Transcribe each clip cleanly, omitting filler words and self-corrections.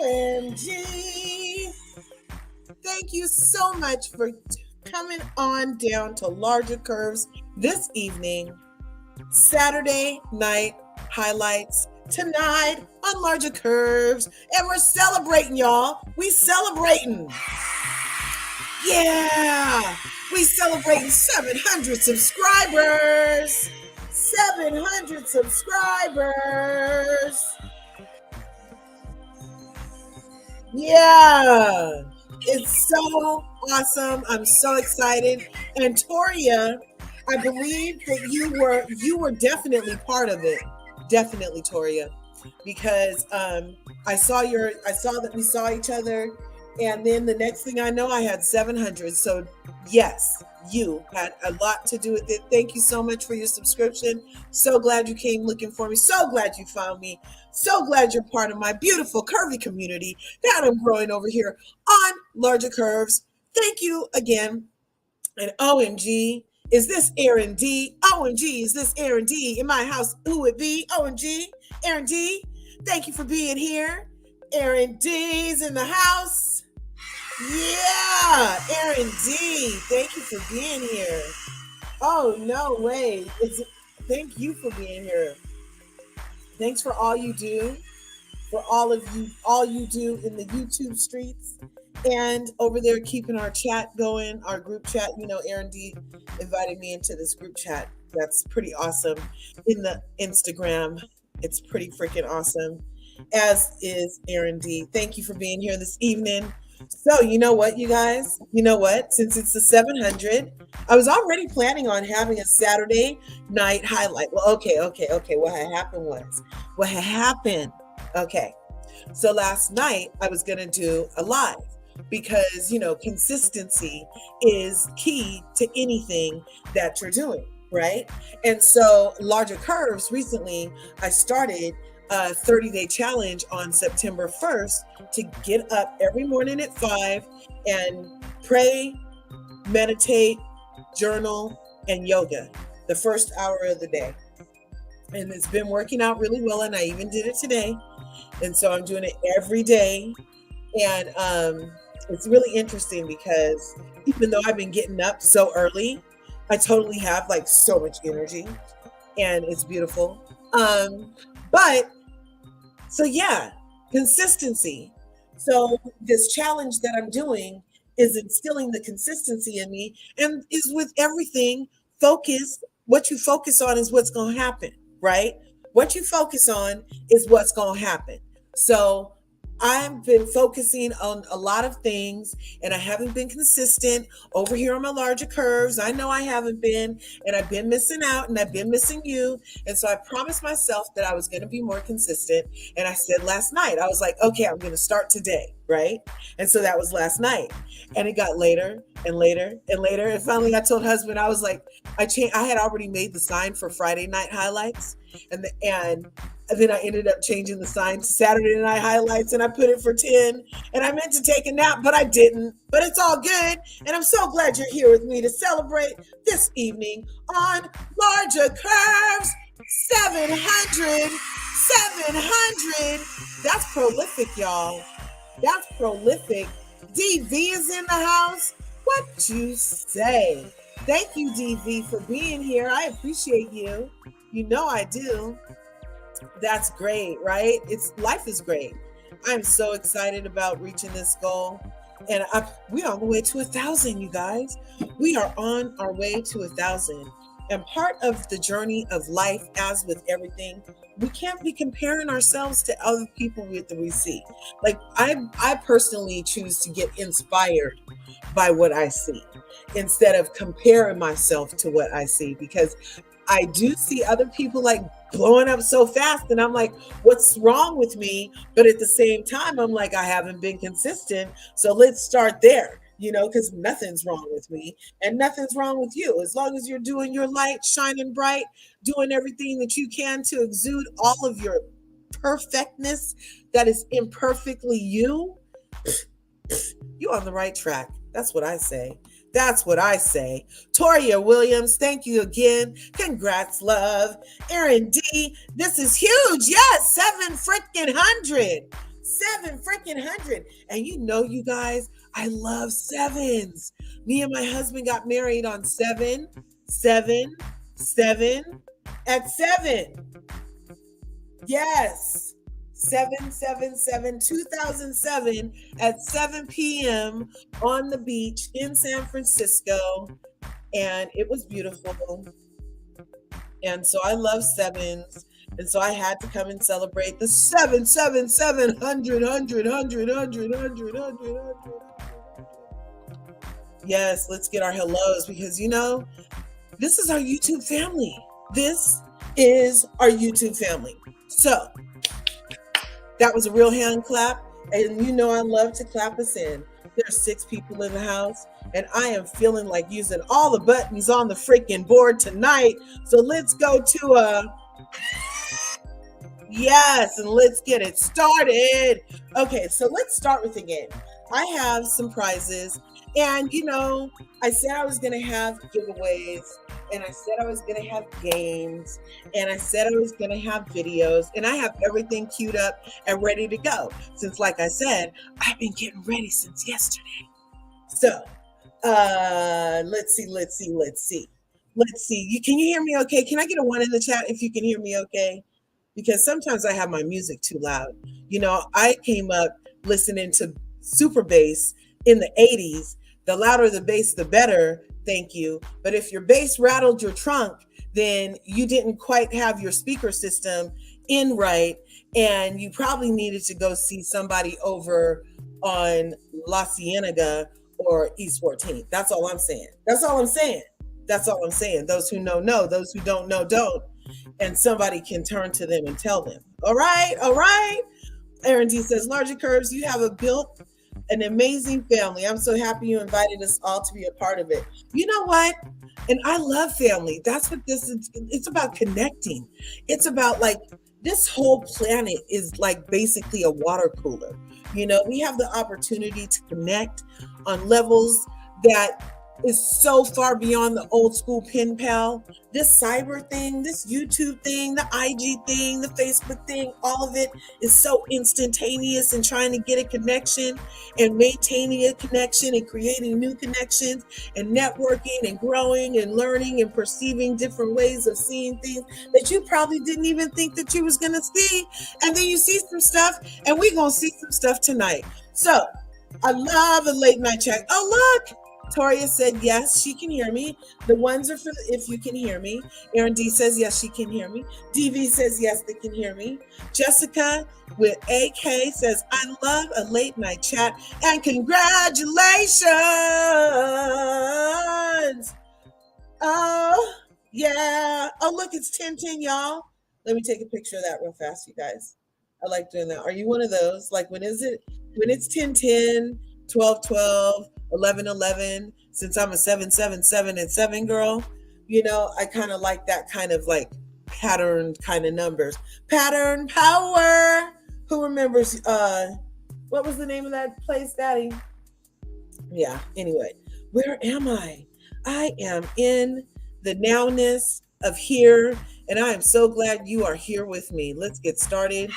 OMG. Thank you so much for coming on down to Larger Curves this evening. Saturday night highlights tonight on Larger Curves. And we're celebrating, y'all. We celebrating. Yeah. We celebrating 700 subscribers. 700 subscribers. Yeah. It's so awesome. I'm so excited. And Toria, I believe that you were definitely part of it. Definitely, Toria. Because I saw that we saw each other, and then the next thing I know, I had 700. So yes, you had a lot to do with it. Thank you so much for your subscription. So glad you came looking for me. So glad you found me. So glad you're part of my beautiful curvy community that I'm growing over here on Larger Curves. Thank you again. And OMG, is this Aaron D? OMG, is this Aaron D in my house? Who it be? OMG, Aaron D. Thank you for being here. Aaron D's in the house. Yeah, Aaron D. Thank you for being here. Oh, no way. Thank you for being here. Thanks for all you do, for all you do in the YouTube streets and over there keeping our chat going, our group chat. You know, Aaron D invited me into this group chat. That's pretty awesome. In the Instagram, it's pretty freaking awesome, as is Aaron D. Thank you for being here this evening. So you know what, you guys? You know what? Since it's the 700, I was already planning on having a Saturday night highlight. Well, okay. What had happened? Okay. So last night I was going to do a live because, you know, consistency is key to anything that you're doing, right? And so Larger Curves, recently I started a 30-day challenge on September 1st to get up every morning at 5 and pray, meditate, journal, and yoga the first hour of the day. And it's been working out really well, and I even did it today. And so I'm doing it every day. And it's really interesting because even though I've been getting up so early, I totally have like so much energy, and it's beautiful. So yeah, consistency. So this challenge that I'm doing is instilling the consistency in me, and is with everything. What you focus on is what's going to happen, right? What you focus on is what's going to happen. So I've been focusing on a lot of things, and I haven't been consistent over here on my Larger Curves. I know I haven't been, and I've been missing out, and I've been missing you. And so I promised myself that I was going to be more consistent. And I said last night, I was like, okay, I'm going to start today, right? And so that was last night. And it got later and later and later. And finally I told husband, I was like, I had already made the sign for Friday night highlights. And then I ended up changing the sign to Saturday night highlights, and I put it for 10. And I meant to take a nap, but I didn't. But it's all good. And I'm so glad you're here with me to celebrate this evening on Larger Curves. 700. That's prolific, y'all. That's prolific. DV is in the house. What you say? Thank you, DV, for being here. I appreciate you. You know I do. That's great, right? Life is great. I'm so excited about reaching this goal. And we're on the way to 1,000, you guys. We are on our way to 1,000. And part of the journey of life, as with everything, we can't be comparing ourselves to other people that we see. Like I personally choose to get inspired by what I see instead of comparing myself to what I see, because I do see other people like blowing up so fast, and I'm like, what's wrong with me? But at the same time, I'm like, I haven't been consistent. So let's start there, because nothing's wrong with me and nothing's wrong with you. As long as you're doing your light, shining bright, doing everything that you can to exude all of your perfectness that is imperfectly you're on the right track. That's what I say. That's what I say. Toria Williams, thank you again. Congrats, love. Aaron D, this is huge. Yes, 700. 7 freaking hundred. And you know, you guys, I love sevens. Me and my husband got married on 7, 7, 7 at 7. Yes. 777 2007 at 7 p.m. on the beach in San Francisco. And it was beautiful. And so I love sevens. And so I had to come and celebrate the 777 100. Yes, let's get our hellos because you know, this is our YouTube family. This is our YouTube family. So that was a real hand clap. And you know, I love to clap us in. There's 6 people in the house, and I am feeling like using all the buttons on the freaking board tonight. So let's go to yes, and let's get it started. Okay, so let's start with the game. I have some prizes, and you know, I said I was going to have giveaways, and I said I was going to have games, and I said I was going to have videos, and I have everything queued up and ready to go. Since, like I said, I've been getting ready since yesterday. So, let's see. Can you hear me okay? Can I get a 1 in the chat if you can hear me okay? Because sometimes I have my music too loud. You know, I came up listening to super bass in the 80s. The louder the bass, the better. Thank you. But if your bass rattled your trunk, then you didn't quite have your speaker system in right. And you probably needed to go see somebody over on La Cienega or East 14th. That's all I'm saying. Those who know, those who don't know, don't. And somebody can turn to them and tell them. All right. Aaron D says, LRGA Curves, you have built an amazing family. I'm so happy you invited us all to be a part of it. You know what? And I love family. That's what this is. It's about connecting. It's about like this whole planet is like basically a water cooler. You know, we have the opportunity to connect on levels that is so far beyond the old school pen pal. This cyber thing, this YouTube thing, the IG thing, the Facebook thing, all of it is so instantaneous and trying to get a connection and maintaining a connection and creating new connections and networking and growing and learning and perceiving different ways of seeing things that you probably didn't even think that you was going to see. And then you see some stuff, and we're going to see some stuff tonight. So I love a late night chat. Oh, look. Toria said, yes, she can hear me. The ones are for if you can hear me. Aaron D says, yes, she can hear me. DV says, yes, they can hear me. Jessica with AK says, I love a late night chat and congratulations. Oh, yeah. Oh, look, it's 10:10, y'all. Let me take a picture of that real fast, you guys. I like doing that. Are you one of those? Like, when is it? When it's 10:10, 12:12, 11:11, since I'm a 777 and 7 girl, you know, I kind of like that kind of like patterned kind of numbers. Pattern power. Who remembers what was the name of that place, Daddy? Yeah, anyway, where am I? I am in the nowness of here, and I am so glad you are here with me. Let's get started.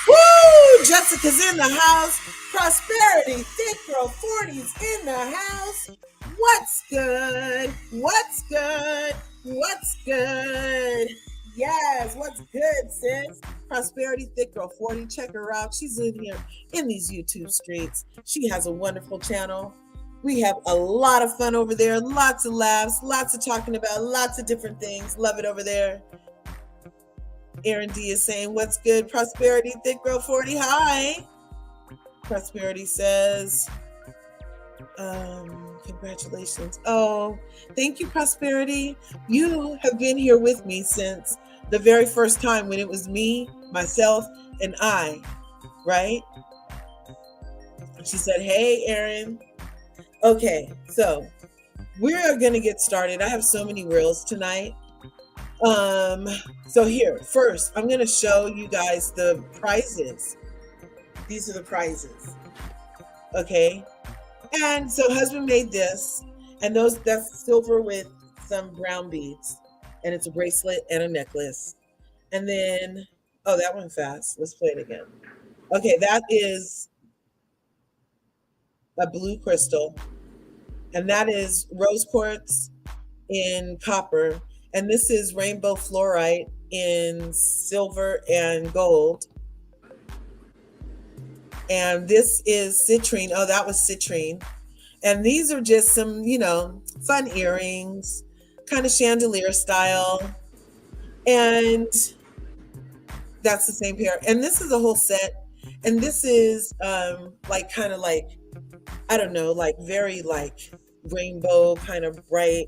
Woo! Jessica's in the house. Prosperity, thick girl 40's in the house. What's good? Yes, what's good, sis? Prosperity, thick girl 40. Check her out. She's in here in these YouTube streets. She has a wonderful channel. We have a lot of fun over there. Lots of laughs, lots of talking about lots of different things. Love it over there. Aaron D is saying, what's good? Prosperity, thick girl 40. Hi. Prosperity says, congratulations. Oh, thank you, Prosperity. You have been here with me since the very first time when it was me, myself, and I, right? She said, hey, Aaron. Okay, so we're going to get started. I have so many reels tonight. So here, first, I'm going to show you guys the prizes. These are the prizes. Okay. And so husband made this, and that's silver with some brown beads, and it's a bracelet and a necklace. And then, oh, that went fast. Let's play it again. Okay, that is a blue crystal, and that is rose quartz in copper, and this is rainbow fluorite in silver and gold, and this is citrine. Oh, that was citrine. And these are just some, fun earrings, kind of chandelier style. And that's the same pair. And this is a whole set. And this is like kind of like, I don't know, like very like rainbow, kind of bright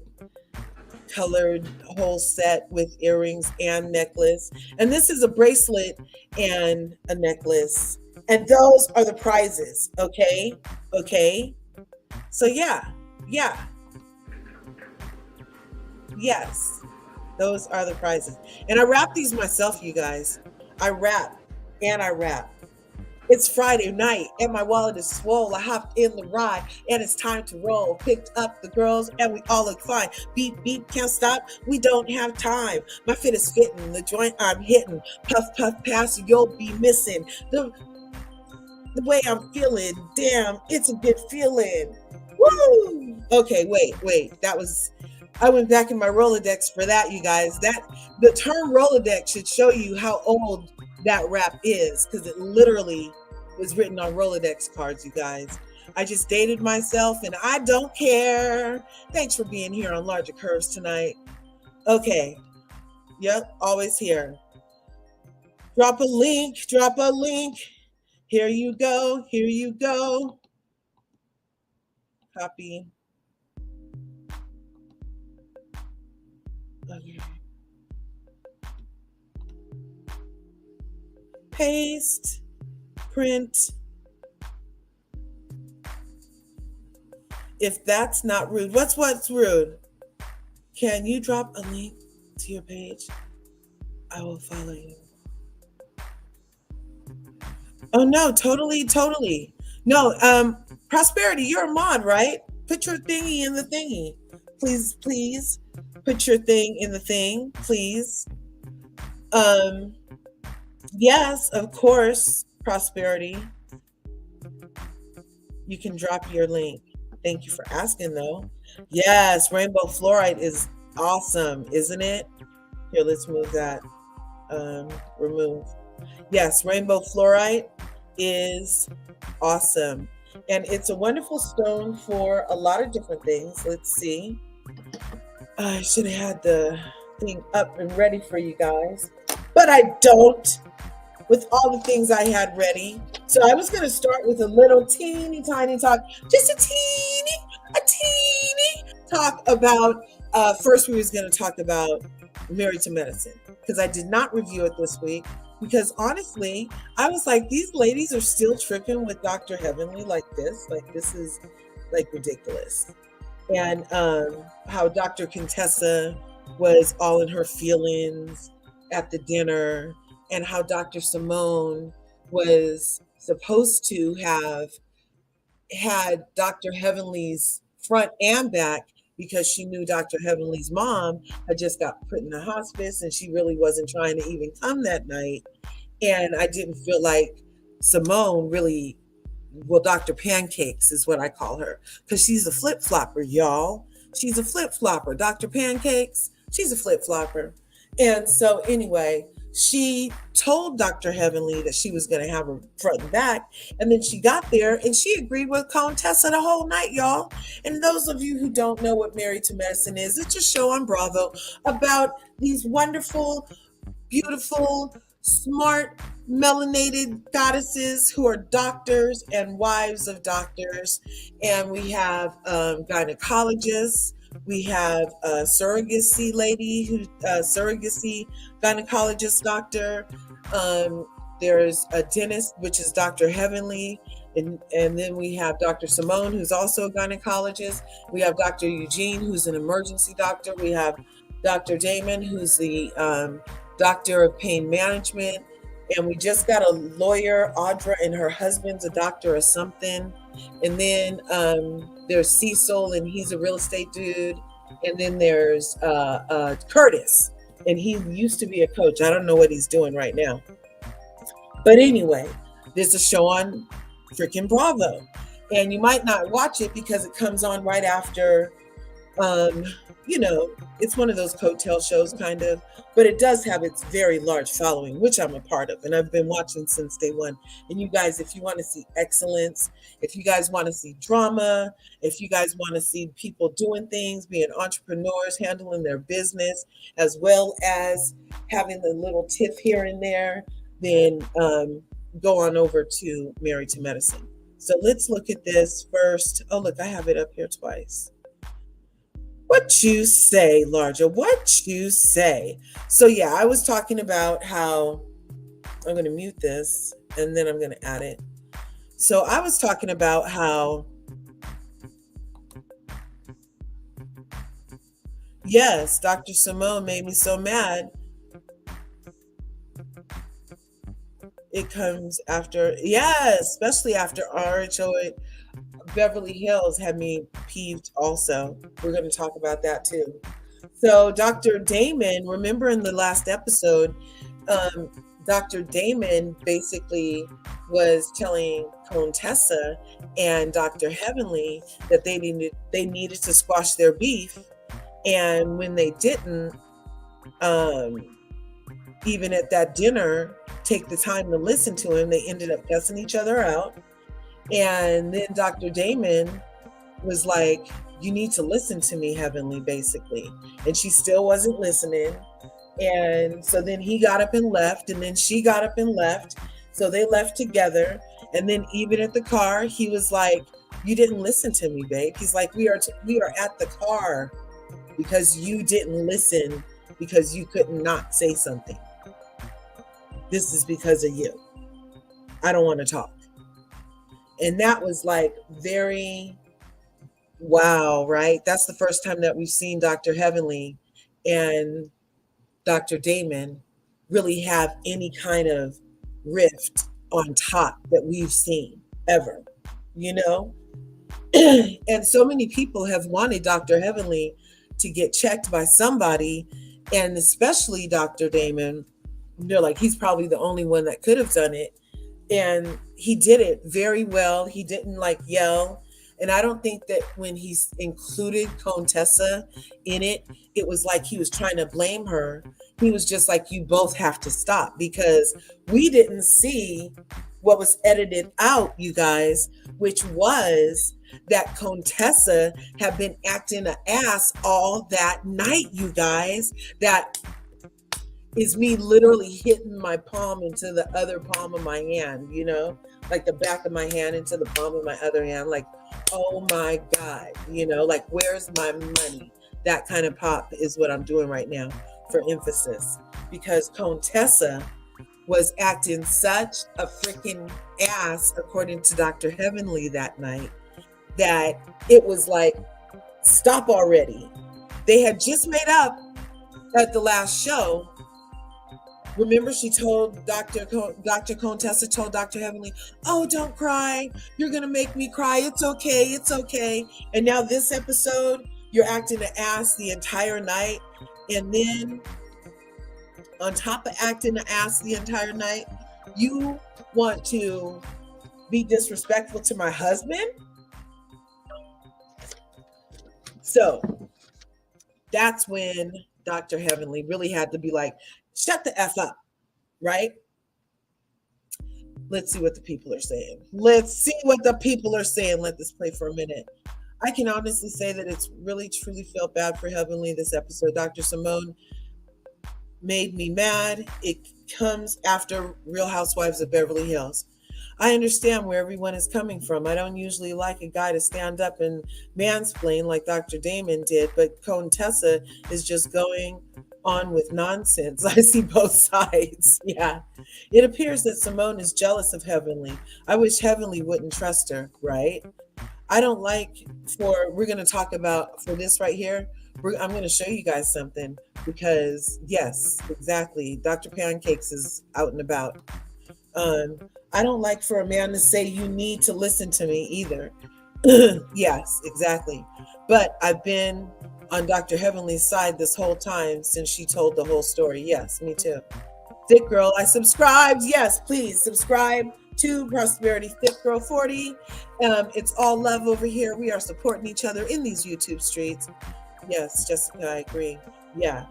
colored whole set with earrings and necklace. And this is a bracelet and a necklace. And those are the prizes. Okay. Okay. So yeah, yes, those are the prizes. And I wrap these myself, you guys. I wrap and I wrap. It's Friday night and my wallet is swole. I hopped in the ride and it's time to roll. Picked up the girls and we all look fine. Beep, beep, can't stop. We don't have time. My fit is fitting. The joint I'm hitting. Puff, puff, pass. You'll be missing. The way I'm feeling. Damn, it's a good feeling. Woo! Okay, wait. I went back in my Rolodex for that, you guys. The term Rolodex should show you how old that rap is, because it literally was written on Rolodex cards, you guys. I just dated myself and I don't care. Thanks for being here on Larger Curves tonight. Okay. Yep, always here. Drop a link. Here you go. Copy. Okay. Paste, print. If that's not rude, what's rude? Can you drop a link to your page? I will follow you. Oh no, totally. No, Prosperity, you're a mod, right? Put your thingy in the thingy. Please, put your thing in the thing, please. Yes, of course, Prosperity. You can drop your link. Thank you for asking, though. Yes, rainbow fluorite is awesome, isn't it? Here, let's move that. Remove. Yes, rainbow fluorite is awesome. And it's a wonderful stone for a lot of different things. Let's see. I should have had the thing up and ready for you guys, but I don't, with all the things I had ready. So I was going to start with a little teeny tiny talk, just a teeny talk about, first we was going to talk about Married to Medicine, because I did not review it this week, because honestly, I was like, these ladies are still tripping with Dr. Heavenly like this is like ridiculous. And how Dr. Contessa was all in her feelings at the dinner, and how Dr. Simone was supposed to have had Dr. Heavenly's front and back, because she knew Dr. Heavenly's mom had just got put in the hospice and she really wasn't trying to even come that night. And I didn't feel like Simone really, well, Dr. Pancakes is what I call her, because she's a flip-flopper, y'all. She's a flip-flopper. Dr. Pancakes, she's a flip-flopper. And so anyway, she told Dr. Heavenly that she was going to have her front and back. And then she got there and she agreed with Contessa the whole night, y'all. And those of you who don't know what Married to Medicine is, it's a show on Bravo about these wonderful, beautiful, smart, melanated goddesses who are doctors and wives of doctors. And we have gynecologists. We have a surrogacy lady, surrogacy gynecologist doctor. There's a dentist, which is Dr. Heavenly. And then we have Dr. Simone, who's also a gynecologist. We have Dr. Eugene, who's an emergency doctor. We have Dr. Damon, who's the doctor of pain management. And we just got a lawyer, Audra, and her husband's a doctor of something. And then there's Cecil, and he's a real estate dude. And then there's Curtis, and he used to be a coach. I don't know what he's doing right now. But anyway, There's a show on freaking Bravo. And you might not watch it because it comes on right after, um, it's one of those coattail shows kind of, but it does have its very large following, which I'm a part of. And I've been watching since day one. And you guys, if you want to see excellence, if you guys want to see drama, if you guys want to see people doing things, being entrepreneurs, handling their business, as well as having the little tiff here and there, then go on over to Married to Medicine. So let's look at this first. Oh, look, I have it up here twice. What you say, Larja? What you say? So yeah, I was talking about how I'm going to mute this and then I'm going to add it. So I was talking about how, yes, Dr. Simone made me so mad. It comes after, yes, especially after RHO Beverly Hills had me peeved also. We're going to talk about that too. So Dr. Damon, remember in the last episode, Dr. Damon basically was telling Contessa and Dr. Heavenly that they needed to squash their beef. And when they didn't, even at that dinner, take the time to listen to him, they ended up cussing each other out. And then Dr. Damon was like, you need to listen to me, Heavenly, basically. And she still wasn't listening. And so then he got up and left, and then she got up and left. So they left together. And then even at the car, he was like, you didn't listen to me, babe. He's like, we are at the car because you didn't listen, because you could not say something. This is because of you. I don't want to talk. And that was like very, wow, right? That's the first time that we've seen Dr. Heavenly and Dr. Damon really have any kind of rift on top that we've seen ever, And so many people have wanted Dr. Heavenly to get checked by somebody, and especially Dr. Damon. They're like, he's probably the only one that could have done it. And he did it very well. He didn't yell. And I don't think that when he's included Contessa in it, it was like he was trying to blame her. He was just like, you both have to stop, because we didn't see what was edited out, you guys, which was that Contessa had been acting an ass all that night, you guys. That is me literally hitting my palm into the other palm of my hand, like the back of my hand into the palm of my other hand, like, oh my God, like, where's my money? That kind of pop is what I'm doing right now for emphasis, because Contessa was acting such a freaking ass, according to Dr. Heavenly that night, that it was like, stop already. They had just made up at the last show. Remember, she told Dr. Contessa told Dr. Heavenly, oh, don't cry. You're going to make me cry. It's okay. It's okay. And now this episode, you're acting an ass the entire night. And then on top of acting an ass the entire night, you want to be disrespectful to my husband? So that's when Dr. Heavenly really had to be like, shut the F up, right? Let's see what the people are saying. Let's see what the people are saying. Let this play for a minute. I can honestly say that it's really, truly felt bad for Heavenly this episode. Dr. Simone made me mad. It comes after Real Housewives of Beverly Hills. I understand where everyone is coming from. I don't usually like a guy to stand up and mansplain like Dr. Damon did, but Contessa is just going on with nonsense. I see both sides. Yeah. It appears that Simone is jealous of Heavenly. I wish Heavenly wouldn't trust her, right? I don't like we're going to talk about for this right here. I'm going to show you guys something because yes, exactly. Dr. Pancakes is out and about. I don't like for a man to say you need to listen to me either. Yes, exactly. But I've been on Dr. Heavenly's side this whole time since she told the whole story. Yes, me too. Thick girl, I subscribed. Yes, please subscribe, 2 Prosperity Fit Girl 40. It's all love over here. We are supporting each other in these YouTube streets. Yes, Jessica, I agree. Yeah,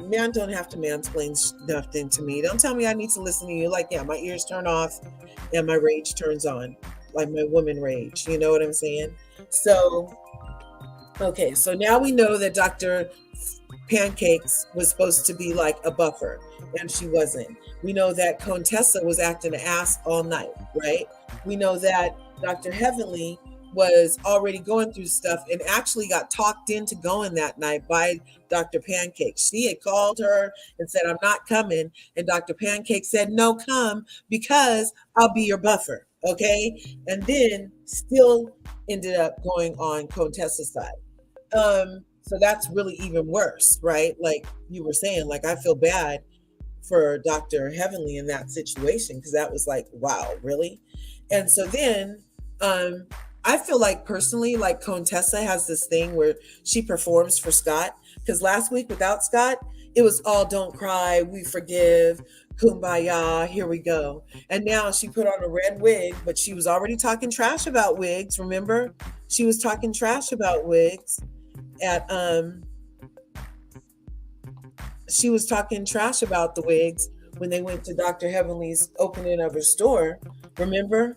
man don't have to mansplain nothing to me. Don't tell me I need to listen to you. Like, yeah, my ears turn off and my rage turns on, like my woman rage. You know what I'm saying? So, okay, so now we know that Dr. Pancakes was supposed to be like a buffer, and she wasn't. We know that Contessa was acting an ass all night, right? We know that Dr. Heavenly was already going through stuff and actually got talked into going that night by Dr. Pancake. She had called her and said, I'm not coming. And Dr. Pancake said, no, come because I'll be your buffer. Okay. And then still ended up going on Contessa's side. So that's really even worse, right? Like you were saying, like I feel bad for Dr. Heavenly in that situation because that was like, wow, really? And so then I feel like personally, like Contessa has this thing where she performs for Scott because last week without Scott, it was all don't cry, we forgive, kumbaya, here we go. And now she put on a red wig, but she was already talking trash about wigs, remember? She was talking trash about wigs at she was talking trash about the wigs when they went to Dr. Heavenly's opening of her store, remember?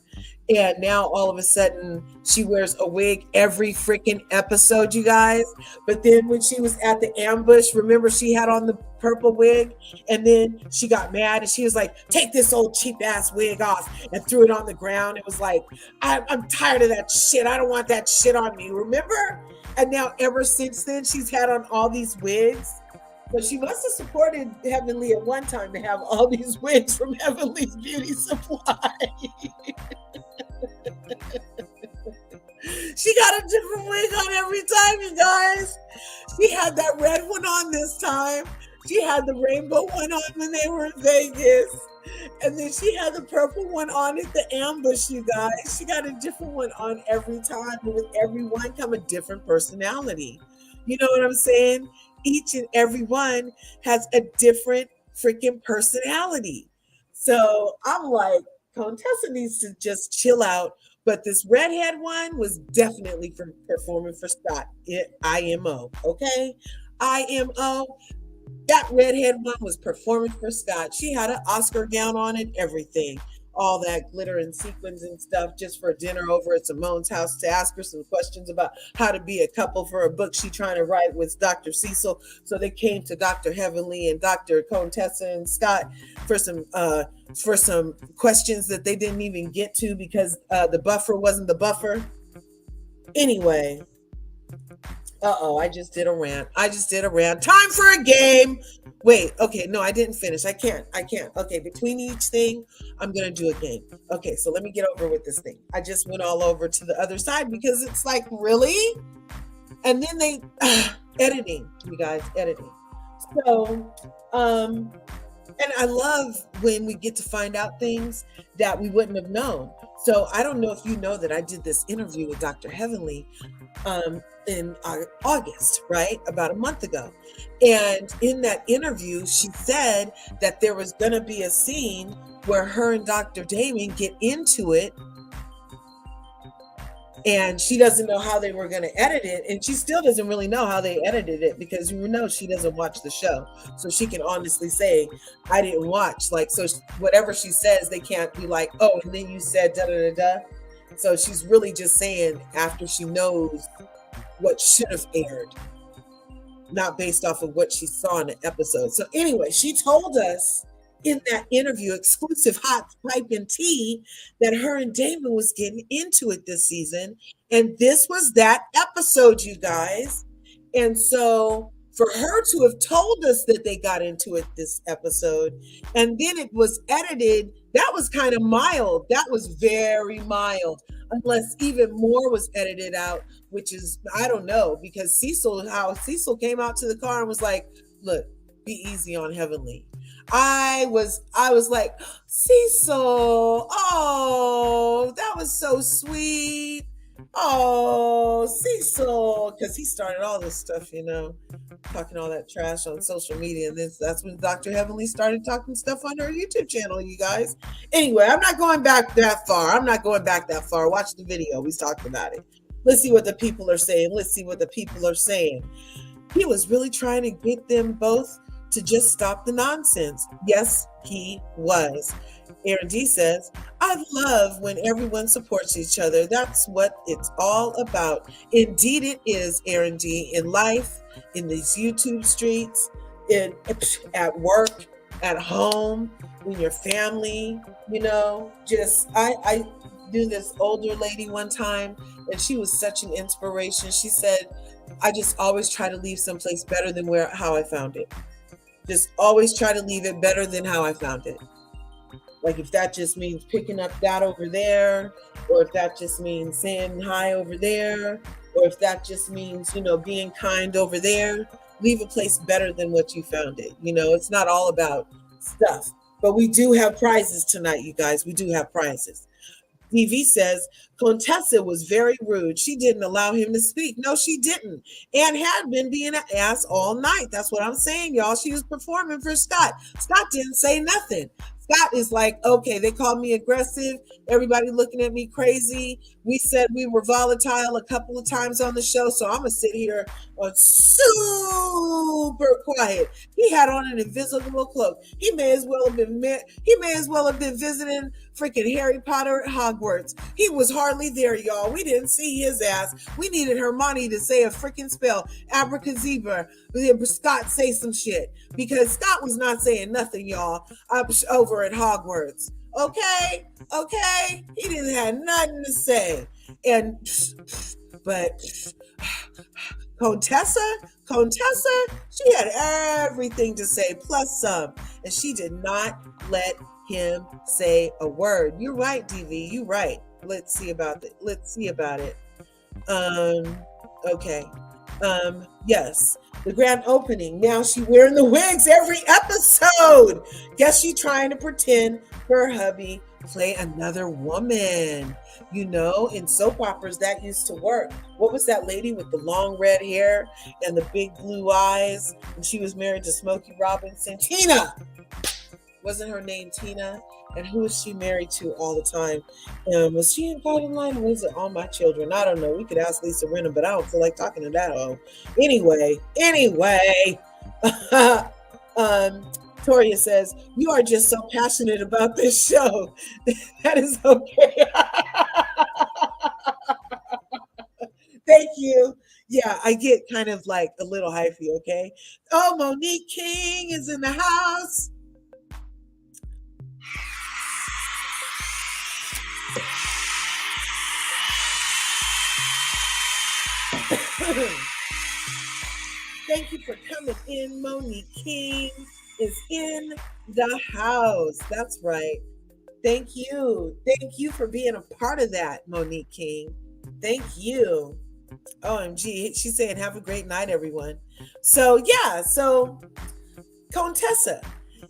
And now all of a sudden she wears a wig every freaking episode, you guys. But then when she was at the ambush, remember she had on the purple wig and then she got mad and she was like, take this old cheap ass wig off and threw it on the ground. It was like, I'm tired of that shit. I don't want that shit on me, remember? And now ever since then, she's had on all these wigs. But she must have supported Heavenly at one time to have all these wigs from Heavenly's Beauty Supply. She got a different wig on every time, you guys. She had that red one on this time. She had the rainbow one on when they were in Vegas. And then she had the purple one on at the ambush, you guys. She got a different one on every time. And with every one come a different personality. You know what I'm saying? Each and every one has a different freaking personality. So I'm like, Contessa needs to just chill out. But this redhead one was definitely for performing for Scott. IMO, okay? IMO. That redhead one was performing for Scott. She had an Oscar gown on and everything. All that glitter and sequins and stuff just for dinner over at Simone's house to ask her some questions about how to be a couple for a book she's trying to write with Dr. Cecil. So they came to Dr. Heavenly and Dr. Contessa and Scott for some questions that they didn't even get to because the buffer wasn't the buffer. Anyway. I just did a rant. Time for a game. Wait, okay, no, I didn't finish. I can't. Okay, between each thing, I'm going to do a game. Okay, so let me get over with this thing. I just went all over to the other side because it's like, really? And then they, editing, you guys, editing. So, and I love when we get to find out things that we wouldn't have known. So I don't know if you know that I did this interview with Dr. Heavenly in August, right? About a month ago. And in that interview, she said that there was going to be a scene where her and Dr. Damon get into it. And she doesn't know how they were going to edit it. And she still doesn't really know how they edited it because you know she doesn't watch the show. So she can honestly say, I didn't watch. Like, so whatever she says, they can't be like, oh, and then you said da-da-da-da. So she's really just saying after she knows what should have aired, not based off of what she saw in the episode. So anyway, she told us in that interview, exclusive hot pipe and tea, that her and Damon was getting into it this season. And this was that episode, you guys. And so for her to have told us that they got into it this episode, and then it was edited, that was kind of mild. That was very mild, unless even more was edited out, which is, I don't know, because how Cecil came out to the car and was like, look, be easy on Heavenly. I was like, Cecil, oh, that was so sweet. Oh, Cecil, because he started all this stuff, talking all that trash on social media. And that's when Dr. Heavenly started talking stuff on her YouTube channel, you guys. Anyway, I'm not going back that far. I'm not going back that far. Watch the video. We talked about it. Let's see what the people are saying. Let's see what the people are saying. He was really trying to get them both to just stop the nonsense. Yes, he was. Aaron D says, I love when everyone supports each other. That's what it's all about. Indeed it is, Aaron D. In life, in these YouTube streets, at work, at home, in your family, I knew this older lady one time, and she was such an inspiration. She said, I just always try to leave someplace better than how I found it. Just always try to leave it better than how I found it. Like if that just means picking up that over there, or if that just means saying hi over there, or if that just means, being kind over there, leave a place better than what you found it. It's not all about stuff. But we do have prizes tonight, you guys. We do have prizes. DV says, Contessa was very rude. She didn't allow him to speak. No, she didn't. And had been being an ass all night. That's what I'm saying, y'all. She was performing for Scott. Scott didn't say nothing. Scott is like, okay, they called me aggressive. Everybody looking at me crazy. We said we were volatile a couple of times on the show, so I'm going to sit here super quiet. He had on an invisible cloak. He may as well have been visiting freaking Harry Potter at Hogwarts. He was hardly there, y'all. We didn't see his ass. We needed Hermione to say a freaking spell. Abracadabra. Scott say some shit. Because Scott was not saying nothing, y'all, over at Hogwarts. Okay? He didn't have nothing to say. But Contessa, she had everything to say, plus some. And she did not let him say a word. You're right, DV. You're right. Let's see about it. Okay. Yes. The grand opening. Now she wearing the wigs every episode. Guess she trying to pretend her hubby play another woman. In soap operas that used to work. What was that lady with the long red hair and the big blue eyes? And she was married to Smokey Robinson. Tina! Wasn't her name Tina? And who was she married to all the time? Was she in Golden Line, or was it All My Children? I don't know. We could ask Lisa Rinna, but I don't feel like talking to that hoe. Anyway. Toria says, you are just so passionate about this show. That is okay. Thank you. Yeah, I get kind of like a little hyphy, okay? Oh, Monique King is in the house. Thank you for coming in. Monique King is in the house. That's right. Thank you. Thank you for being a part of that, Monique King. Thank you. OMG. She's saying, have a great night, everyone. So Contessa.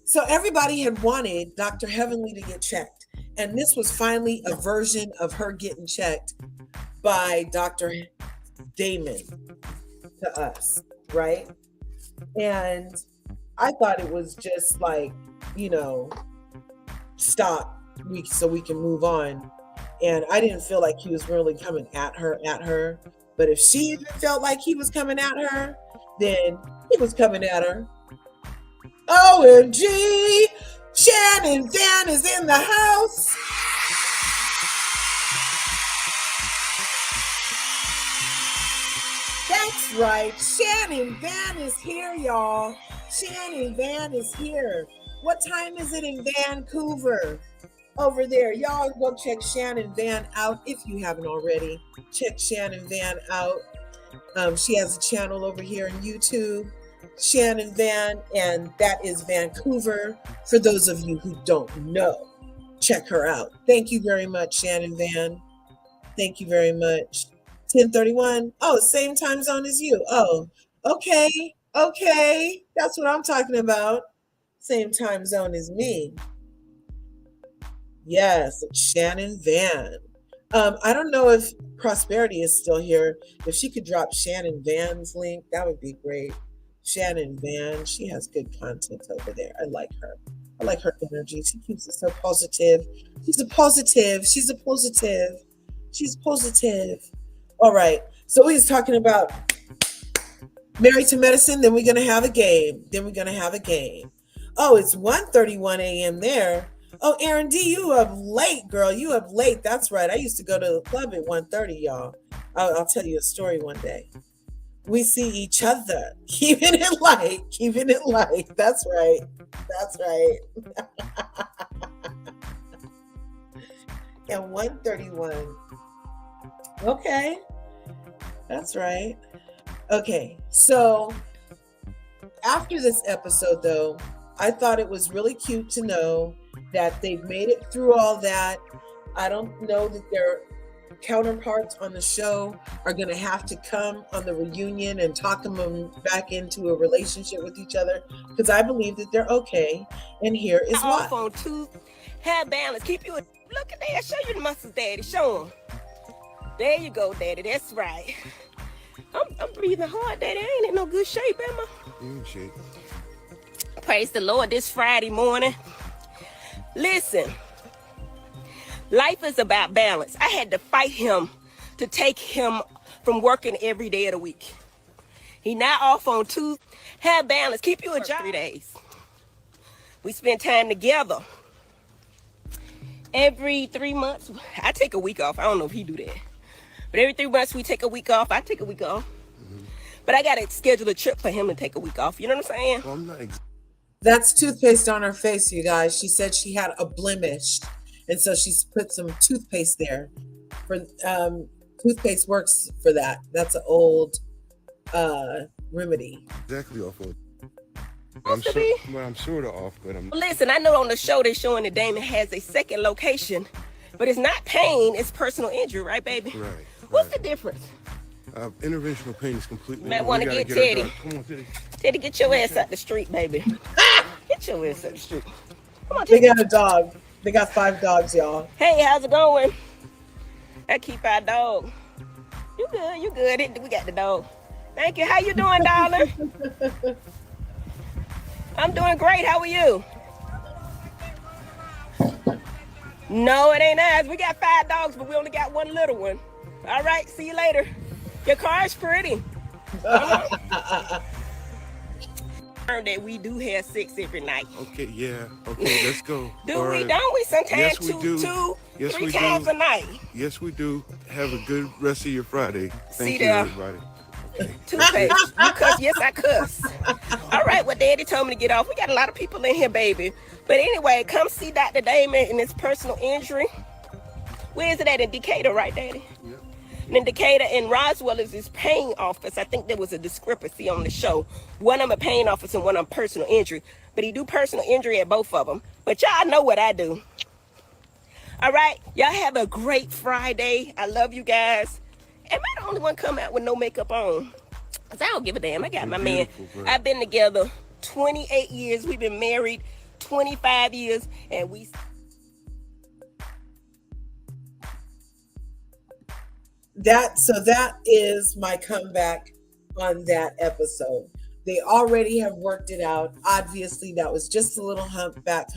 So everybody had wanted Dr. Heavenly to get checked. And this was finally a version of her getting checked by Dr. Damon to us, right? And I thought it was just like, stop so we can move on. And I didn't feel like he was really coming at her. But if she even felt like he was coming at her, then he was coming at her. OMG! Shannon Van is in the house. That's right. Shannon Van is here, y'all. Shannon Van is here. What time is it in Vancouver? Over there. Y'all go check Shannon Van out if you haven't already. Check Shannon Van out. She has a channel over here on YouTube. Shannon Van, and that is Vancouver. For those of you who don't know, check her out. Thank you very much, Shannon Van. Thank you very much. 10:31. Oh, same time zone as you. Oh, okay. That's what I'm talking about. Same time zone as me. Yes, Shannon Van. I don't know if Prosperity is still here. If she could drop Shannon Van's link, that would be great. Shannon Van, she has good content over there. I like her. I like her energy. She keeps it so positive. She's a positive. She's a positive. She's positive. All right. So we was talking about Married to Medicine. Then we're gonna have a game. Oh, it's 1:31 a.m. there. Oh, Aaron D, you up late, girl. You up late. That's right. I used to go to the club at 1:30, y'all. I'll tell you a story one day. We see each other. Keeping it light. Keeping it light. That's right. That's right. And 1:31. Okay. That's right. Okay. So after this episode, though, I thought it was really cute to know that they've made it through all that. I don't know that their counterparts on the show are going to have to come on the reunion and talk them back into a relationship with each other, because I believe that they're okay. And here is why. Off on two, have balance. Keep you. Look at that. Show you the muscles, Daddy. Show them. There you go, Daddy. That's right. I'm breathing hard, Daddy. I ain't in no good shape, am I? In shape. Praise the Lord this Friday morning. Listen, life is about balance. I had to fight him to take him from working every day of the week. He now off on two. Have balance. Keep you a job. 3 days. We spend time together. Every 3 months, I take a week off. I don't know if he do that. But every 3 months, we take a week off. I take a week off. Mm-hmm. But I got to schedule a trip for him to take a week off. You know what I'm saying? Well, I'm not That's toothpaste on her face, you guys. She said she had a blemish, and so she's put some toothpaste there. For toothpaste works for that. That's an old remedy. exactly off of. I'm sort of off, but I'm. Listen, I know on the show they're showing that Damon has a second location, but it's not pain, it's personal injury, right, baby? Right. What's the difference? Interventional pain is completely. Might want to get Teddy. Come on, Teddy. Teddy, get your ass out the street, baby. Get your ass out the street. Come on, Teddy. They got a dog. They got 5 dogs, y'all. Hey, how's it going? I keep our dog. You good? You good? We got the dog. Thank you. How you doing, darling? I'm doing great. How are you? No, it ain't us. We got 5 dogs, but we only got 1 little one. All right. See you later. Your car's pretty. That we do have sex every night. Okay, yeah. Okay, let's go. Do all we? Right. Don't we? Sometimes yes, we do. 3 times a night. Yes, we do. Have a good rest of your Friday. Thank you, everybody. Okay. Toothpaste. You cuss? Yes, I cuss. All right, well, Daddy told me to get off. We got a lot of people in here, baby. But anyway, come see Dr. Damon in his personal injury. Where is it at? In Decatur, right, Daddy? Yep. And in Decatur and Roswell is his pain office. I think there was a discrepancy on the show. One of them a pain office and one of them personal injury. But he do personal injury at both of them. But y'all know what I do. All right, y'all have a great Friday. I love you guys. Am I the only one come out with no makeup on? Because I don't give a damn. I got my man. Bro. I've been together 28 years. We've been married 25 years. And we... That is my comeback on that episode. They already have worked it out. Obviously, that was just a little humpback,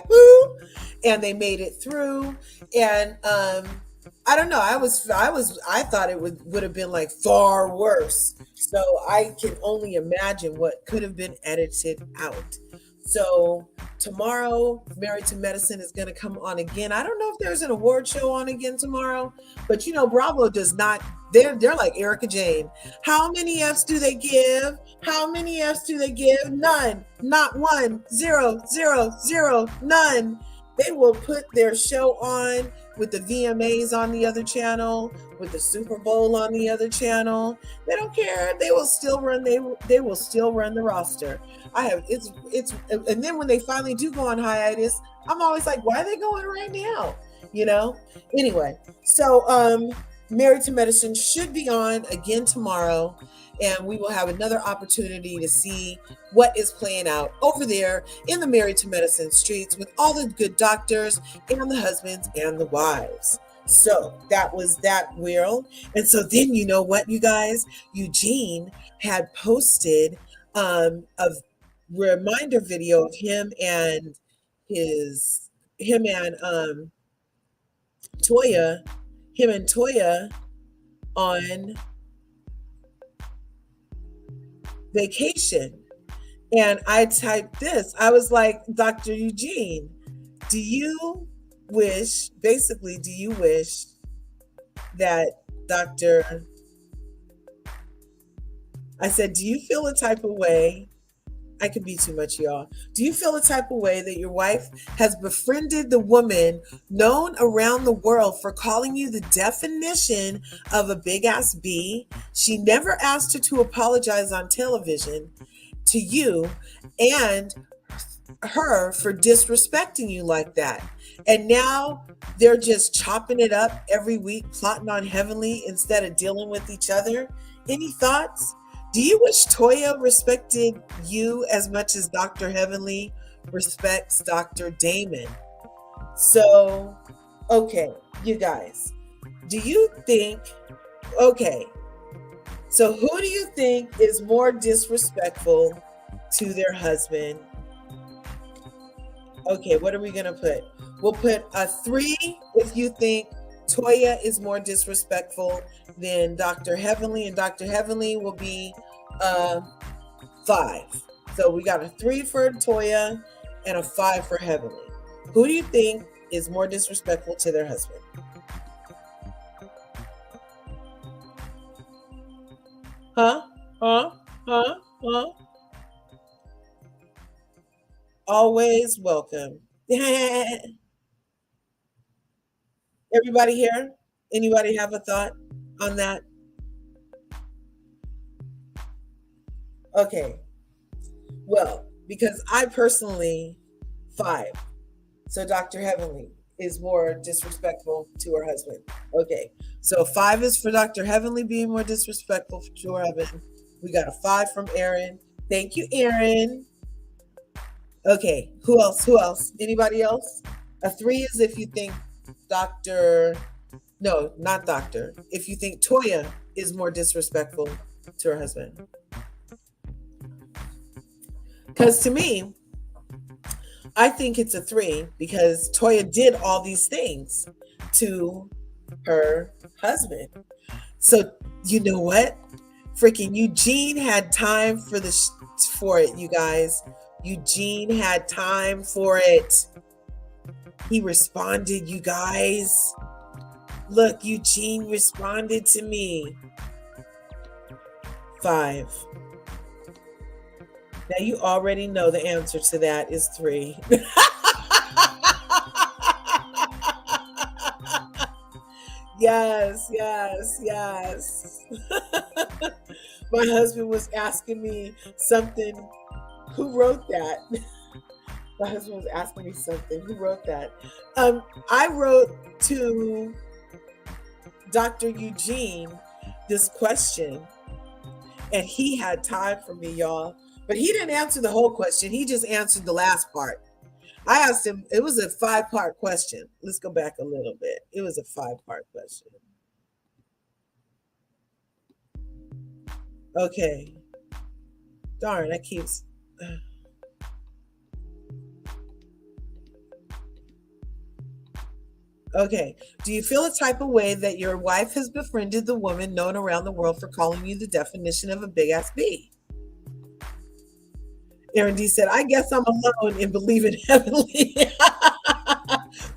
woo, and they made it through. And I don't know. I thought it would have been like far worse. So I can only imagine what could have been edited out. So tomorrow, Married to Medicine is going to come on again. I don't know if there's an award show on again tomorrow, but you know, Bravo does not. They're like Erica Jane. How many F's do they give? How many F's do they give? None. Not 1. 0, 0, 0. None. They will put their show on with the VMAs on the other channel, with the Super Bowl on the other channel. They don't care. They will still run. They will still run the roster. And then when they finally do go on hiatus, I'm always like, why are they going right now? You know. Anyway, so Married to Medicine should be on again tomorrow, and we will have another opportunity to see what is playing out over there in the Married to Medicine streets with all the good doctors and the husbands and the wives. So that was that wheel. And so then, you know what, you guys? Eugene had posted a reminder video of him and Toya on vacation. And I typed this. I was like, Dr. Eugene, do you wish that I said, do you feel a type of way? I could be too much, y'all. Do you feel a type of way that your wife has befriended the woman known around the world for calling you the definition of a big ass B? She never asked her to apologize on television to you and her for disrespecting you like that. And now they're just chopping it up every week, plotting on Heavenly instead of dealing with each other. Any thoughts? Do you wish Toya respected you as much as Dr. Heavenly respects Dr. Damon? So, okay, you guys, do you think, okay, so who do you think is more disrespectful to their husband? Okay, what are we going to put? We'll put a 3 if you think Toya is more disrespectful than Dr. Heavenly, and Dr. Heavenly will be 5. So we got a 3 for Toya and a 5 for Heavenly. Who do you think is more disrespectful to their husband? Huh? Always welcome. Everybody here? Anybody have a thought on that? Okay. Well, because I personally 5. So Dr. Heavenly is more disrespectful to her husband. Okay. So 5 is for Dr. Heavenly being more disrespectful to her husband. We got a 5 from Aaron. Thank you, Aaron. Okay. Who else? Anybody else? A 3 is if you think if you think Toya is more disrespectful to her husband. Because to me, I think it's a 3 because Toya did all these things to her husband. So you know what? Freaking Eugene had time for it, you guys. Eugene had time for it. He responded, you guys. Look, Eugene responded to me. 5. Now you already know the answer to that is 3. Yes. My husband was asking me something. Who wrote that? My husband was asking me something. Who wrote that? I wrote to Dr. Eugene this question, and he had time for me, y'all. But he didn't answer the whole question. He just answered the last part. I asked him, it was a 5-part question. Let's go back a little bit. It was a 5-part question. Okay. Darn, that keeps... Okay. Do you feel a type of way that your wife has befriended the woman known around the world for calling you the definition of a big ass B? Aaron D said, I guess I'm alone in believing Heavenly.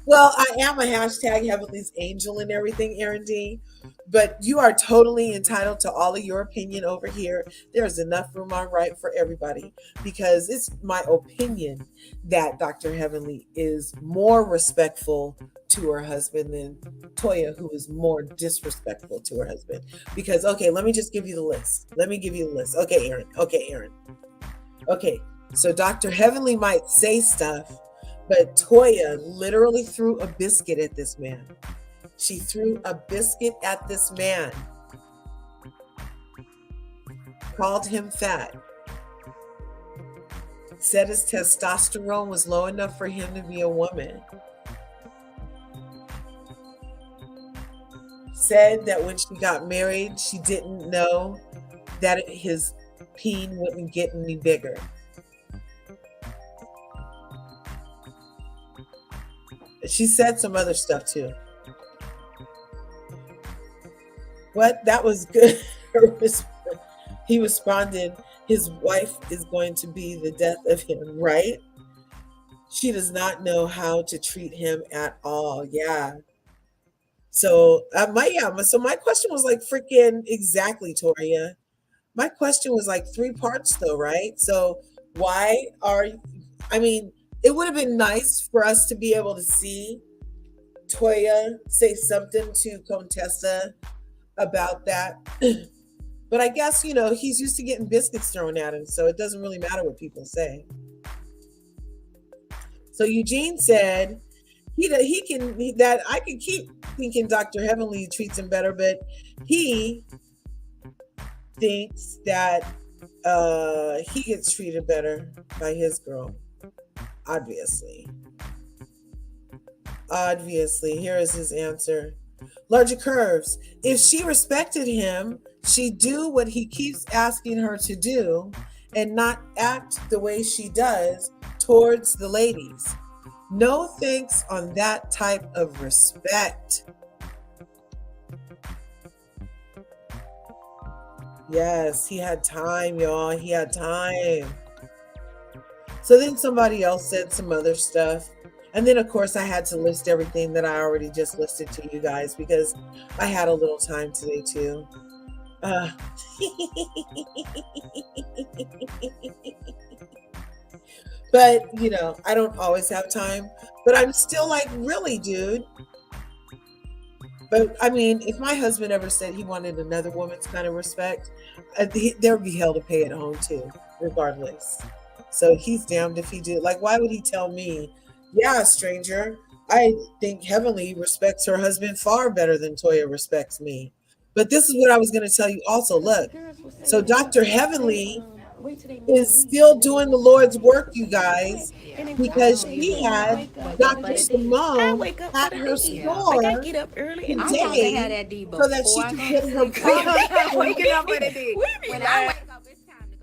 Well, I am a hashtag Heavenly's angel and everything, Aaron D. But you are totally entitled to all of your opinion over here. There's enough room on right for everybody, because it's my opinion that Dr. Heavenly is more respectful to her husband than Toya, who is more disrespectful to her husband. Because, okay, let me just give you the list. Okay, Aaron. Okay, so Dr. Heavenly might say stuff, but Toya literally threw a biscuit at this man. She threw a biscuit at this man. called him fat, said his testosterone was low enough for him to be a woman, said that when she got married, she didn't know that his peen wouldn't get any bigger. She said some other stuff too. What? That was good. He responded, his wife is going to be the death of him, right? She does not know how to treat him at all. Yeah. So my question was like freaking exactly, Toria. My question was like 3 parts though, right? So why are I mean, it would have been nice for us to be able to see Toya say something to Contessa about that. But I guess, he's used to getting biscuits thrown at him, so it doesn't really matter what people say. So Eugene said I can keep thinking Dr. Heavenly treats him better, but he thinks that he gets treated better by his girl. Obviously. Here is his answer. LRGA Curves. If she respected him, she'd do what he keeps asking her to do and not act the way she does towards the ladies. No thanks on that type of respect. Yes, he had time, y'all. He had time. So then somebody else said some other stuff. And then, of course, I had to list everything that I already just listed to you guys because I had a little time today, too. But, I don't always have time. But I'm still like, really, dude? But, I mean, if my husband ever said he wanted another woman's kind of respect, there would be hell to pay at home, too, regardless. So he's damned if he did. Like, why would he tell me, yeah, stranger, I think Heavenly respects her husband far better than Toya respects me. But this is what I was going to tell you also. Look, so Dr. Heavenly is still doing the Lord's work, you guys, because she had Dr. Simone at her store today so that she could get her product.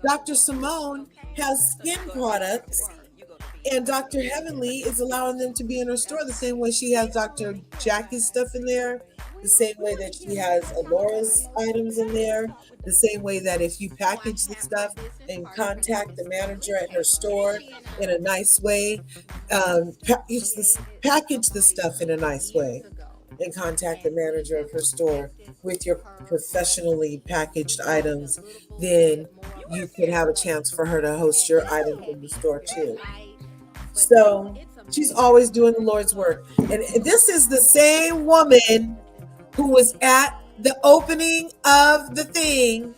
Dr. Simone has skin products, and Dr. Heavenly is allowing them to be in her store the same way she has Dr. Jackie's stuff in there, the same way that she has Alora's items in there, the same way that if you package the stuff and contact the manager at her store in a nice way, package the stuff in a nice way and contact the manager of her store with your professionally packaged items, then you could have a chance for her to host your items in the store too. So she's always doing the Lord's work. And this is the same woman who was at the opening of the thing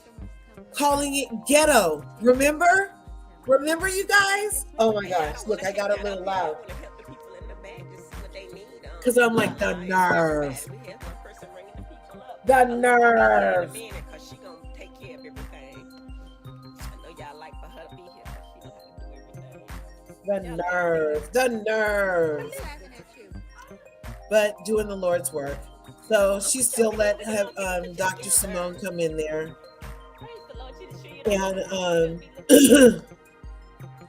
calling it ghetto. Remember, you guys? Oh my gosh, look, I got a little loud. Because I'm like, the nerve. The nerve. The nerve. But doing the Lord's work. So she still let Dr. Simone come in there. And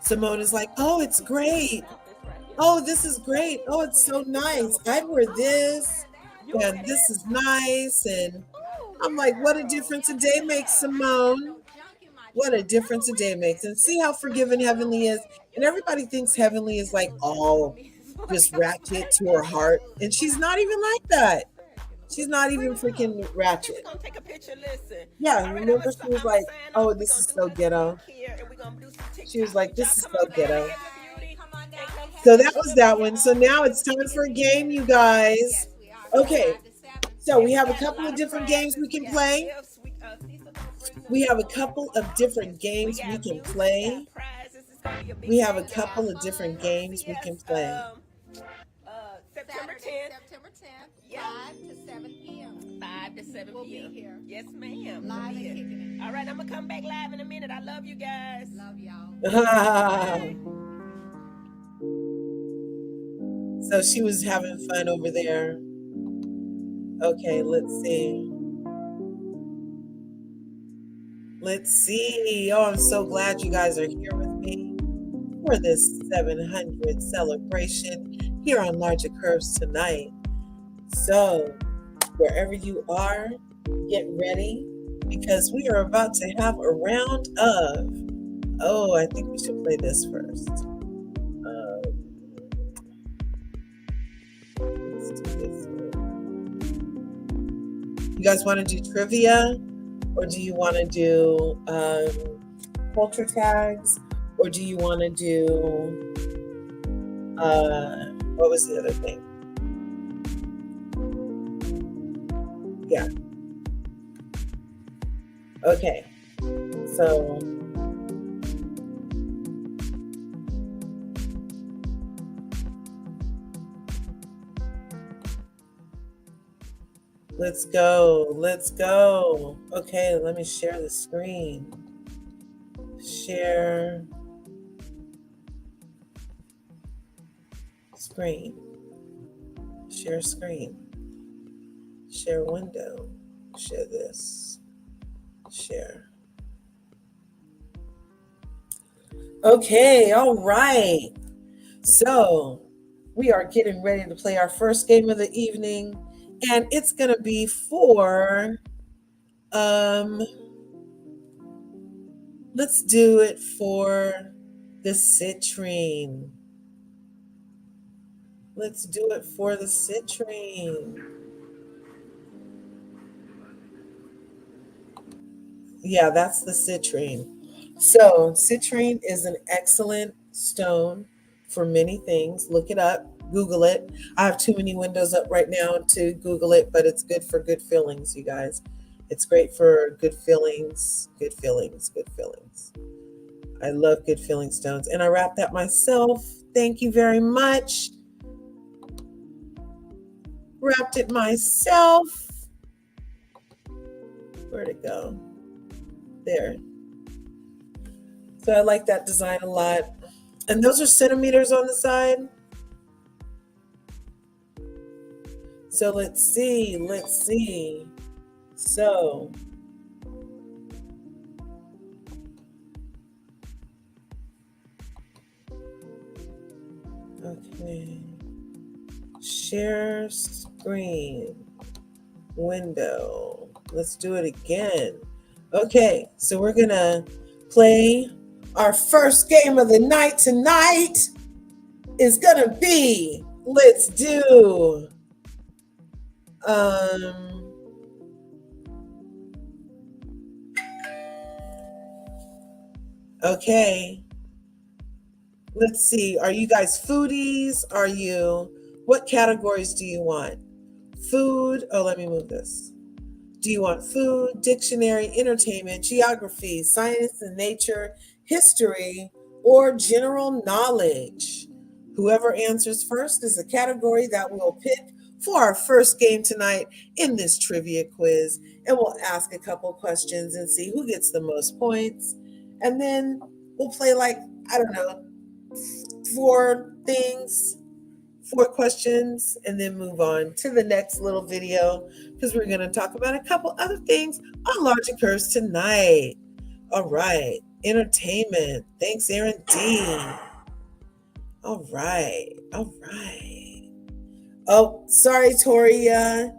Simone is like, oh, it's great. Oh, this is great. Oh, it's so nice. I'd wear this. And this is nice. And I'm like, what a difference a day makes, Simone. What a difference a day makes. And see how forgiving Heavenly is. And everybody thinks Heavenly is like all just ratchet to her heart. And she's not even like that. She's not even freaking ratchet. Yeah, remember she was like, oh, this is so ghetto. She was like, this is so ghetto. So that was that one. So now it's time for a game, you guys. Okay. So we have a couple of different games we can play. We have a couple of different games we can play. We have a couple of different games we can play. September 10th. 5 to 7 p.m. 5 5 to 7 We'll p.m. be here. Yes, ma'am. Live and kicking it. All right, I'm going to come back live in a minute. I love you guys. Love y'all. So she was having fun over there. Okay, let's see. Let's see. Oh, I'm so glad you guys are here with me for this 700 celebration here on LRGA Curves tonight. So, wherever you are, get ready because we are about to have a round of, oh, I think we should play this first. Let's do this one. You guys want to do trivia? Or do you want to do culture tags? Or do you want to do, what was the other thing? Yeah. Okay. So let's go. Let's go. Okay, let me share the screen. Share screen. Share screen. Share window. Share this. Share. Okay, all right. So we are getting ready to play our first game of the evening, and it's gonna be for let's do it for the citrine. Let's do it for the citrine. Yeah, that's the citrine. So citrine is an excellent stone for many things. Look it up, Google it. I have too many windows up right now to Google it, but it's good for good feelings, you guys. It's great for good feelings, good feelings, good feelings. I love good feeling stones. And I wrapped that myself. Thank you very much. Wrapped it myself. Where'd it go? There. So I like that design a lot. And those are centimeters on the side. So let's see. So okay. Share screen. Window. Let's do it again. Okay, so we're gonna play our first game of the night tonight. Is gonna be, let's do okay. Let's see. Are you guys foodies? What categories do you want? Food. Oh, let me move this. Do you want food, dictionary, entertainment, geography, science and nature, history, or general knowledge? Whoever answers first is the category that we'll pick for our first game tonight in this trivia quiz. And we'll ask a couple questions and see who gets the most points. And then we'll play four questions, and then move on to the next little video because we're going to talk about a couple other things on LRGA Curves tonight. All right. Entertainment. Thanks, Aaron D. All right. Oh, sorry, Toria.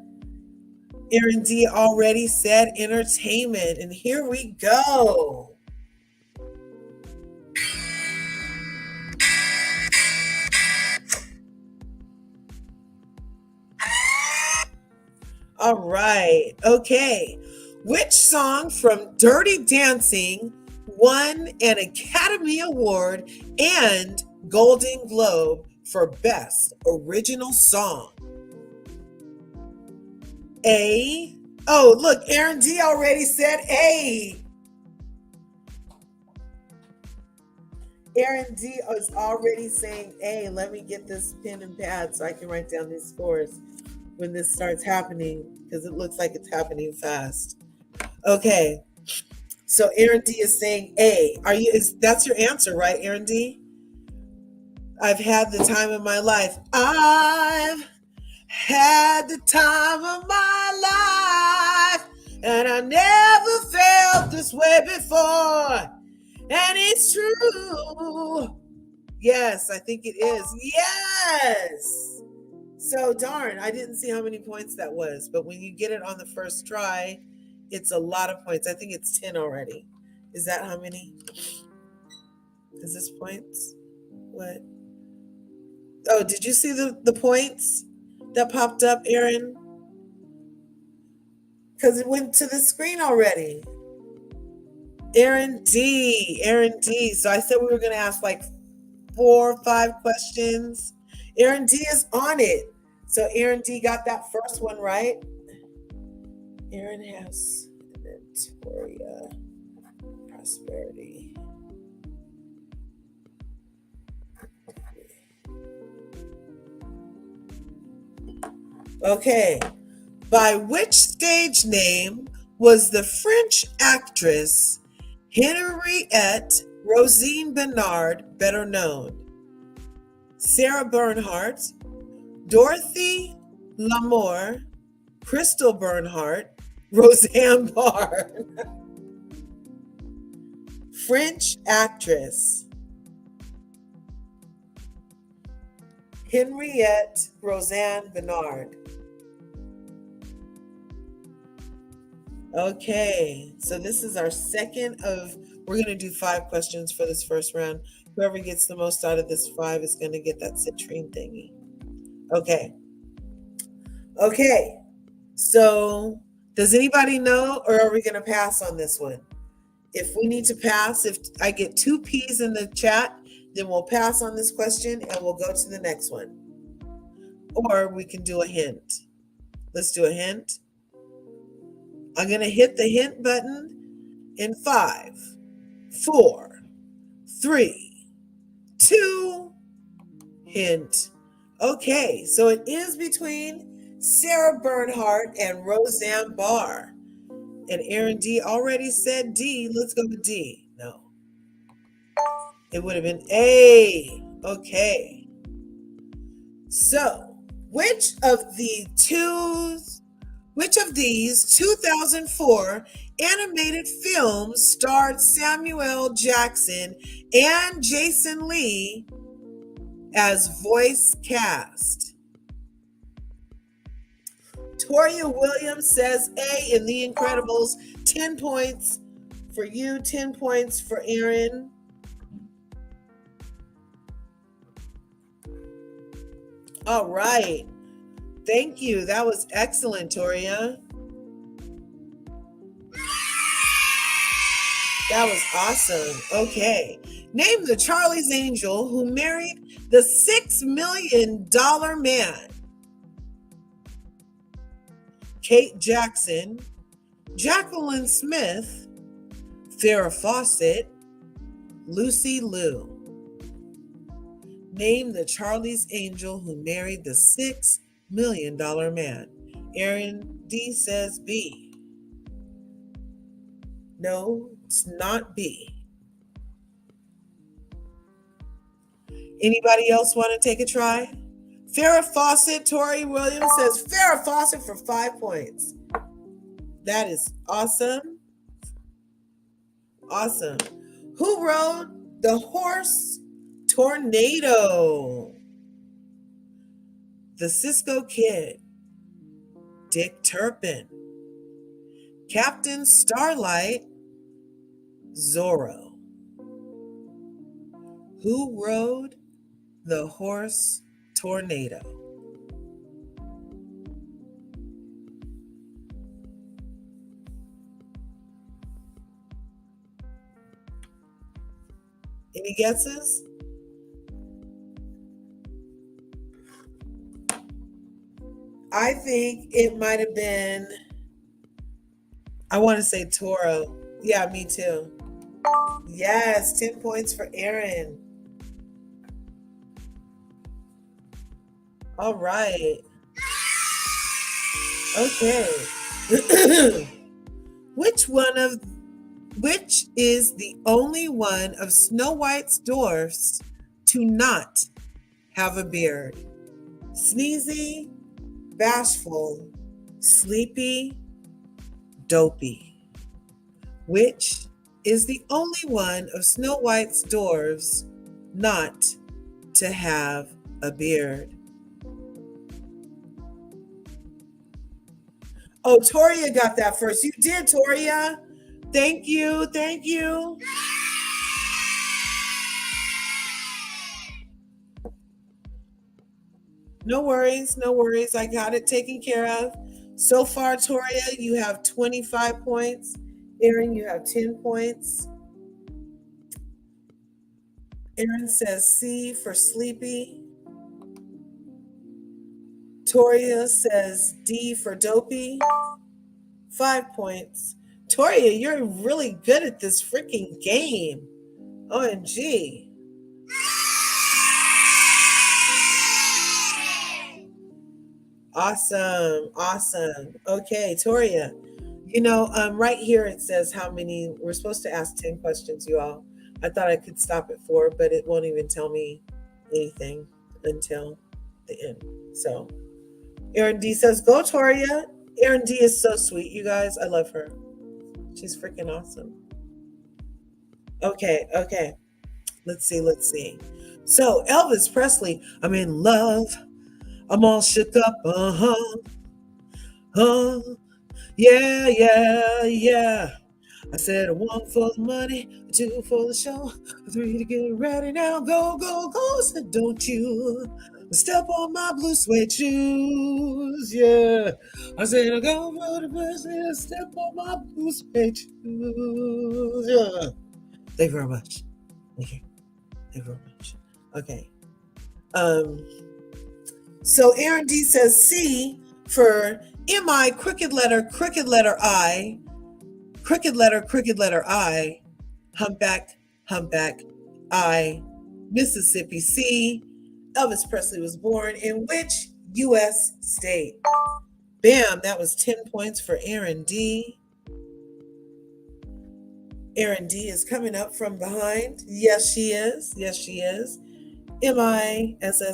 Aaron D already said entertainment, and here we go. All right. Okay. Which song from Dirty Dancing won an Academy Award and Golden Globe for Best Original Song? A. Oh, look, Aaron D already said A. Aaron D is already saying A. Let me get this pen and pad so I can write down these scores. when this starts happening because it looks like it's happening fast. Okay. So Aaron D is saying A. That's your answer, right, Aaron D? I've had the time of my life. I've had the time of my life, and I never felt this way before. And it's true. Yes, I think it is. Yes. So darn, I didn't see how many points that was, but when you get it on the first try, it's a lot of points. I think it's 10 already. Is that how many? Is this points? What? Oh, did you see the points that popped up, Aaron? Because it went to the screen already. Aaron D. So I said we were going to ask like 4 or 5 questions. Aaron D is on it. So Aaron D got that first one right. Aaron has Victoria Prosperity. Okay. By which stage name was the French actress Henriette Rosine Bernard better known? Sarah Bernhardt, Dorothy Lamour, Crystal Bernhardt, Roseanne Barr. French actress Henriette Roseanne Bernard. Okay, so this is our second of, we're going to do 5 questions for this first round. Whoever gets the most out of this 5 is going to get that citrine thingy. Okay. So does anybody know, or are we going to pass on this one? If we need to pass, if I get 2 P's in the chat, then we'll pass on this question and we'll go to the next one. Or we can do a hint. Let's do a hint. I'm going to hit the hint button in 5, 4, 3, 2, hint. Okay, so it is between Sarah Bernhardt and Roseanne Barr. And Aaron D already said D. Let's go with D. No. It would have been A. Okay. So, which of these 2004 animated films starred Samuel Jackson and Jason Lee as voice cast? Toria Williams says A in The Incredibles. 10 points for you, 10 points for Aaron. All right. Thank you. That was excellent, Toria. That was awesome. Okay. Name the Charlie's Angel who married the $6 million man. Kate Jackson, Jacqueline Smith, Farrah Fawcett, Lucy Liu. Name the Charlie's Angel who married the $6 million man. Aaron D says B. No, it's not B. Anybody else want to take a try? Farrah Fawcett, Tori Williams says Farrah Fawcett for 5 points. That is awesome. Awesome. Who rode the horse Tornado? The Cisco Kid, Dick Turpin, Captain Starlight, Zorro. Who rode the horse Tornado? Any guesses? I think it might have been, I want to say Toro. Yeah, me too. Yes, 10 points for Aaron. All right. Okay. Which is the only one of Snow White's dwarfs to not have a beard? Sneezy, bashful, sleepy, dopey. Which is the only one of Snow White's dwarfs not to have a beard? Oh, Toria got that first. You did, Toria. Thank you. Thank you. No worries. No worries. I got it taken care of. So far, Toria, you have 25 points. Aaron, you have 10 points. Aaron says C for sleepy. Toria says D for dopey. 5 points. Toria, you're really good at this freaking game. OMG. Awesome. Awesome. Okay, Toria. Right here it says how many. We're supposed to ask 10 questions, you all. I thought I could stop at 4, but it won't even tell me anything until the end. So Aaron D says, go, Toria. Aaron D is so sweet, you guys. I love her. She's freaking awesome. Okay. Let's see. So Elvis Presley, I'm in love. I'm all shook up. Yeah. I said 1 for the money, 2 for the show, 3 to get ready now. Go. I said, don't you step on my blue suede shoes. Yeah. I said, I'll go for the person, step on my blue suede shoes. Yeah. Thank you very much. Thank you very much. Okay. So Aaron D says C for M-I, crooked letter I, crooked letter I, humpback, I, Mississippi C. Elvis Presley was born in which U.S. state? Bam, that was 10 points for Aaron D. Aaron D is coming up from behind. Yes, she is. MISSISSIPPI.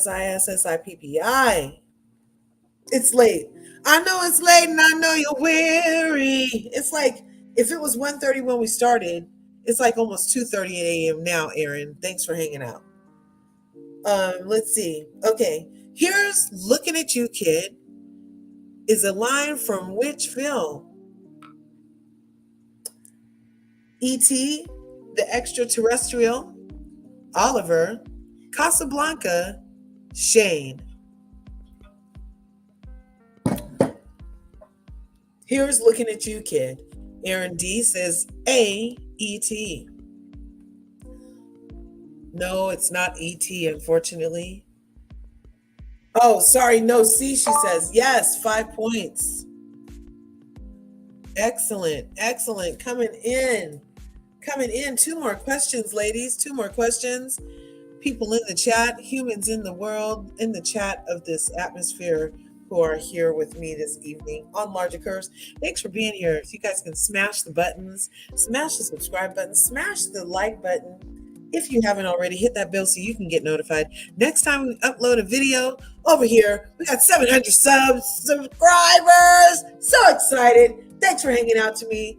It's late. I know it's late and I know you're weary. It's like if it was 1:30 when we started, it's like almost 2:30 a.m. now, Aaron. Thanks for hanging out. Let's see. Okay. Here's Looking at You, Kid is a line from which film? E.T., The Extraterrestrial, Oliver, Casablanca, Shane. Here's Looking at You, Kid. Aaron D says A, E.T. No, it's not E.T., unfortunately. Oh, sorry, no, C, she says. Yes, 5 points. Excellent. Coming in. 2 more questions, ladies. 2 more questions. People in the chat, humans in the world, in the chat of this atmosphere who are here with me this evening on LRGA Curves. Thanks for being here. If you guys can smash the buttons, smash the subscribe button, smash the like button. If you haven't already, hit that bell so you can get notified. Next time we upload a video over here, we got 700 subscribers. So excited. Thanks for hanging out to me.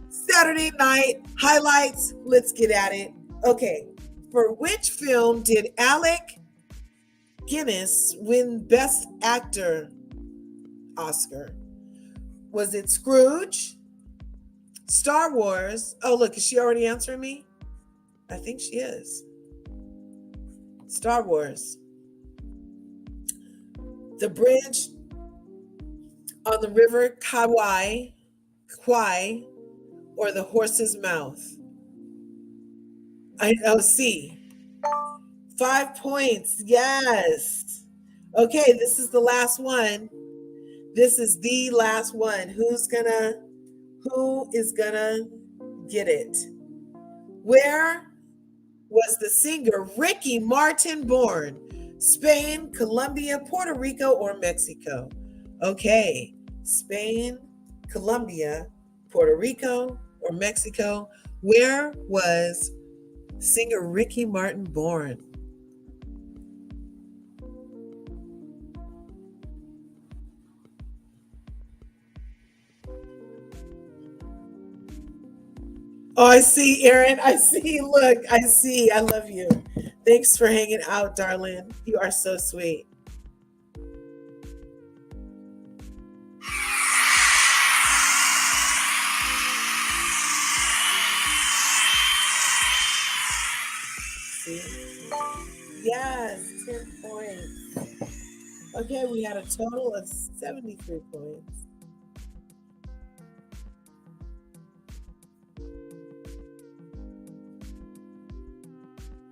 Saturday night highlights. Let's get at it. Okay. For which film did Alec Guinness win Best Actor Oscar? Was it Scrooge? Star Wars? Oh, look, is she already answering me? I think she is. Star Wars. The Bridge on the River Kwai, or The Horse's Mouth? C. 5 points. Yes. Okay, this is the last one. This is the last one. Who is gonna get it? Where was the singer Ricky Martin born? Spain, Colombia, Puerto Rico, or Mexico? Okay, Spain, Colombia, Puerto Rico, or Mexico? Where was singer Ricky Martin born? Oh, I see, Erin. I see. Look, I see. I love you. Thanks for hanging out, darling. You are so sweet. See? Yes, 10 points. Okay, we had a total of 73 points.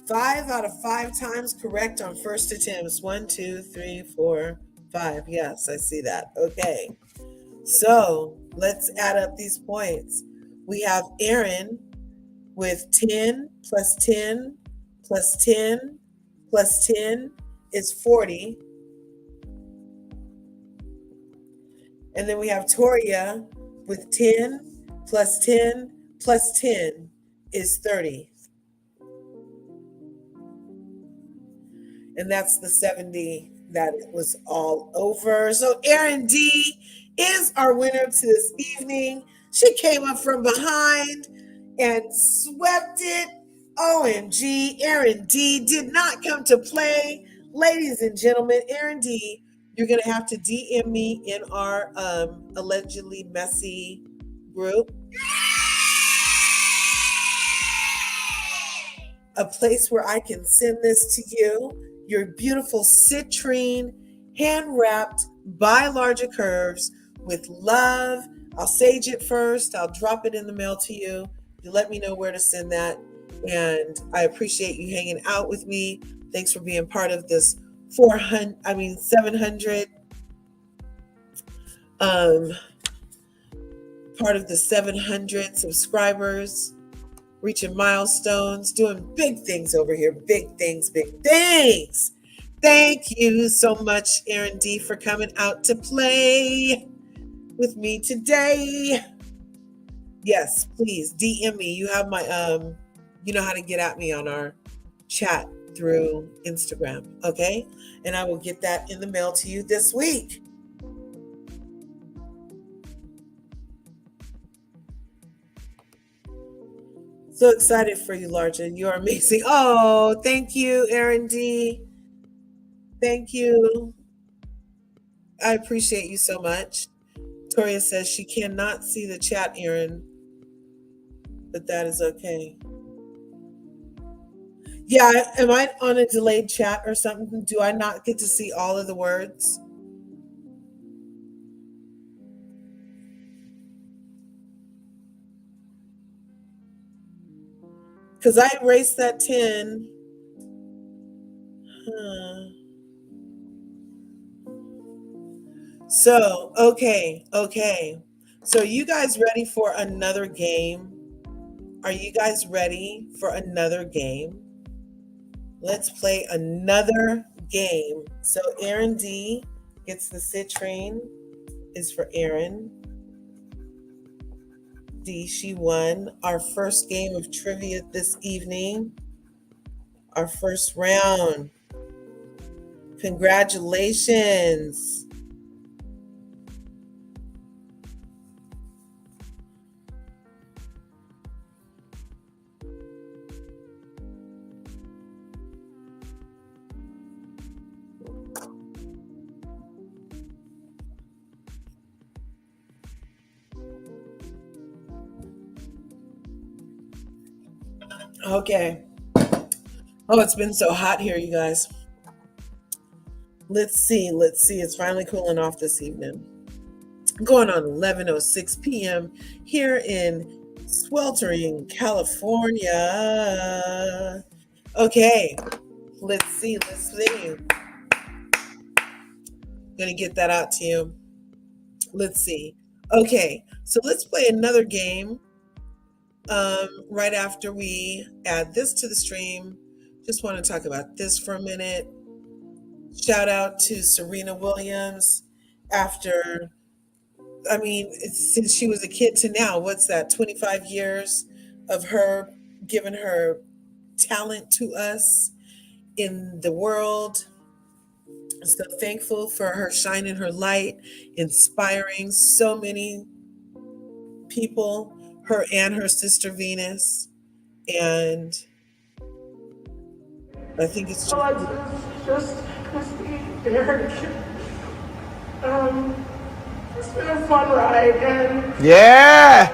Five out of 5 times correct on first attempts. 1, 2, 3, 4, 5. Yes, I see that. Okay. So let's add up these points. We have Erin with 10 plus 10 plus 10 plus 10 is 40. And then we have Toria with 10 plus 10 plus 10 is 30. And that's the 70 that it was all over. So Erin D is our winner to this evening. She came up from behind and swept it. OMG, Erin D did not come to play. Ladies and gentlemen, Erin D, you're going to have to DM me in our allegedly messy group. A place where I can send this to you. Your beautiful citrine, hand-wrapped by LRGA Curves with love. I'll sage it first. I'll drop it in the mail to you. You let me know where to send that. And I appreciate you hanging out with me. Thanks for being part of this 700 part of the 700 subscribers, reaching milestones, doing big things over here. Big things, big things. Thank you so much, Erin D, for coming out to play with me today. Yes, please DM me. You have my you know how to get at me on our chat through Instagram, okay? And I will get that in the mail to you this week. So excited for you, Larja. You are amazing. Oh, thank you, Erin D. Thank you. I appreciate you so much. Toria says she cannot see the chat, Erin, but that is okay. Yeah, am I on a delayed chat or something? Do I not get to see all of the words? Because I erased that 10. So, okay. So you guys ready for another game? Are you guys ready for another game? Let's play another game. So Erin D gets the citrine, is for Erin D. She won our first game of trivia this evening. Our first round. Congratulations. Okay. Oh, it's been so hot here, you guys. Let's see. It's finally cooling off this evening. Going on 11:06 p.m. here in sweltering California. Okay. Let's see. I'm going to get that out to you. Let's see. Okay. So let's play another game right after we add this to the stream. Just want to talk about this for a minute. Shout out to Serena Williams after I mean, since she was a kid to now, what's that? 25 years of her giving her talent to us in the world. So thankful for her shining her light, inspiring so many people, her and her sister Venus. And I think it's just Christy, Derek. It's been a fun ride, and yeah,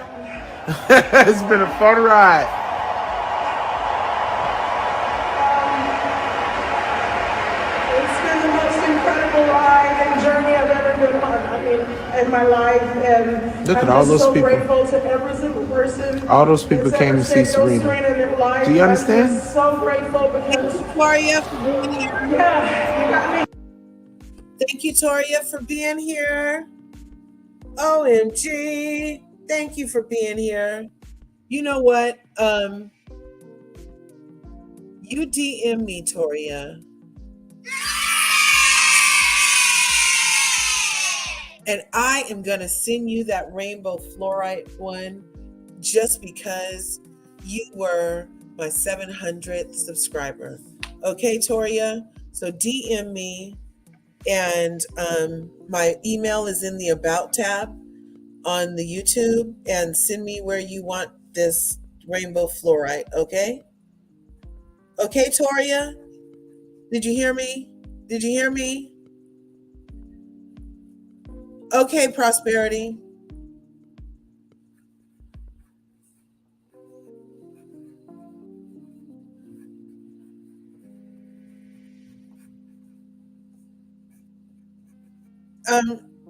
it's been a fun ride. It's been the most incredible ride and journey I've ever been on. I mean, in my life, and look at I'm all just those so people. Grateful to every single person. All those people came to see Serena. Do you understand? I'm just so grateful because Toria for being here. Yeah, you got me. Thank you, Toria, for being here. OMG. Thank you for being here. You know what? You DM me, Toria. And I am going to send you that rainbow fluorite one just because you were my 700th subscriber. Okay, Toria? So DM me. And my email is in the About tab on the YouTube, and send me where you want this rainbow fluorite, okay? Okay, Toria? Did you hear me? Did you hear me? Okay, Prosperity.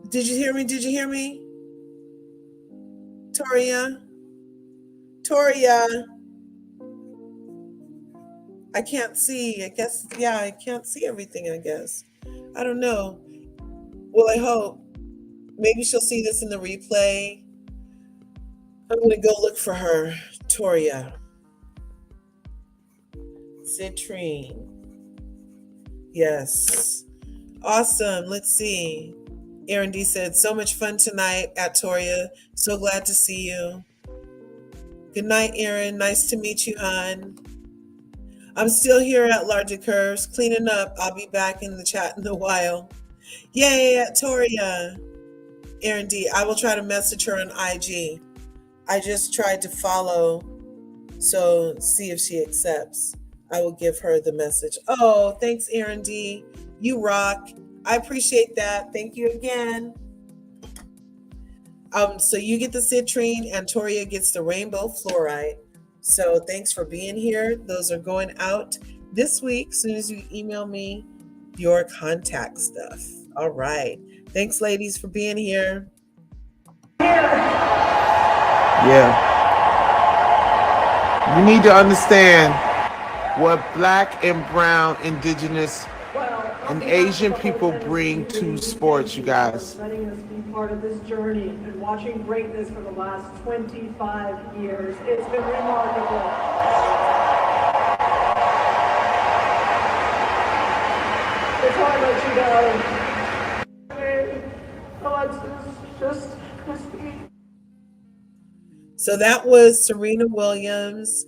Did you hear me? Did you hear me? Toria? Toria? I can't see. I guess, yeah, I can't see everything, I guess. I don't know. Well, I hope. Maybe she'll see this in the replay. I'm going to go look for her. Toria. Citrine. Yes. Awesome. Let's see. Aaron D said, so much fun tonight at Toria. So glad to see you. Good night, Aaron. Nice to meet you, hon. I'm still here at LRGA Curves, cleaning up. I'll be back in the chat in a while. Yay, at Toria. Aaron D, I will try to message her on IG. I just tried to follow, so see if she accepts. I will give her the message. Oh, thanks, Aaron D. You rock. I appreciate that. Thank you again. So you get the citrine and Toria gets the rainbow fluorite. So thanks for being here. Those are going out this week as soon as you email me your contact stuff. All right. Thanks, ladies, for being here. Yeah. You need to understand what Black and brown, indigenous, and Asian people bring to sports, you guys. Letting us be part of this journey and watching greatness for the last 25 years. It's been remarkable. Before I let you go, hey, Alexis, just Christy. So that was Serena Williams'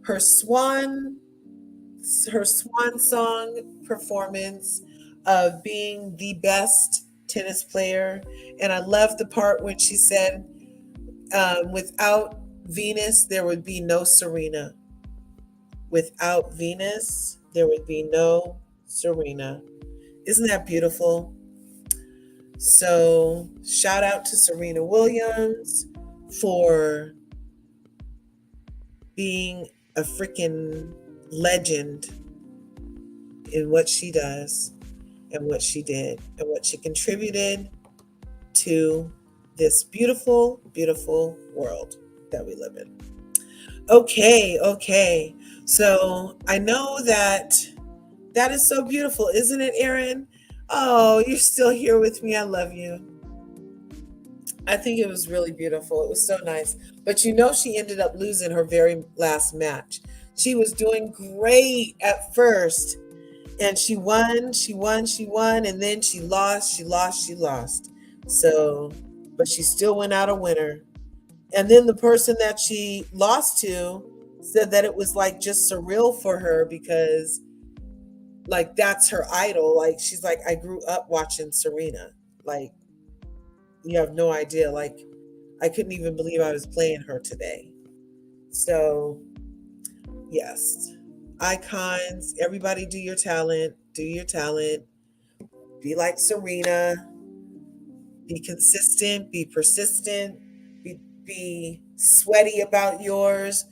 her swan song performance of being the best tennis player. And I love the part when she said, without Venus, there would be no Serena. Without Venus, there would be no Serena. Isn't that beautiful? So shout out to Serena Williams for being a freaking legend in what she does and what she did and what she contributed to this beautiful, beautiful world that we live in. Okay. So I know that is so beautiful, isn't it, Aaron? Oh, you're still here with me. I love you. I think it was really beautiful. It was so nice. But she ended up losing her very last match. She was doing great at first. And she won, and then she lost. So, but she still went out a winner. And then the person that she lost to said that it was like just surreal for her because like that's her idol. Like she's like, I grew up watching Serena. Like you have no idea. Like I couldn't even believe I was playing her today. So yes, icons, everybody do your talent, be like Serena, be consistent, be persistent, be sweaty about yours.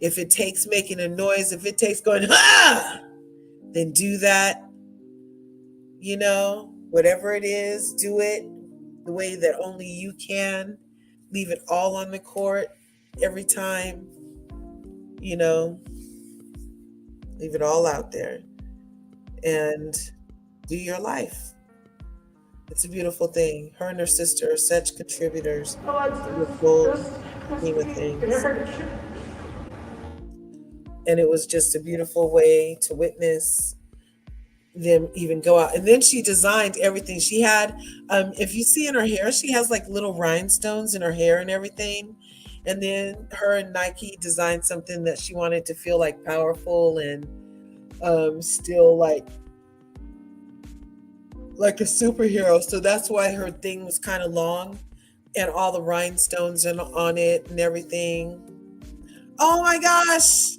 If it takes making a noise, if it takes going, then do that. You know, whatever it is, do it the way that only you can. Leave it all on the court every time. You know, leave it all out there and do your life. It's a beautiful thing. Her and her sister are such contributors to the whole scheme of things. And it was just a beautiful way to witness them even go out. And then she designed everything. She had, if you see in her hair, she has like little rhinestones in her hair and everything. And then her and Nike designed something that she wanted to feel like powerful and still like a superhero. So that's why her thing was kind of long and all the rhinestones on it and everything. Oh my gosh.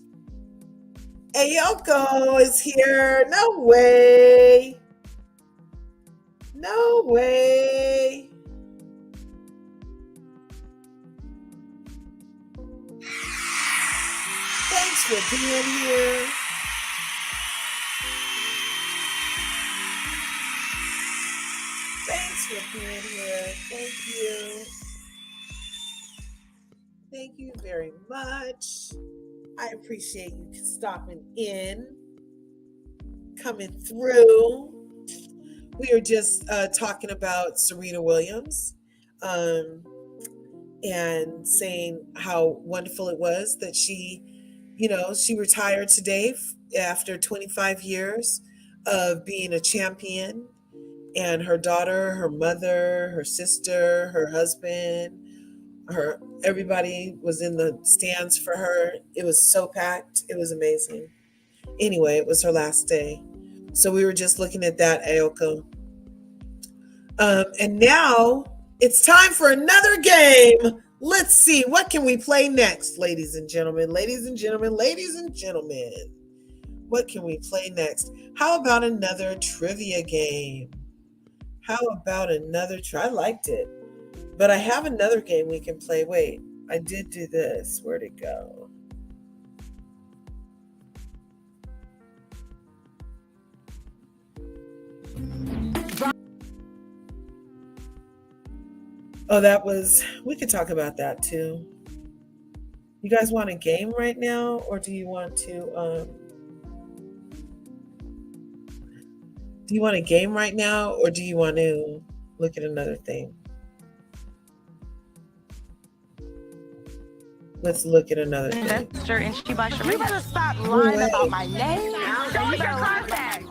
Ayoko is here. No way. No way. Thanks for being here. Thanks for being here. Thank you. Thank you very much. I appreciate you stopping in, coming through. We were just talking about Serena Williams and saying how wonderful it was that she retired today after 25 years of being a champion. And her daughter, her mother, her sister, her husband, everybody was in the stands for her. It was so packed. It was amazing. Anyway, it was her last day. So we were just looking at that, Ayoko. And now it's time for another game. Let's see, what can we play next, ladies and gentlemen? Ladies and gentlemen, ladies and gentlemen. What can we play next? How about another trivia game? How about another I liked it. But I have another game we can play. Wait, I did do this. Where'd it go? Oh, we could talk about that too. You guys want a game right now? Or do you want to, do you want a game right now? Or do you want to look at another thing? Let's look at another thing. And she buys you better stop lying about my name. Show us your contact.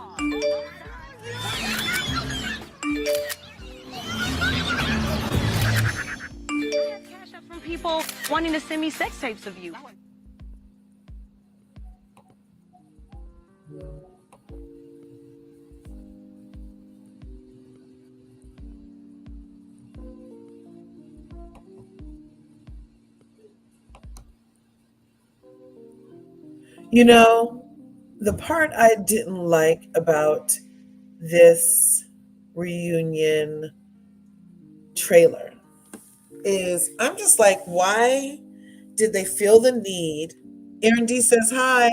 Cash up from people wanting to send me sex tapes of you. You know, the part I didn't like about this reunion trailer is I'm just like, why did they feel the need? Aaron D says, hi.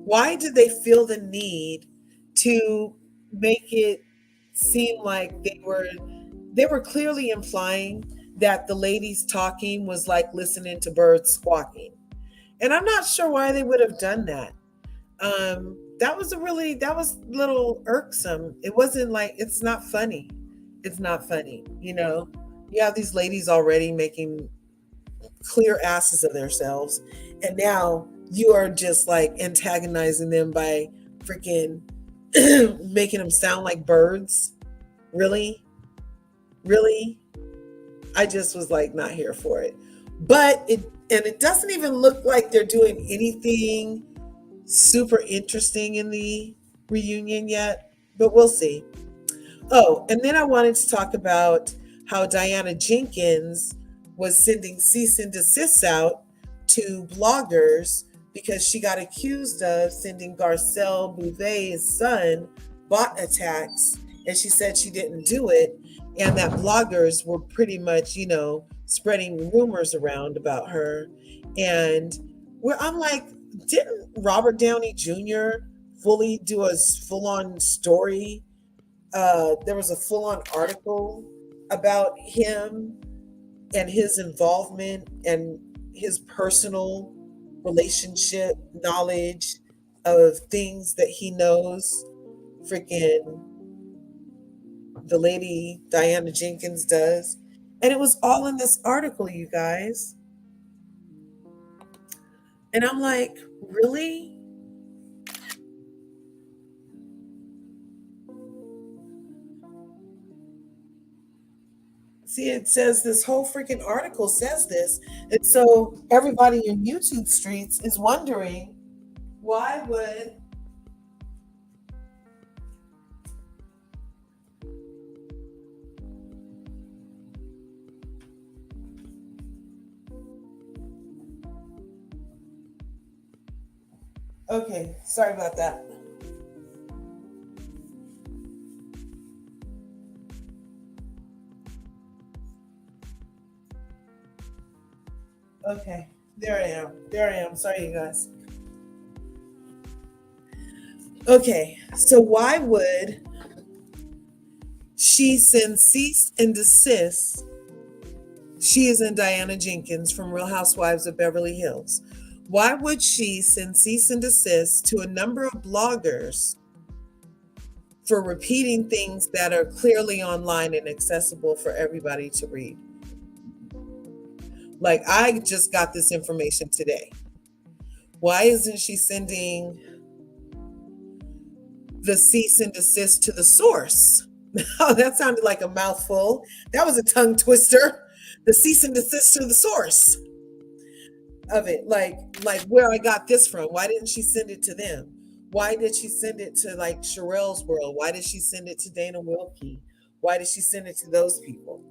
Why did they feel the need to make it seem like they were clearly implying that the ladies talking was like listening to birds squawking? And I'm not sure why they would have done that. That was a little irksome. It wasn't like, it's not funny. It's not funny. You know, you have these ladies already making clear asses of themselves. And now you are just like antagonizing them by freaking making them sound like birds. Really? Really? I just was like not here for it. But it doesn't even look like they're doing anything super interesting in the reunion yet, but we'll see. Oh, and then I wanted to talk about how Diana Jenkins was sending cease and desists out to bloggers because she got accused of sending Garcelle Bouvet's son bot attacks, and she said she didn't do it, and that bloggers were pretty much, spreading rumors around about her. And where I'm like, didn't Robert Downey Jr. fully do a full-on story? There was a full-on article about him and his involvement and his personal relationship knowledge of things that he knows freaking the lady Diana Jenkins does. And it was all in this article, you guys. And I'm like, really? See, it says this whole freaking article says this. And so everybody in YouTube streets is wondering, why would okay, sorry about that. Okay, there I am. Sorry, you guys. Okay, so why would she send cease and desist? She is in Diana Jenkins from Real Housewives of Beverly Hills. Why would she send cease and desist to a number of bloggers for repeating things that are clearly online and accessible for everybody to read? Like, I just got this information today. Why isn't she sending the cease and desist to the source? Oh, that sounded like a mouthful. That was a tongue twister. The cease and desist to the source of it. Like where I got this from. Why didn't she send it to them? Why did she send it to like Sherelle's World? Why did she send it to Dana Wilkie? Why did she send it to those people?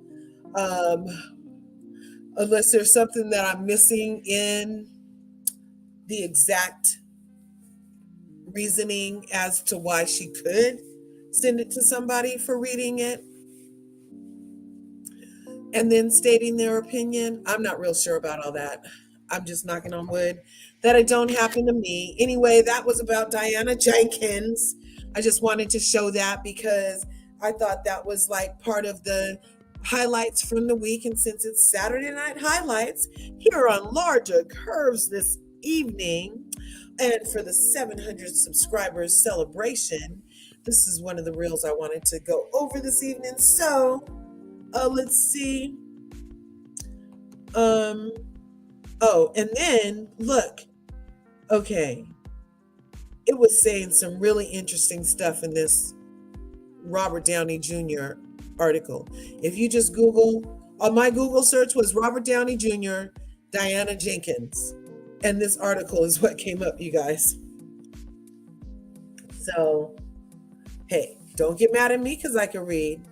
Unless there's something that I'm missing in the exact reasoning as to why she could send it to somebody for reading it and then stating their opinion. I'm not real sure about all that. I'm just knocking on wood that it don't happen to me. Anyway, that was about Diana Jenkins. I just wanted to show that because I thought that was like part of the highlights from the week. And since it's Saturday Night Highlights here on LRGA Curves this evening, and for the 700 subscribers celebration, this is one of the reels I wanted to go over this evening. So let's see. Oh, and then look, okay, it was saying some really interesting stuff in this Robert Downey Jr. article. If you just Google, my Google search was Robert Downey Jr., Diana Jenkins, and this article is what came up, you guys. So, hey, don't get mad at me because I can read.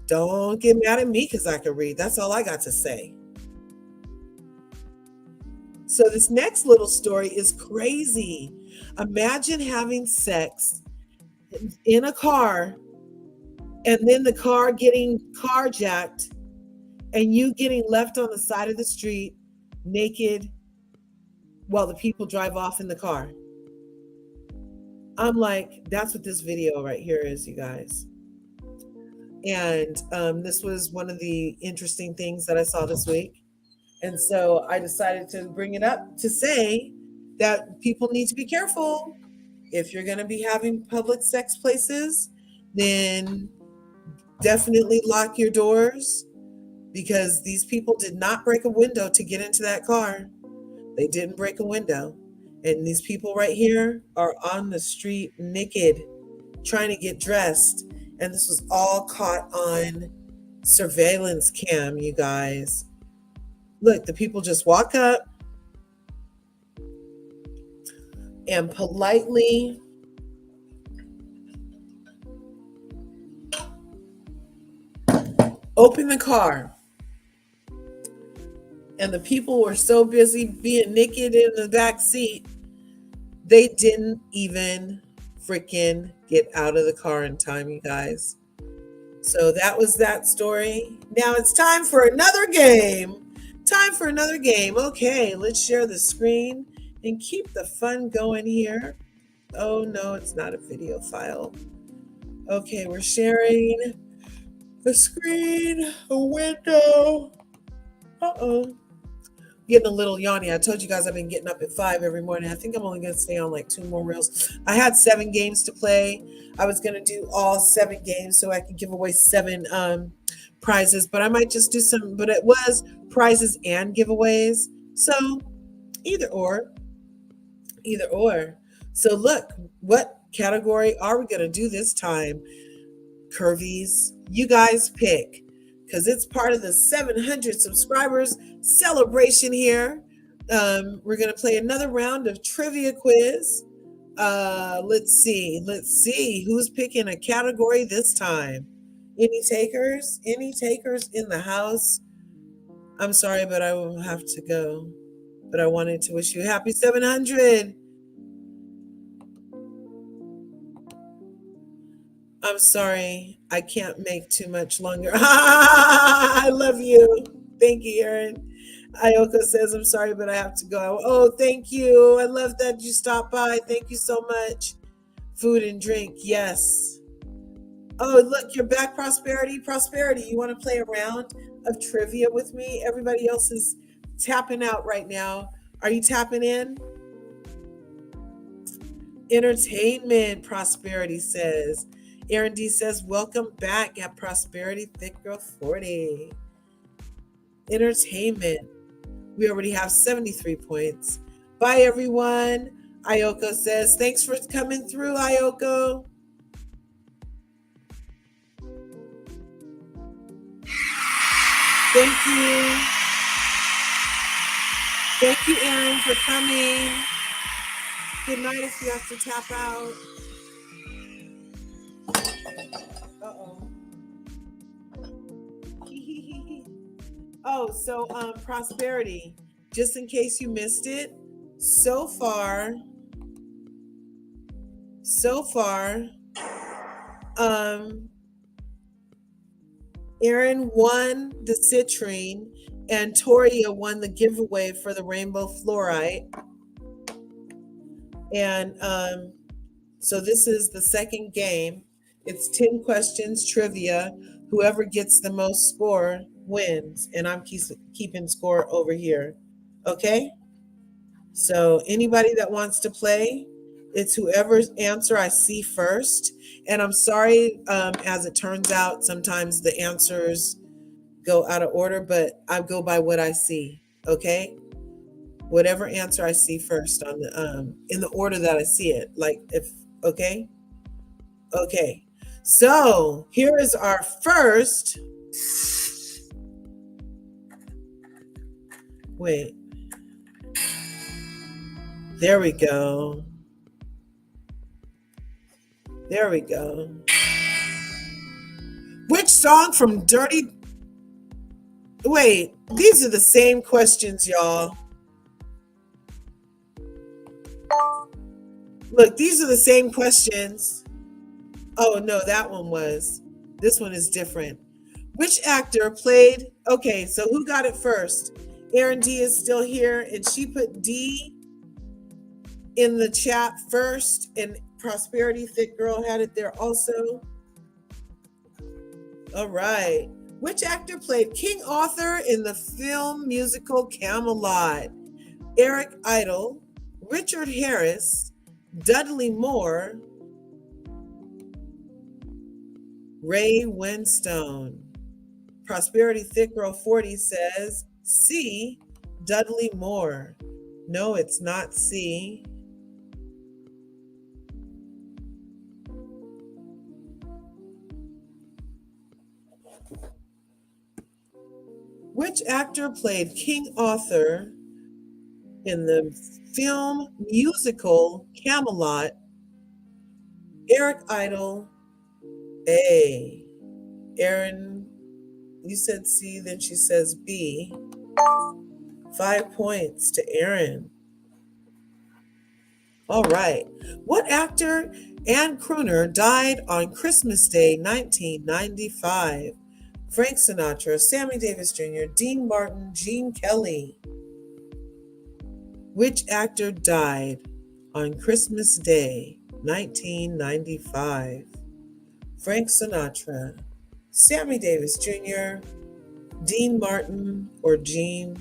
Don't get mad at me because I can read. That's all I got to say. So this next little story is crazy. Imagine having sex in a car and then the car getting carjacked and you getting left on the side of the street naked while the people drive off in the car. I'm like, that's what this video right here is, you guys. And this was one of the interesting things that I saw this week. And so I decided to bring it up to say that people need to be careful. If you're going to be having public sex places, then definitely lock your doors, because these people did not break a window to get into that car. They didn't break a window. And these people right here are on the street naked, trying to get dressed. And this was all caught on surveillance cam, you guys. Look, the people just walk up and politely open the car. And the people were so busy being naked in the back seat, they didn't even freaking get out of the car in time, you guys. So that was that story. Now it's time for another game. Time for another game. Okay, let's share the screen and keep the fun going here. Oh no, it's not a video file. Okay, we're sharing the screen, a window. Uh-oh. Getting a little yawny. I told you guys I've been getting up at 5 every morning. I think I'm only going to stay on like 2 more reels. I had 7 games to play. I was going to do all 7 games so I could give away 7 prizes, but I might just do some, but it was prizes and giveaways. So either or. So look, what category are we going to do this time? Curvies, you guys pick. Because it's part of the 700 subscribers celebration here. We're going to play another round of trivia quiz. Let's see who's picking a category this time. Any takers? Any takers in the house? I'm sorry, but I will have to go. But I wanted to wish you a happy 700. I'm sorry, I can't make too much longer. I love you. Thank you, Erin. Ayoko says, I'm sorry, but I have to go. Oh, thank you. I love that you stopped by. Thank you so much. Food and drink, yes. Oh, look, you're back, Prosperity. Prosperity, you want to play a round of trivia with me? Everybody else is tapping out right now. Are you tapping in? Entertainment, Prosperity says. Aaron D says, welcome back at Prosperity Thick Girl 40. Entertainment. We already have 73 points. Bye, everyone. Ayoko says, thanks for coming through, Ayoko. Thank you. Thank you, Aaron, for coming. Good night if you have to tap out. Uh-oh. Oh, so Prosperity, just in case you missed it, so far, Erin won the citrine and Toria won the giveaway for the rainbow fluorite. And so this is the second game. It's 10 questions, trivia. Whoever gets the most score wins. And I'm keeping score over here. Okay? So anybody that wants to play, it's whoever's answer I see first. And I'm sorry, as it turns out, sometimes the answers go out of order, but I go by what I see. Okay? Whatever answer I see first on the in the order that I see it. Like if okay? Okay. So here is our first. Wait. There we go. There we go. Which song from Dirty... Wait, these are the same questions, y'all. Look, these are the same questions. Oh, no, that one was. This one is different. Which actor played... Okay, so who got it first? Erin D is still here, and she put D in the chat first, and Prosperity Thick Girl had it there also. All right. Which actor played King Arthur in the film musical Camelot? Eric Idle, Richard Harris, Dudley Moore, Ray Winstone. Prosperity Thick Girl 40 says C, Dudley Moore. No, it's not C. Which actor played King Arthur in the film musical Camelot? Eric Idle. A. Aaron, you said C, then she says B. 5 points to Aaron. All right. What actor and crooner died on Christmas Day 1995? Frank Sinatra, Sammy Davis Jr., Dean Martin, Gene Kelly. Which actor died on Christmas Day 1995? Frank Sinatra, Sammy Davis Jr., Dean Martin, or Gene?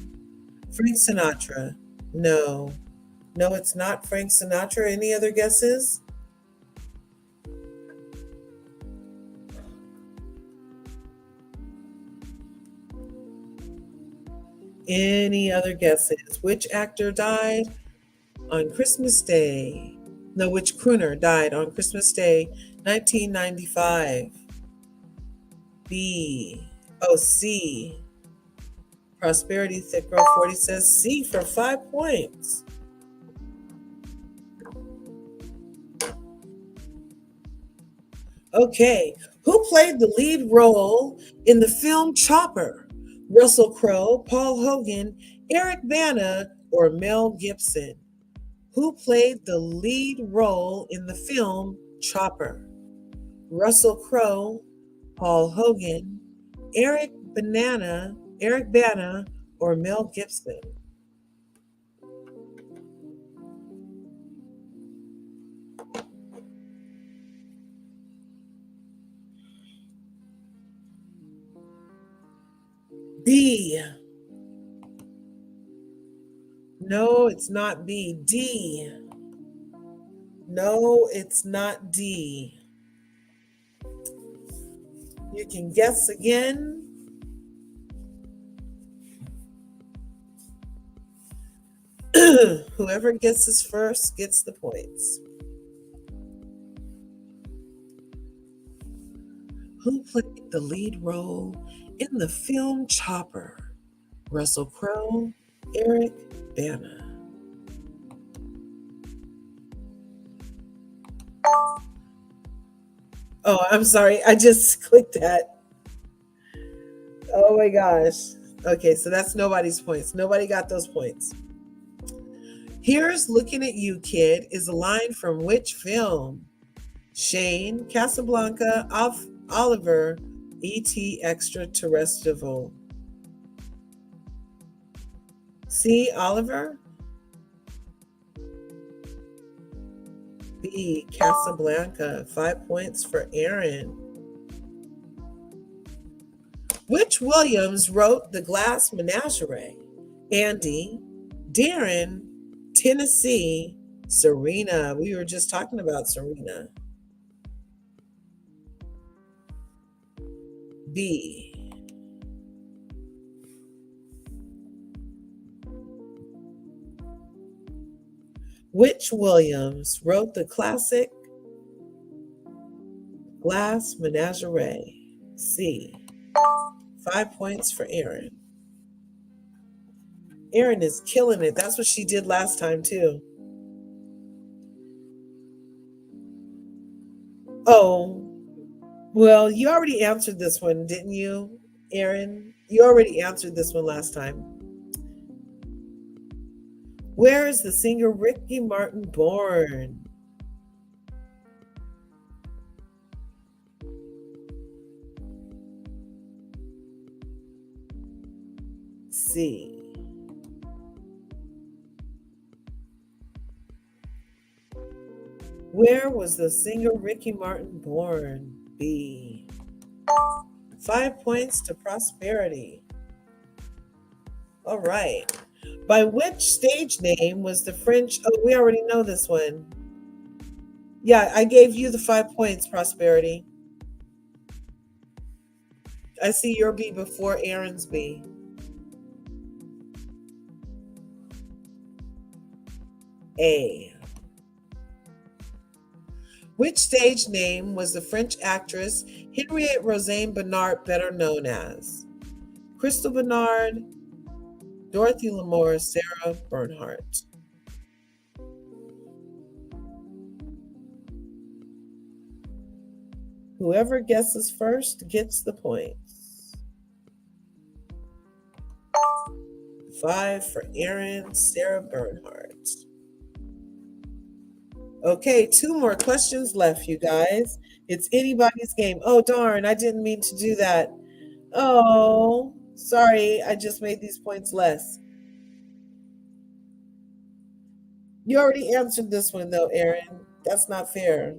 Frank Sinatra. No, it's not Frank Sinatra. Any other guesses? Any other guesses? Which actor died on Christmas Day? No, which crooner died on Christmas Day 1995? B. Oh, C. Prosperity Thick Girl 40 says C for 5 points. Okay, who played the lead role in the film Chopper? Russell Crowe, Paul Hogan, Eric Bana, or Mel Gibson? Who played the lead role in the film Chopper? Russell Crowe, Paul Hogan, Eric Bana, or Mel Gibson? B. No, it's not B. D. No, it's not D. You can guess again. Whoever guesses first gets the points. Who played the lead role in the film Chopper? Russell Crowe, Eric Bana. Oh, I'm sorry. I just clicked that. Oh my gosh. Okay, so that's nobody's points. Nobody got those points. Here's Looking at You, Kid is a line from which film? Shane, Casablanca, Oliver, E.T. Extraterrestrial. C. Oliver. B. Casablanca. 5 points for Aaron. Which Williams wrote The Glass Menagerie? Andy, Darren, Tennessee, Serena. We were just talking about Serena. B. Which Williams wrote the classic Glass Menagerie? C. 5 points for Aaron. Aaron is killing it. That's what she did last time too. Oh, well, you already answered this one, didn't you, Aaron? You already answered this one last time. Where is the singer Ricky Martin born? C. Where was the singer Ricky Martin born? B. 5 points to Prosperity. All right. By which stage name was the French? Oh, we already know this one. Yeah, I gave you the 5 points, Prosperity. I see your B before Aaron's B. A. Which stage name was the French actress Henriette Rosanne Bernard better known as? Crystal Bernard, Dorothy Lamour, Sarah Bernhardt. Whoever guesses first gets the points. 5 for Aaron, Sarah Bernhardt. Okay, 2 more questions left, you guys. It's anybody's game. Oh, darn, I didn't mean to do that. Oh, sorry, I just made these points less. You already answered this one, though, Aaron. That's not fair.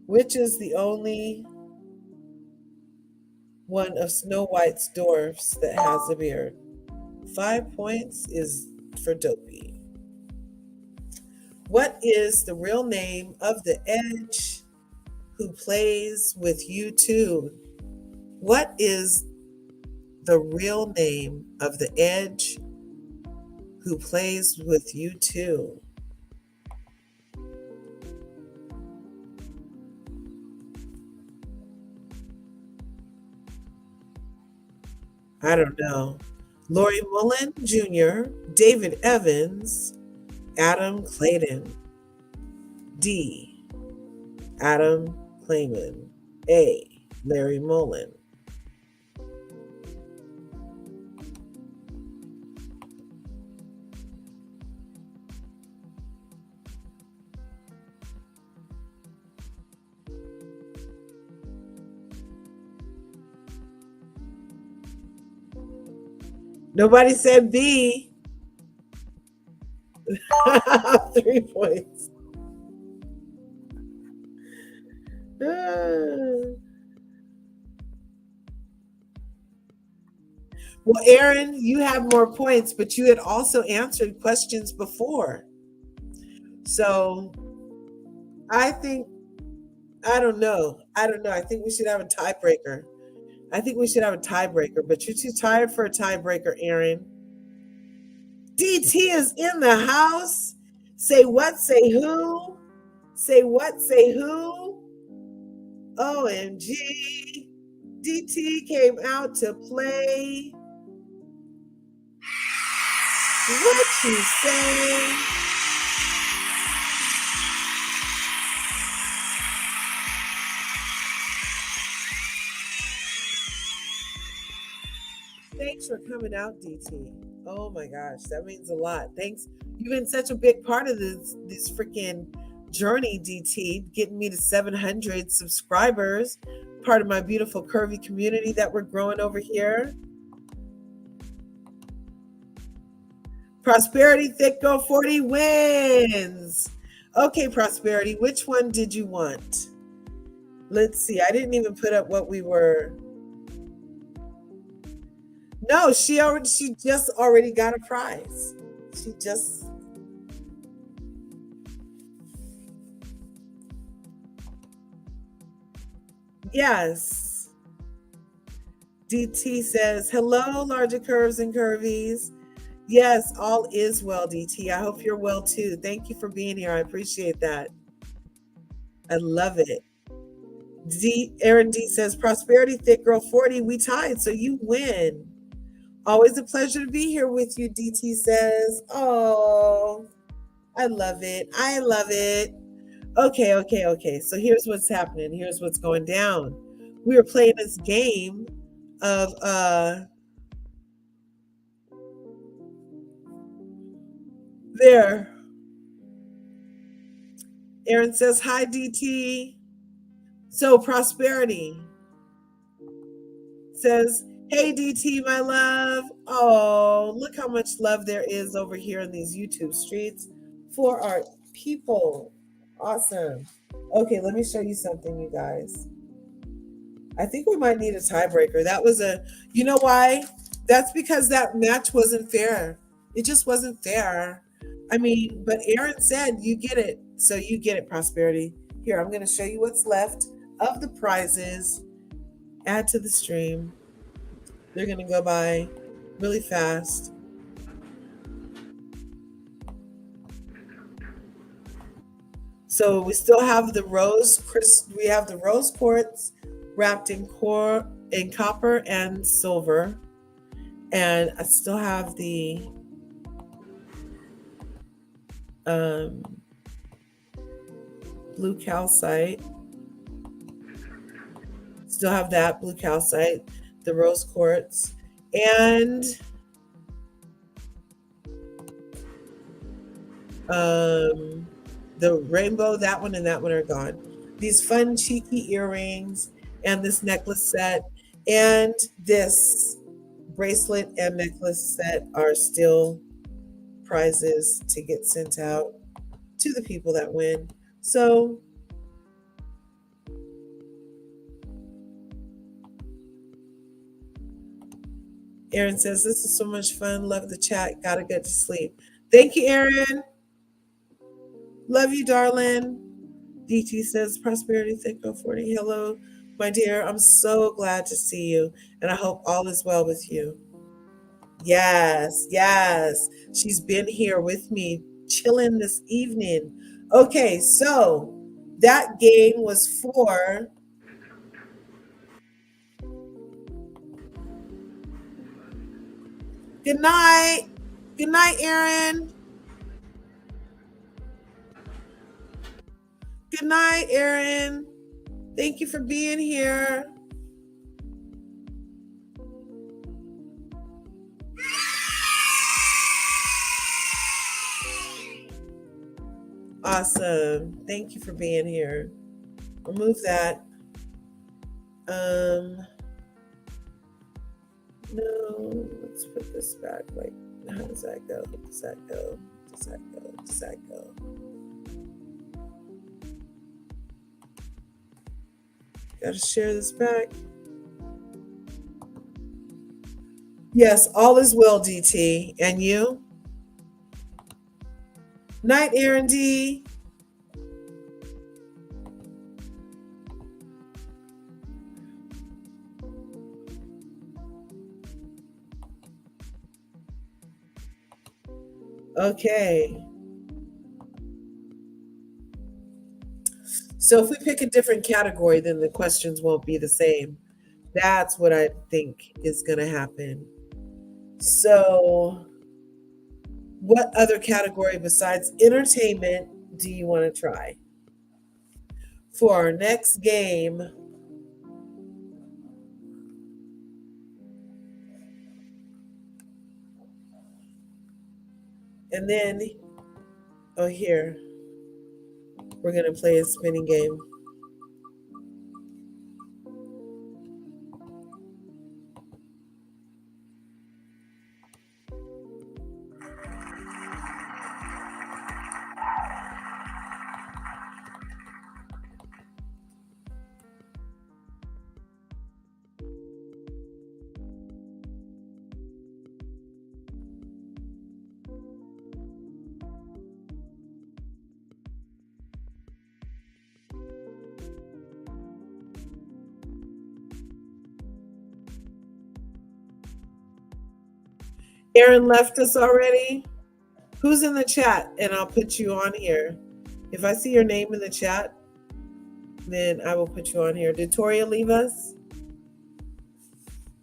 Which is the only one of Snow White's dwarfs that has a beard? 5 points is for Dopey. What is the real name of the Edge who plays with U2? What is the real name of the Edge who plays with U2? I don't know. Lori Mullen Jr., David Evans, Adam Clayton. D, Adam Clayman. A, Larry Mullen. Nobody said B. 3 points. Well, Aaron, you have more points, but you had also answered questions before. So I don't know. I think we should have a tiebreaker. But you're too tired for a tiebreaker, Aaron. DT is in the house. Say what? Say who? Say what? Say who? OMG. DT came out to play. What you say? Thanks for coming out, DT. Oh my gosh, that means a lot. Thanks. You've been such a big part of this freaking journey, DT, getting me to 700 subscribers, part of my beautiful curvy community that we're growing over here. Prosperity Thick Girl 40 wins. Okay, Prosperity, which one did you want? Let's see. I didn't even put up what we were. No, she just already got a prize. Yes. DT says, hello, LRGA Curves and Curvies. Yes, all is well, DT. I hope you're well too. Thank you for being here. I appreciate that. I love it. Aaron D says, Prosperity Thick Girl 40, we tied, so you win. Always a pleasure to be here with you, DT says. Oh, I love it. Okay. So here's what's happening. Here's what's going down. We were playing this game of there. Aaron says, hi, DT. So Prosperity says, hey, DT, my love. Oh, look how much love there is over here in these YouTube streets for our people. Awesome. Okay, let me show you something, you guys. I think we might need a tiebreaker. You know why? That's because that match wasn't fair. It just wasn't fair. I mean, but Aaron said you get it. So you get it, Prosperity. Here, I'm going to show you what's left of the prizes. Add to the stream. They're going to go by really fast. So we still have the rose quartz wrapped in copper and silver. And I still have the blue calcite. Still have that blue calcite, the rose quartz, and the rainbow. That one and that one are gone. These fun cheeky earrings and this necklace set and this bracelet and necklace set are still prizes to get sent out to the people that win. So Aaron says, this is so much fun. Love the chat. Gotta get to sleep. Thank you, Aaron. Love you, darling. DT says, prosperity, thick 40. Hello, my dear. I'm so glad to see you. And I hope all is well with you. Yes, yes. She's been here with me, chilling this evening. Okay, so that game was for good night. Good night, Aaron. Good night, Aaron. Thank you for being here. Awesome. Thank you for being here. Remove that. No, let's put this back. Like, how does that go? Does that go? Does that go? Does that go? Gotta share this back. Yes, all is well, DT. And you? Night, Aaron D. Okay. So if we pick a different category, then the questions won't be the same. That's what I think is going to happen. So what other category besides entertainment do you want to try for our next game? And then, oh, here, we're going to play a spinning game. Aaron left us already. Who's in the chat? And I'll put you on here. If I see your name in the chat, then I will put you on here. Did Toria leave us?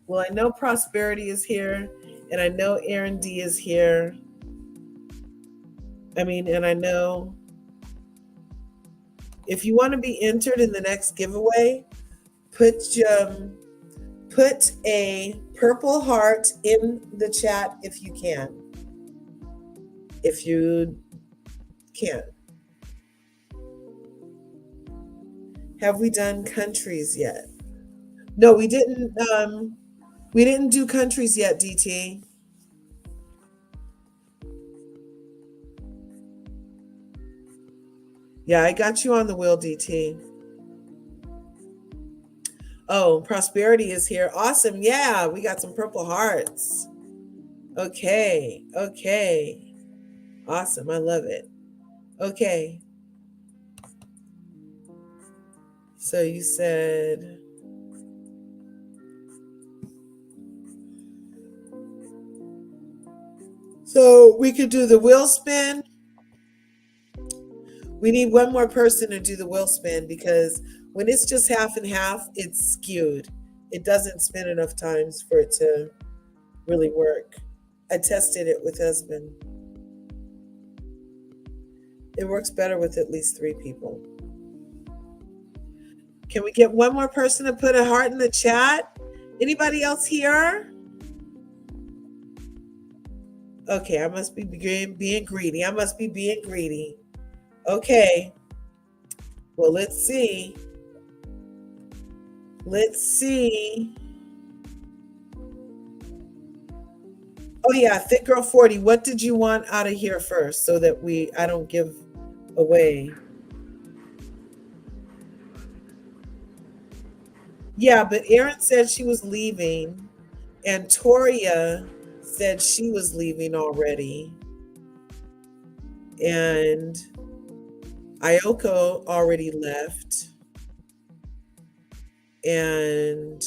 Well, I know Prosperity is here, and I know Aaron D is here. And I know if you want to be entered in the next giveaway, put a purple heart in the chat if you can. If you can't. Have we done countries yet? No, we didn't. We didn't do countries yet, DT. Yeah, I got you on the wheel, DT. Oh, Prosperity is here. Awesome. Yeah, we got some purple hearts. Okay. Awesome. I love it. Okay. So you said... So we could do the wheel spin. We need one more person to do the wheel spin because when it's just half and half, it's skewed. It doesn't spin enough times for it to really work. I tested it with husband. It works better with at least 3 people. Can we get one more person to put a heart in the chat? Anybody else here? Okay, I must be being greedy. I must be being greedy. Okay. Well, let's see. Let's see. Oh yeah, Thick Girl 40. What did you want out of here first so that I don't give away? Yeah, but Erin said she was leaving and Toria said she was leaving already. And Ayoko already left. And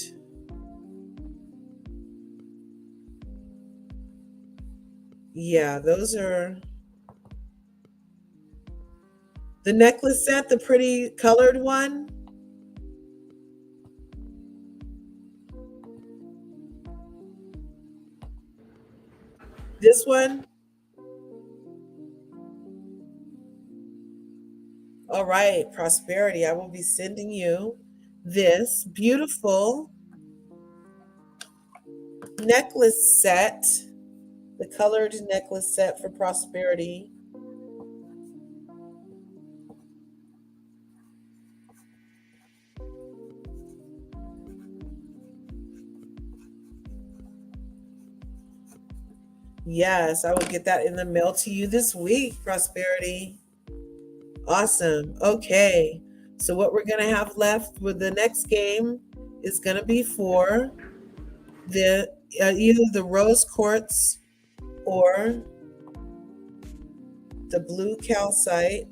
yeah, those are the necklace set, the pretty colored one. This one. All right, Prosperity. I will be sending you this beautiful necklace set, the colored necklace set for Prosperity. Yes, I will get that in the mail to you this week, Prosperity. Awesome. Okay. So what we're going to have left with the next game is going to be for the either the rose quartz or the blue calcite.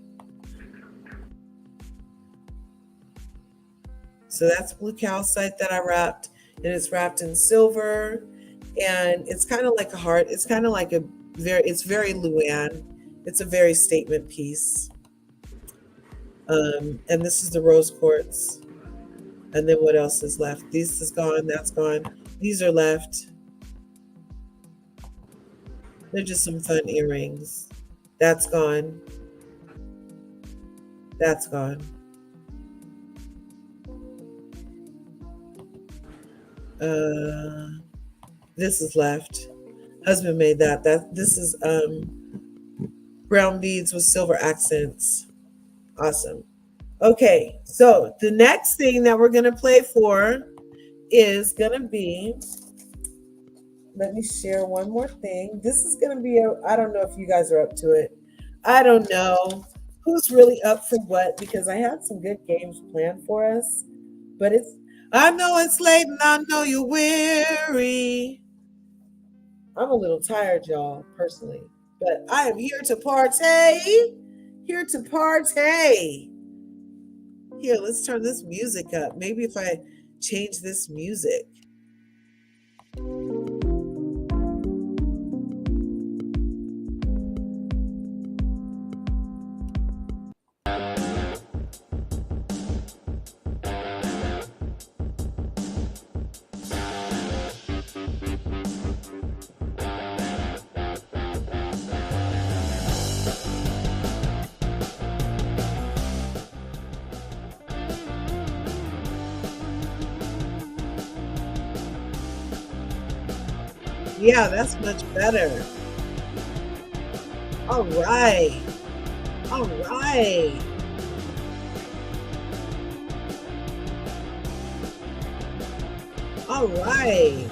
So that's blue calcite that I wrapped, and it's wrapped in silver, and it's kind of like a heart. It's kind of like it's very Luann. It's a very statement piece. And this is the rose quartz. And then what else is left? This is gone. That's gone. These are left. They're just some fun earrings. That's gone. That's gone. This is left. Husband made that. This is brown beads with silver accents. Awesome. Okay, so the next thing that we're going to play for is going to be, let me share one more thing. This is going to be, I don't know if you guys are up to it. I don't know who's really up for what, because I had some good games planned for us, but I know it's late and I know you're weary. I'm a little tired, y'all, personally, but I am here to party. Here to party. Here, let's turn this music up. Maybe if I change this music. Yeah, that's much better. All right. All right. All right.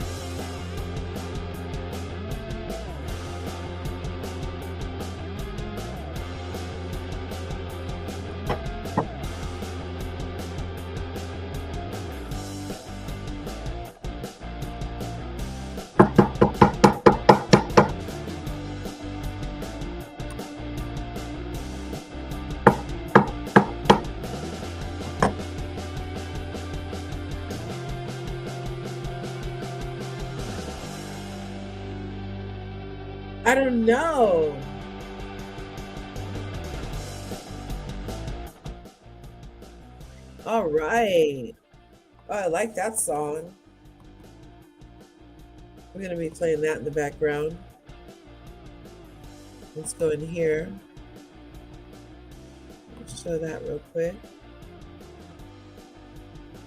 I don't know. All right. Oh, I like that song. We're going to be playing that in the background. Let's go in here. Let's show that real quick.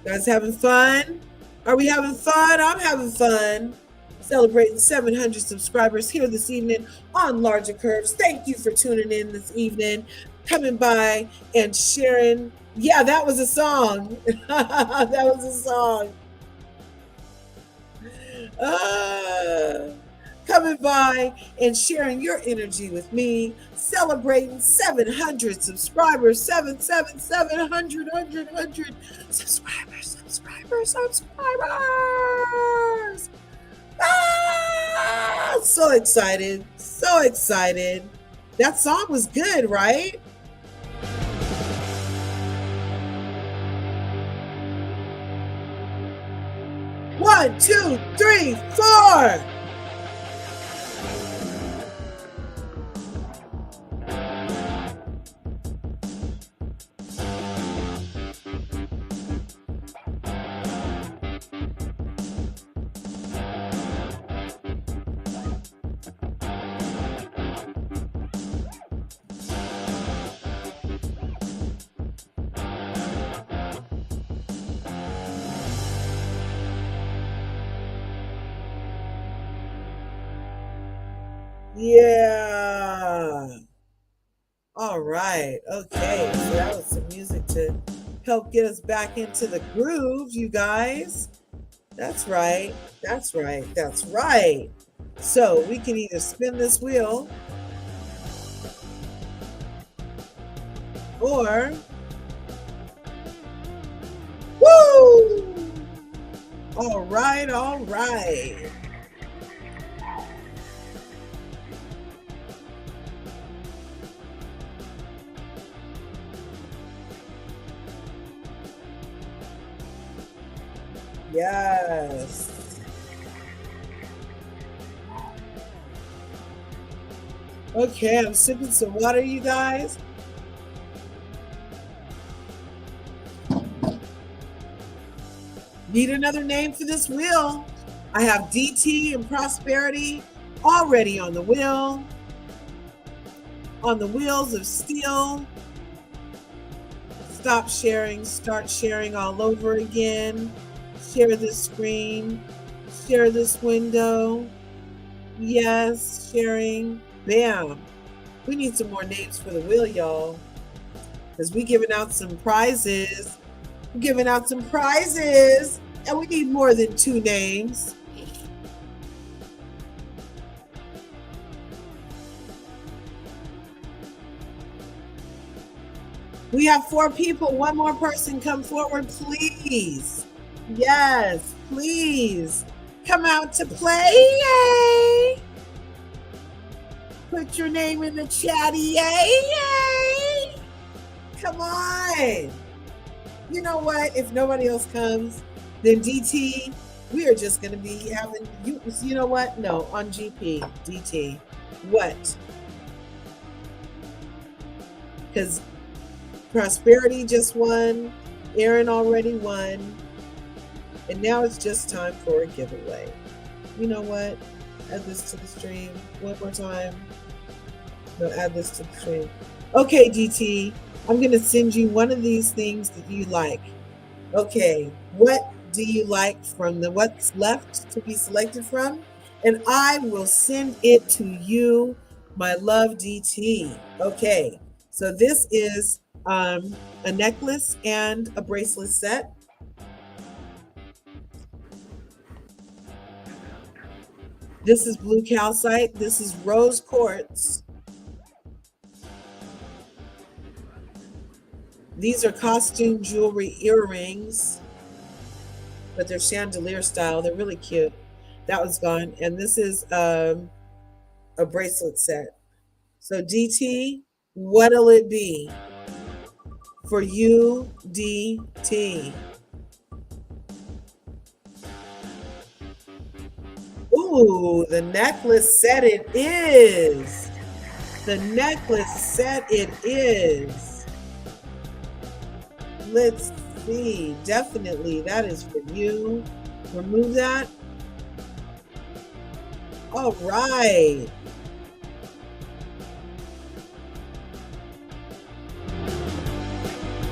You guys having fun? Are we having fun? I'm having fun. Celebrating 700 subscribers here this evening on LRGA Curves. Thank you for tuning in this evening, coming by and sharing. Yeah, that was a song. That was a song. Coming by and sharing your energy with me, celebrating 700 subscribers, 700 subscribers. So excited, so excited. That song was good, right? One, two, three, four. Yeah. All right. Okay. So that was some music to help get us back into the groove, you guys. That's right. That's right. That's right. So we can either spin this wheel or woo! All right. All right. Yes. Okay, I'm sipping some water, you guys. Need another name for this wheel. I have DT and Prosperity already on the wheel. On the wheels of steel. Stop sharing, start sharing all over again. Share this screen, share this window. Yes, sharing. Bam. We need some more names for the wheel, y'all, because we're giving out some prizes. We're giving out some prizes, and we need more than 2 names. We have 4 people. One more person come forward, please. Yes, please. Come out to play. Yay. Put your name in the chat. Yay. Come on. You know what? If nobody else comes, then DT, we are just going to be having, you know what? No, on GP, DT. What? Because Prosperity just won. Aaron already won. And now it's just time for a giveaway. You know what? Add this to the stream one more time. No, add this to the stream. Okay, DT, I'm going to send you one of these things that you like. Okay, what do you like from the what's left to be selected from? And I will send it to you, my love DT. Okay, so this is a necklace and a bracelet set. This is blue calcite. This is rose quartz. These are costume jewelry earrings, but they're chandelier style. They're really cute. That was gone. And this is a bracelet set. So DT, what'll it be for you, DT? Ooh, the necklace set it is. The necklace set it is. Let's see. Definitely. That is for you. Remove that. All right.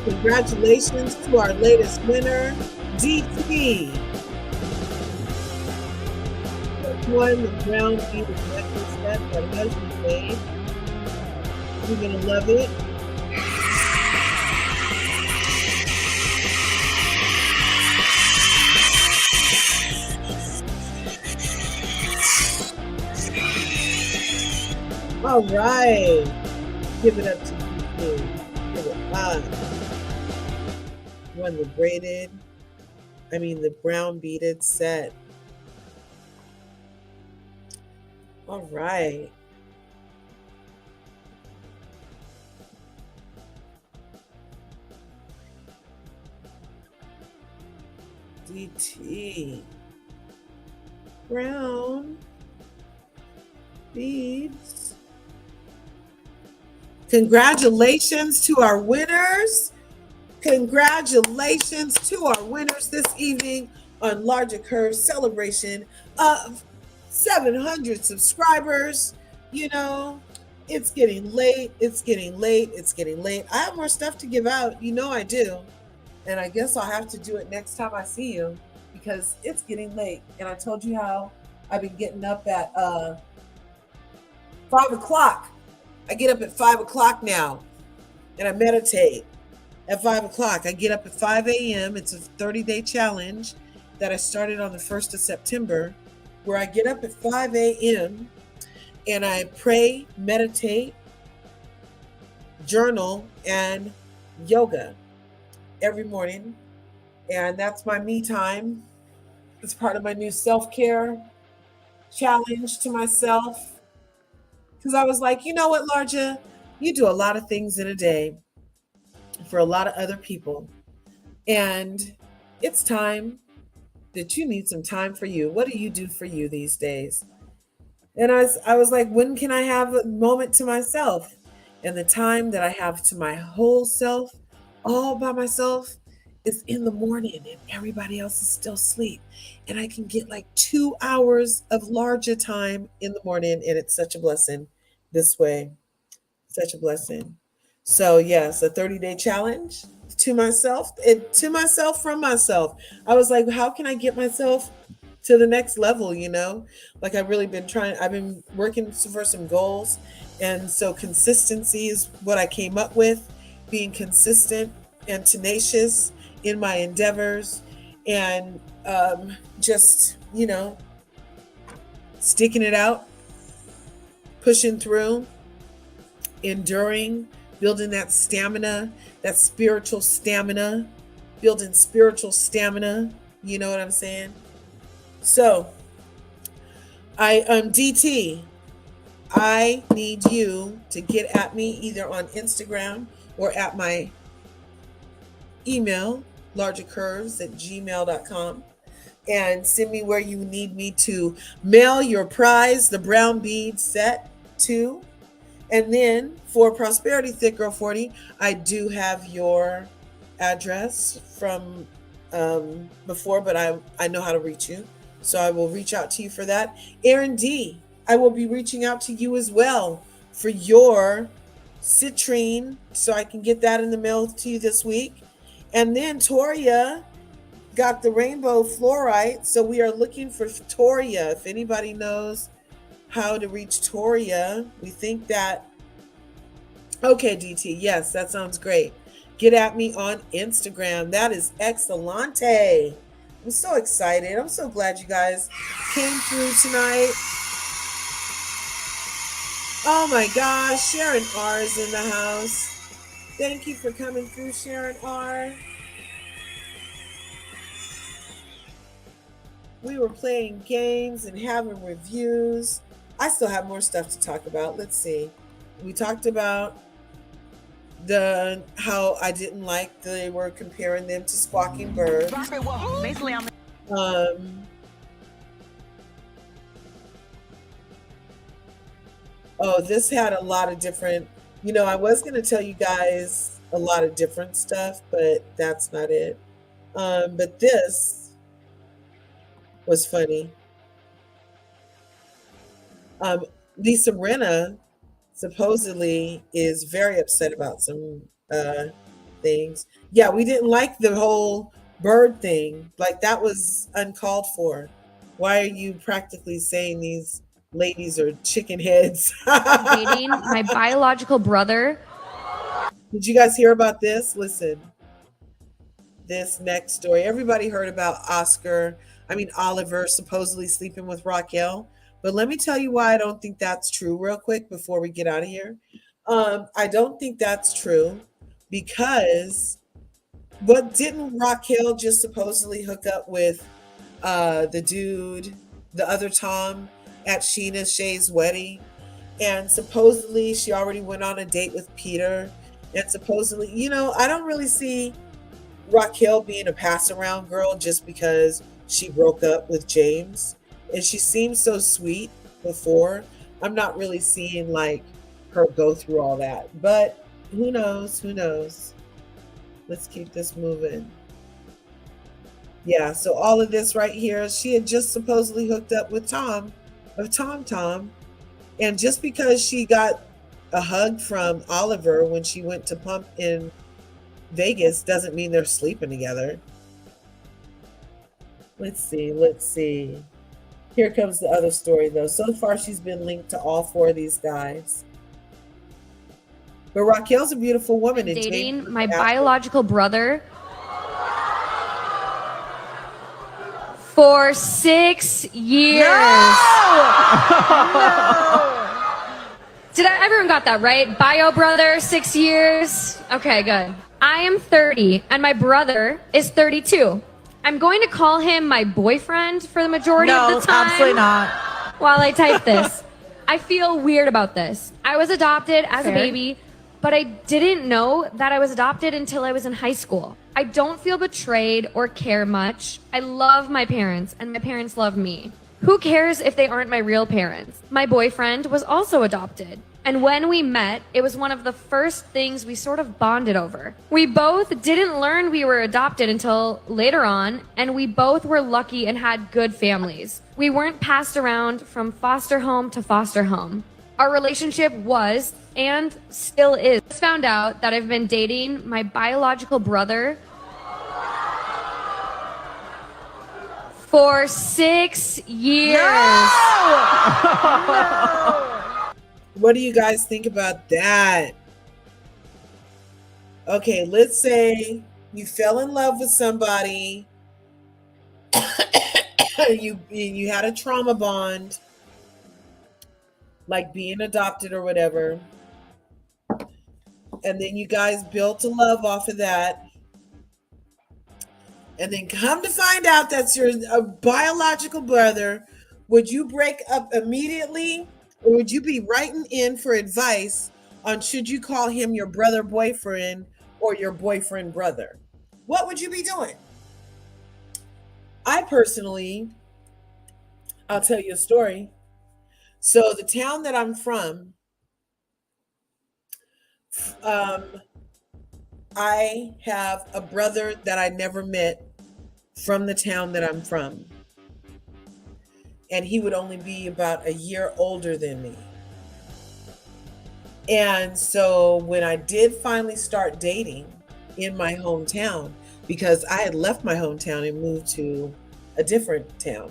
Congratulations to our latest winner, DT. Won the brown beaded necklace set that husband made. You're gonna love it. All right. Give it up to DT. Give it up. Won the the brown beaded set. All right. DT. Brown beads. Congratulations to our winners. Congratulations to our winners this evening on LRGA Curves celebration of 700 subscribers. You know, it's getting late. It's getting late. It's getting late. I have more stuff to give out. You know I do. And I guess I'll have to do it next time I see you because it's getting late. And I told you how I've been getting up at 5 o'clock. I get up at 5 o'clock now and I meditate at 5 o'clock. I get up at 5 a.m. It's a 30-day challenge that I started on the 1st of September where I get up at 5 a.m. and I pray, meditate, journal, and yoga every morning. And that's my me time. It's part of my new self-care challenge to myself. Because I was like, you know what, LRGA? You do a lot of things in a day for a lot of other people. And it's time that you need some time for you. What do you do for you these days? And I was like, when can I have a moment to myself? And the time that I have to my whole self, all by myself, is in the morning and everybody else is still asleep. And I can get like 2 hours of LRGA time in the morning. And it's such a blessing this way. Such a blessing. So yes, a 30-day challenge to myself and to myself from myself. I was like, how can I get myself to the next level? You know, like I've been working for some goals. And so consistency is what I came up with, being consistent and tenacious in my endeavors and just, you know, sticking it out, pushing through, enduring, building that stamina, that spiritual stamina, building spiritual stamina. You know what I'm saying? So DT, I need you to get at me either on Instagram or at my email, largacurves@gmail.com, and send me where you need me to mail your prize, the brown bead set, to. And then for Prosperity Thick Girl 40, I do have your address from before, but I know how to reach you. So I will reach out to you for that. Aaron D, I will be reaching out to you as well for your citrine, so I can get that in the mail to you this week. And then Toria got the rainbow fluorite. So we are looking for Toria. If anybody knows how to reach Toria, we think that. Okay, DT. Yes, that sounds great. Get at me on Instagram. That is excellente. I'm so excited. I'm so glad you guys came through tonight. Oh my gosh, Sharon R is in the house. Thank you for coming through, Sharon R. We were playing games and having reviews. I still have more stuff to talk about. Let's see. We talked about how I didn't like they were comparing them to squawking birds. Basically, Oh, this had a lot of different, I was going to tell you guys a lot of different stuff, but that's not it. But this was funny. Lisa Rinna supposedly is very upset about some things. Yeah, we didn't like the whole bird thing. Like, that was uncalled for. Why are you practically saying these ladies are chicken heads? Dating my biological brother. Did you guys hear about this? Listen, this next story. Everybody heard about Oliver supposedly sleeping with Raquel. But let me tell you why I don't think that's true real quick before we get out of here. I don't think that's true because didn't Raquel just supposedly hook up with the dude, the other Tom, at Sheena Shay's wedding? And supposedly she already went on a date with Peter. And supposedly, I don't really see Raquel being a pass around girl just because she broke up with James. And she seemed so sweet before. I'm not really seeing like her go through all that. But who knows? Let's keep this moving. Yeah, so all of this right here, she had just supposedly hooked up with Tom. And just because she got a hug from Oliver when she went to Pump in Vegas doesn't mean they're sleeping together. Let's see. Here comes the other story, though. So far, she's been linked to all four of these guys. But Raquel's a beautiful woman. And dating my biological brother for 6 years. No! Everyone got that right? Bio brother, 6 years. Okay, good. I am 30 and my brother is 32. I'm going to call him my boyfriend for the majority of the time. Absolutely not. While I type this. I feel weird about this. I was adopted as a baby, but I didn't know that I was adopted until I was in high school. I don't feel betrayed or care much. I love my parents and my parents love me. Who cares if they aren't my real parents? My boyfriend was also adopted. And when we met, it was one of the first things we sort of bonded over. We both didn't learn we were adopted until later on, and we both were lucky and had good families. We weren't passed around from foster home to foster home. Our relationship was, and still is. I just found out that I've been dating my biological brother for 6 years. No! What do you guys think about that? Okay, let's say you fell in love with somebody. you had a trauma bond, like being adopted or whatever. And then you guys built a love off of that. And then come to find out that's your biological brother. Would you break up immediately? Or would you be writing in for advice on should you call him your brother boyfriend or your boyfriend brother? What would you be doing? I personally, I'll tell you a story. So the town that I'm from, I have a brother that I never met from the town that I'm from. And he would only be about a year older than me. And so when I did finally start dating in my hometown, because I had left my hometown and moved to a different town.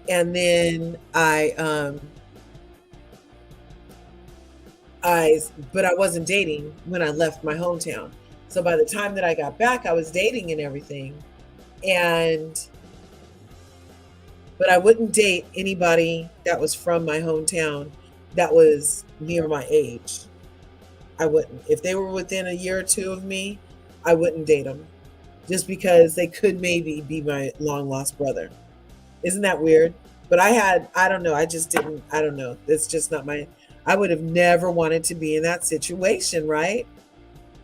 And then but I wasn't dating when I left my hometown. So by the time that I got back, I was dating and everything. But I wouldn't date anybody that was from my hometown that was near my age. I wouldn't. If they were within a year or two of me, I wouldn't date them. Just because they could maybe be my long lost brother. Isn't that weird? But I don't know. I don't know. It's just not I would have never wanted to be in that situation, right?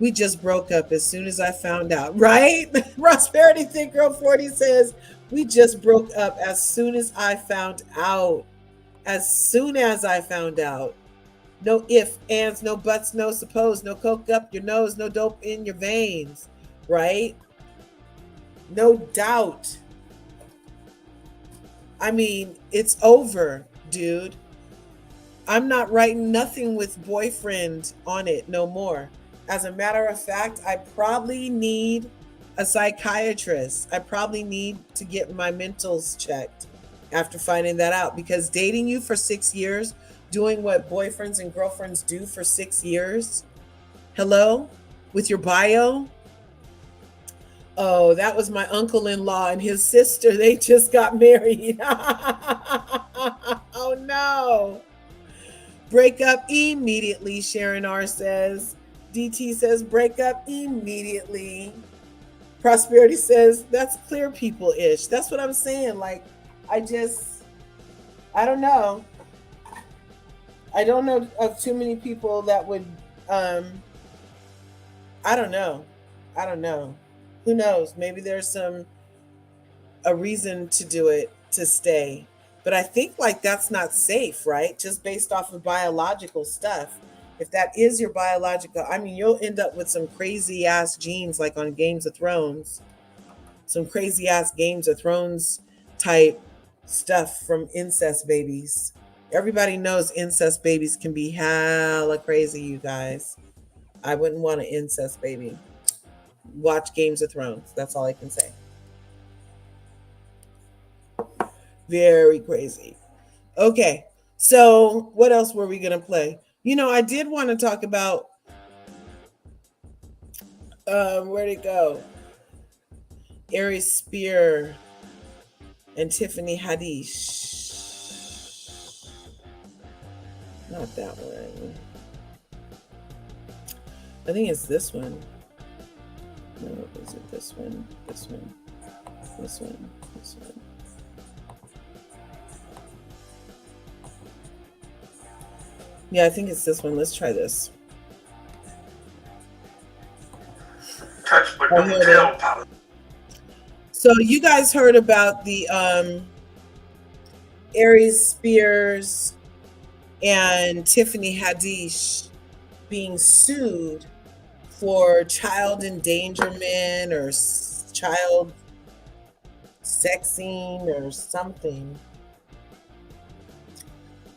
We just broke up as soon as I found out, right? Prosperity Thick Girl 40 says, we just broke up as soon as I found out. As soon as I found out. No if, ands, no buts, no suppose, no coke up your nose, no dope in your veins, right? No doubt. I mean, it's over, dude. I'm not writing nothing with boyfriend on it no more. As a matter of fact, I probably need a psychiatrist. I probably need to get my mentals checked after finding that out, because dating you for 6 years, doing what boyfriends and girlfriends do for 6 years, hello, with your bio. Oh, that was my uncle-in-law and his sister. They just got married. Oh no. Break up immediately, Sharon R says. DT says break up immediately. Prosperity says that's clear people-ish. That's what I'm saying. Like, I don't know. I don't know of too many people that would, I don't know. Who knows? Maybe there's a reason to do it, to stay. But I think like that's not safe, right? Just based off of biological stuff. If that is your biological, I mean, you'll end up with some crazy ass genes like on Games of Thrones. Some crazy ass Games of Thrones type stuff from incest babies. Everybody knows incest babies can be hella crazy, you guys. I wouldn't want an incest baby. Watch Games of Thrones. That's all I can say. Very crazy. Okay, so what else were we gonna play? You know, I did want to talk about where'd it go? Aries Spear and Tiffany Haddish. Not that one. I think it's this one. No, is it this one? This one. This one. This one. Yeah, I think it's this one. Let's try this. Touch but don't tell, Papa. So you guys heard about the Aries Spears and Tiffany Haddish being sued for child endangerment or child sexing or something.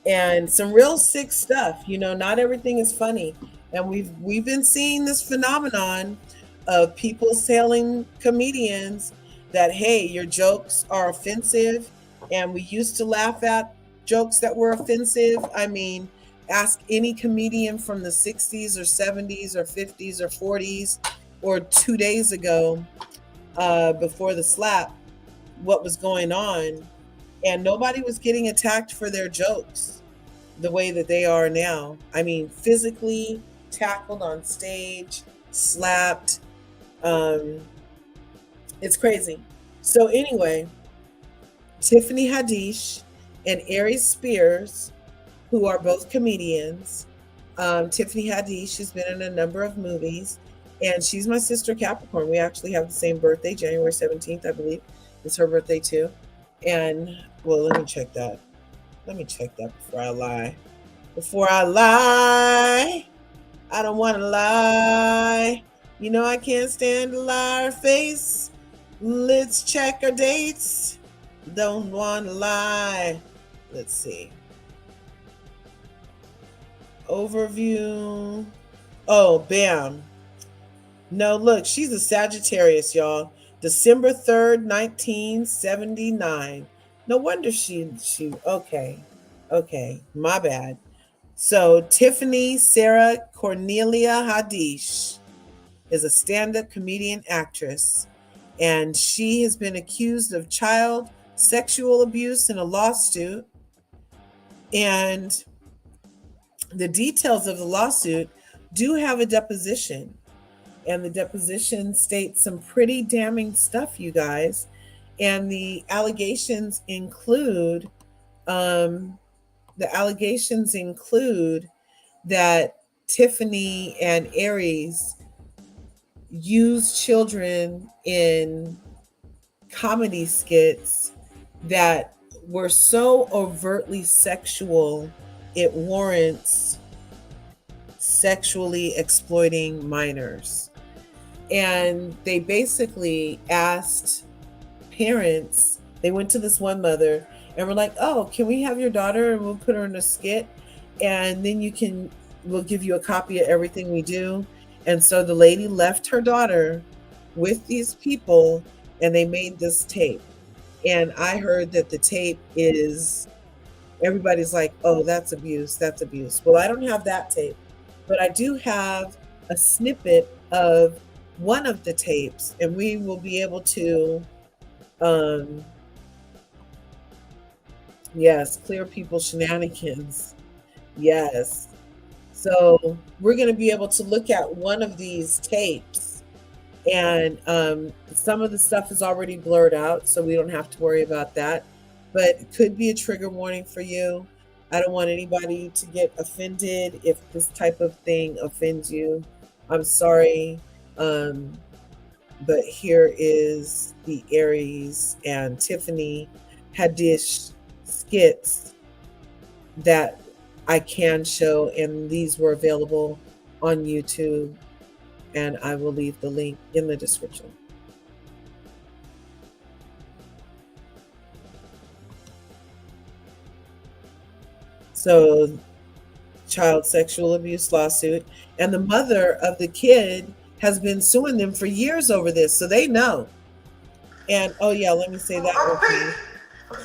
And some real sick stuff. You know, not everything is funny. And we've been seeing this phenomenon of people telling comedians that, hey, your jokes are offensive. And we used to laugh at jokes that were offensive. I mean, ask any comedian from the 60s or 70s or 50s or 40s or 2 days ago before the slap what was going on. And nobody was getting attacked for their jokes the way that they are now. I mean, physically tackled on stage, slapped. It's crazy. So anyway, Tiffany Haddish and Aries Spears, who are both comedians. Tiffany Haddish has been in a number of movies, and she's my sister Capricorn. We actually have the same birthday, January 17th, I believe. It's her birthday too. And, well, let me check that. Before I lie. I don't want to lie. You know I can't stand a liar face. Let's check our dates. Don't want to lie. Let's see. Overview. Oh, bam. No, look, she's a Sagittarius, y'all. December 3rd, 1979. No wonder she okay, my bad. So Tiffany Sarah Cornelia Haddish is a stand-up comedian actress, and she has been accused of child sexual abuse in a lawsuit. And the details of the lawsuit do have a deposition, and the deposition states some pretty damning stuff, you guys. And the allegations include that Tiffany and Aries used children in comedy skits that were so overtly sexual it warrants sexually exploiting minors. And they basically asked parents, they went to this one mother and were like, oh, can we have your daughter and we'll put her in a skit, and then we'll give you a copy of everything we do. And so the lady left her daughter with these people and they made this tape. And I heard that the tape is, everybody's like, oh, that's abuse, that's abuse. Well, I don't have that tape, but I do have a snippet of one of the tapes, and we will be able to, yes, clear people's shenanigans. Yes. So we're going to be able to look at one of these tapes, and some of the stuff is already blurred out, so we don't have to worry about that. But it could be a trigger warning for you. I don't want anybody to get offended if this type of thing offends you. I'm sorry. But here is the Aries and Tiffany Haddish skits that I can show, and these were available on YouTube, and I will leave the link in the description. So, child sexual abuse lawsuit, and the mother of the kid has been suing them for years over this, so they know. And oh yeah, let me say that. Uncle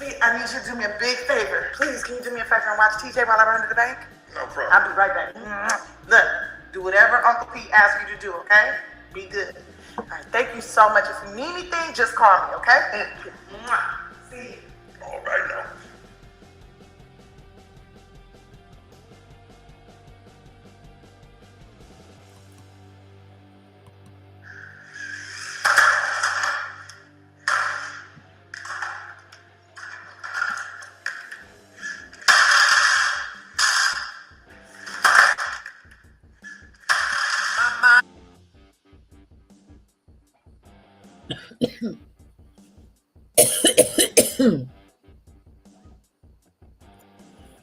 Pete, I need you to do me a big favor. Please, can you do me a favor and watch TJ while I run to the bank? No problem. I'll be right back. Look, do whatever Uncle Pete asks you to do, okay? Be good. All right, thank you so much. If you need anything, just call me, okay? See you. All right now.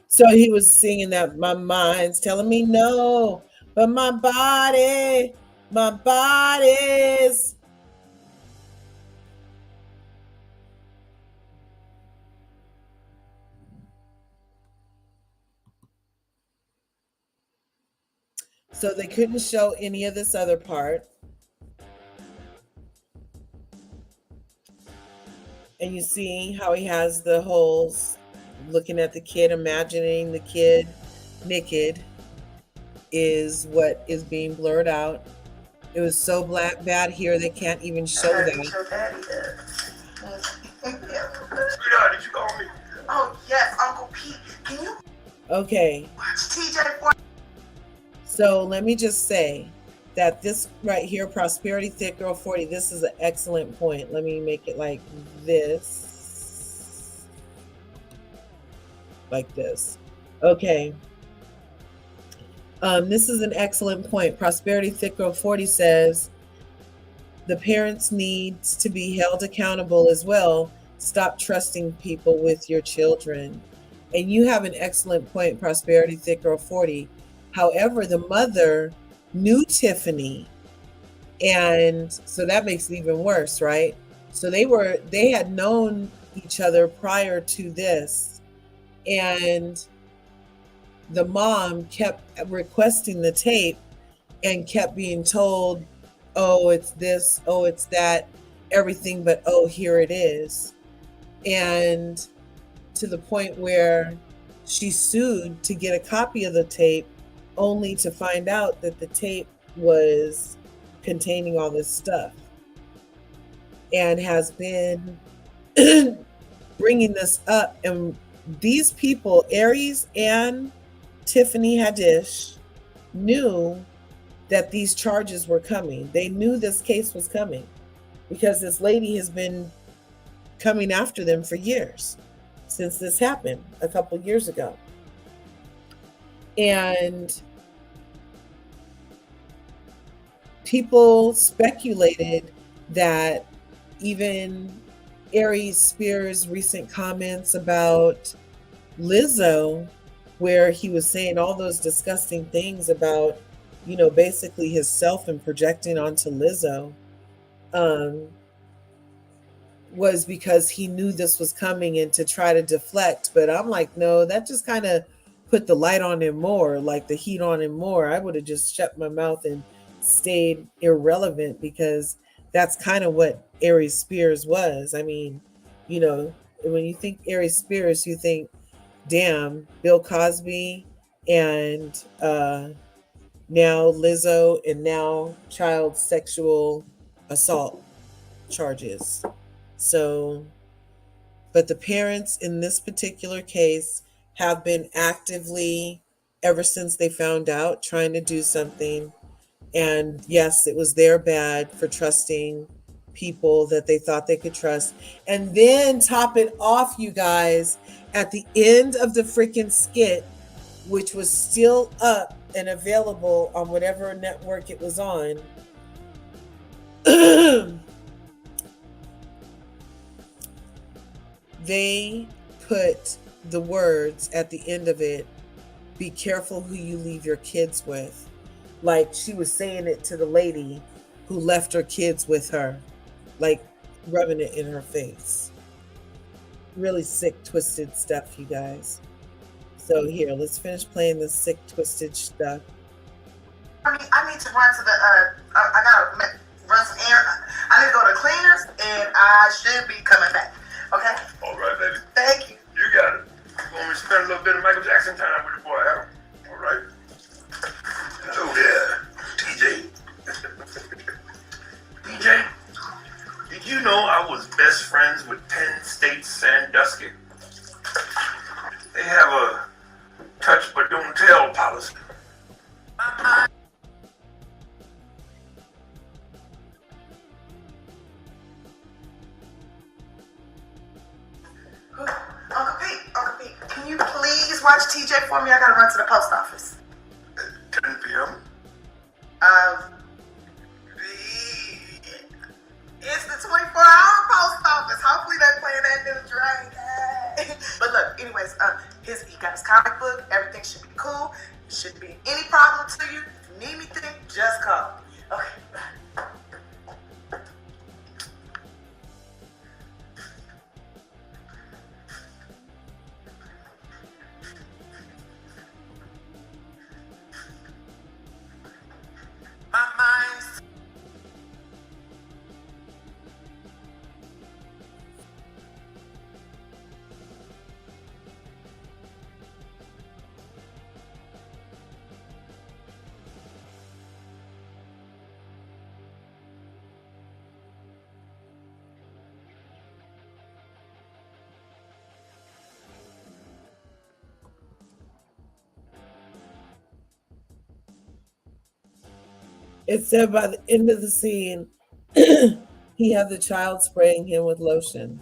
So he was singing that my mind's telling me no, but my body's. So they couldn't show any of this other part. And you see how he has the holes, looking at the kid, imagining the kid naked is what is being blurred out. It was so bad here they can't even show that. Sweetheart, did you call me? Oh, yes, Uncle Pete. Can you Okay. watch TJ for So let me just say that this right here, Prosperity Thick Girl 40, this is an excellent point. Let me make it like this. Like this. Okay. This is an excellent point. Prosperity Thick Girl 40 says, the parents need to be held accountable as well. Stop trusting people with your children. And you have an excellent point, Prosperity Thick Girl 40. However, the mother knew Tiffany, and so that makes it even worse, right? So they had known each other prior to this, and the mom kept requesting the tape and kept being told, oh, it's this, oh, it's that, everything but, oh, here it is. And to the point where she sued to get a copy of the tape, only to find out that the tape was containing all this stuff, and has been bringing this up. And these people, Aries and Tiffany Haddish, knew that these charges were coming. They knew this case was coming because this lady has been coming after them for years, since this happened a couple years ago. And people speculated that even Aries Spears' recent comments about Lizzo, where he was saying all those disgusting things about basically himself and projecting onto Lizzo, was because he knew this was coming and to try to deflect. But I'm like, no, that just kind of put the light on him more, like the heat on him more. I would have just shut my mouth and stayed irrelevant, because that's kind of what Aries Spears was. I mean, when you think Aries Spears, you think, damn, Bill Cosby, and now Lizzo, and now child sexual assault charges. So, but the parents in this particular case have been actively, ever since they found out, trying to do something. And yes, it was their bad for trusting people that they thought they could trust. And then top it off, you guys, at the end of the freaking skit, which was still up and available on whatever network it was on, they put the words at the end of it, be careful who you leave your kids with. Like she was saying it to the lady who left her kids with her, like rubbing it in her face. Really sick, twisted stuff, you guys. So here, let's finish playing this sick, twisted stuff. I need to run to the, I gotta run some air. I need to go to cleaners, and I should be coming back. Okay? All right, baby. Thank you. You got it. You want me to spend a little bit of Michael Jackson time with the boy, huh? All right. Hello there, TJ. TJ, did you know I was best friends with Penn State Sandusky? They have a touch but don't tell policy. Uncle Pete, can you please watch TJ for me? I gotta run to the post office. 10 p.m. It's the 24-hour post office. Hopefully they're playing that new Drake. But look, anyways, he got his comic book. Everything should be cool. Shouldn't be any problem to you. If you need anything, just call. Okay, bye. It said by the end of the scene, he had the child spraying him with lotion.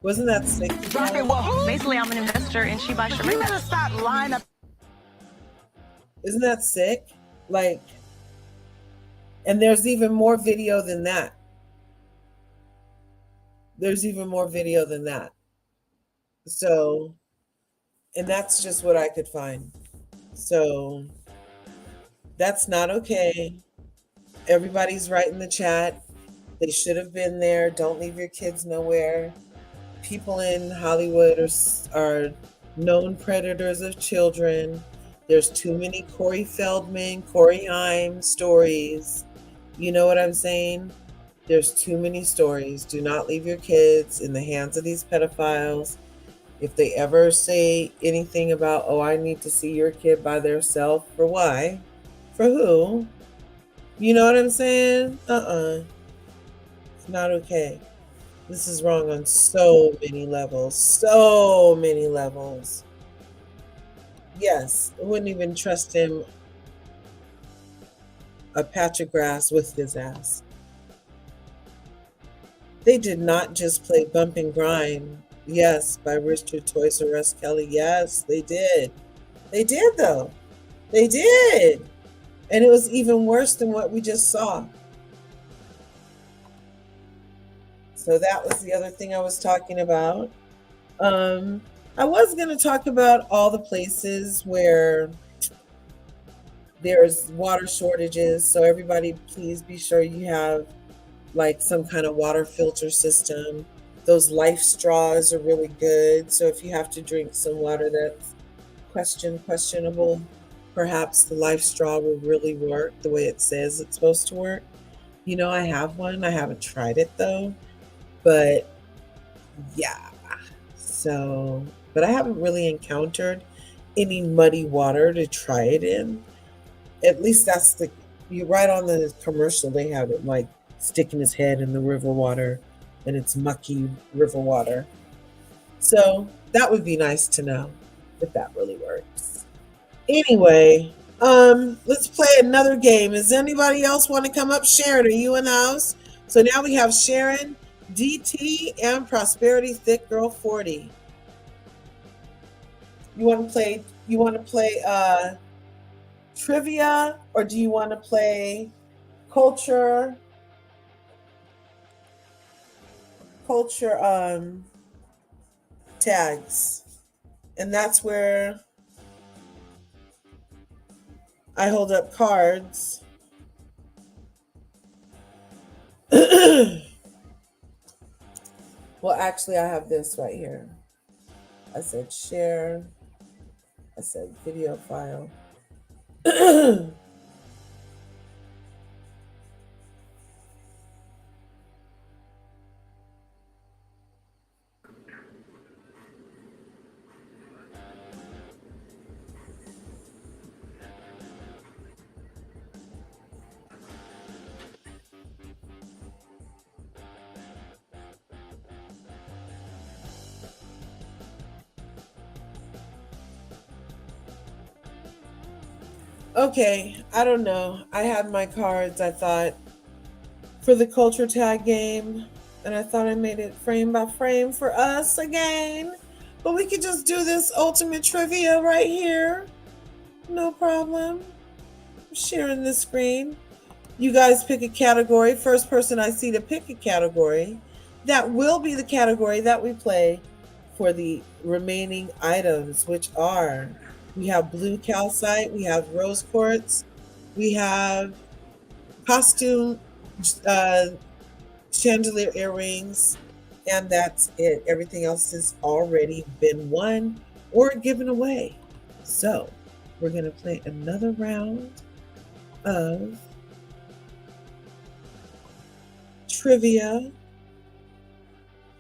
Wasn't that sick? Right, well, basically, I'm an investor and she buys Serena. You better stop lying up. Isn't that sick? Like, and there's even more video than that. There's even more video than that. So, and that's just what I could find. So, that's not okay. Everybody's right in the chat. They should have been there. Don't leave your kids nowhere. People in Hollywood are known predators of children. There's too many Corey Feldman, Corey Haim stories. You know what I'm saying? There's too many stories. Do not leave your kids in the hands of these pedophiles. If they ever say anything about, oh, I need to see your kid by themselves, for why? For who? You know what I'm saying? It's not okay. This is wrong on so many levels. So many levels. Yes, I wouldn't even trust him a patch of grass with his ass. They did not just play Bump and Grind. Yes, by Richard Toys R Us Kelly. Yes, they did. They did, though. They did. And it was even worse than what we just saw. So that was the other thing I was talking about. I was going to talk about all the places where there's water shortages. So everybody, please be sure you have like some kind of water filter system. Those life straws are really good. So if you have to drink some water that's questionable, perhaps the life straw will really work the way it says it's supposed to work. You know, I have one. I haven't tried it though, but yeah. So, but I haven't really encountered any muddy water to try it in. At least that's you right on the commercial, they have it like sticking his head in the river water and it's mucky river water. So that would be nice to know if that really works. Anyway, let's play another game. Does anybody else want to come up? Sharon, are you in the house? So now we have Sharon, DT, and Prosperity Thick Girl 40. You want to play trivia, or do you want to play culture tags? And that's where I hold up cards. Well, actually, I have this right here. I said share. I said video file. Okay, I don't know. I had my cards, I thought, for the culture tag game, and I thought I made it frame by frame for us again. But we could just do this ultimate trivia right here. No problem. I'm sharing the screen. You guys pick a category. First person I see to pick a category, that will be the category that we play for the remaining items, which are, we have blue calcite, we have rose quartz, we have costume chandelier earrings, and that's it. Everything else has already been won or given away. So we're going to play another round of trivia.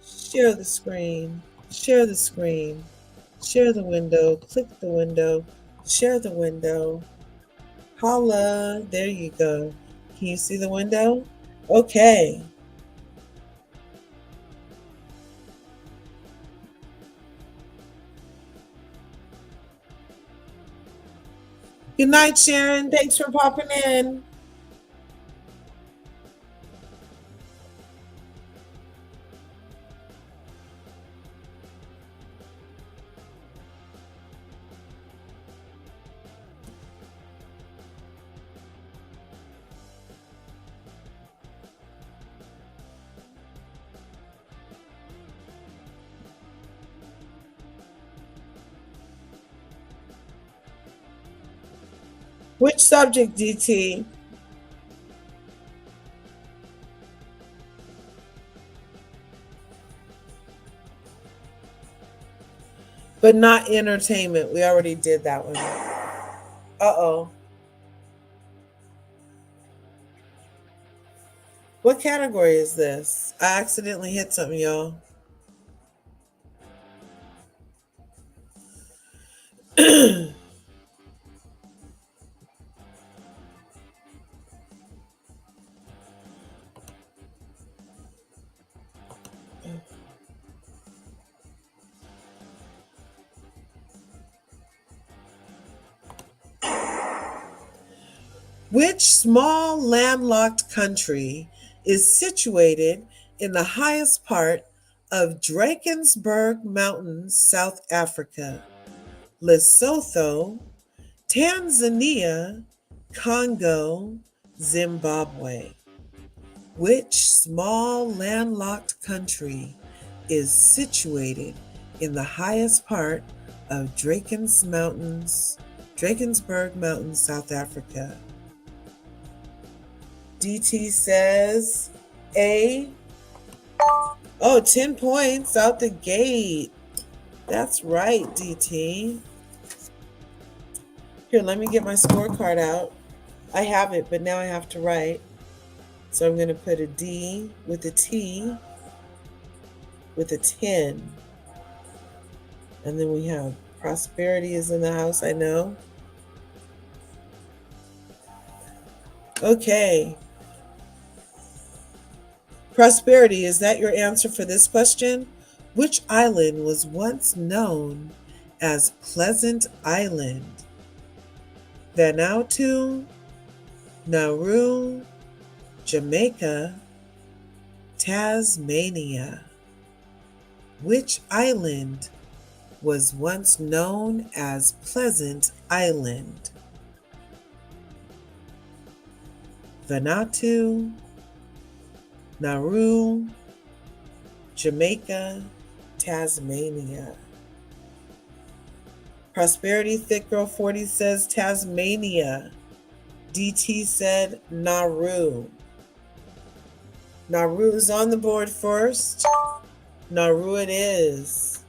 Share the screen, share the screen, share the window, click the window, share the window. Holla, there you go. Can you see the window? Okay. Good night, Sharon. Thanks for popping in. Which subject, DT? But not entertainment. We already did that one. Uh-oh. What category is this? I accidentally hit something, y'all. Which small landlocked country is situated in the highest part of Drakensberg Mountains, South Africa? Lesotho, Tanzania, Congo, Zimbabwe. Which small landlocked country is situated in the highest part of Drakensberg Mountains, South Africa? DT says A. Oh, 10 points out the gate. That's right, DT. Here, let me get my scorecard out. I have it, but now I have to write. So I'm going to put a D with a T with a 10. And then we have prosperity is in the house, I know. Okay. Prosperity, is that your answer for this question? Which island was once known as Pleasant Island? Vanuatu, Nauru, Jamaica, Tasmania. Which island was once known as Pleasant Island? Vanuatu, Nauru, Jamaica, Tasmania. Prosperity Thick Girl 40 says Tasmania. DT said Nauru. Nauru is on the board first. Nauru it is.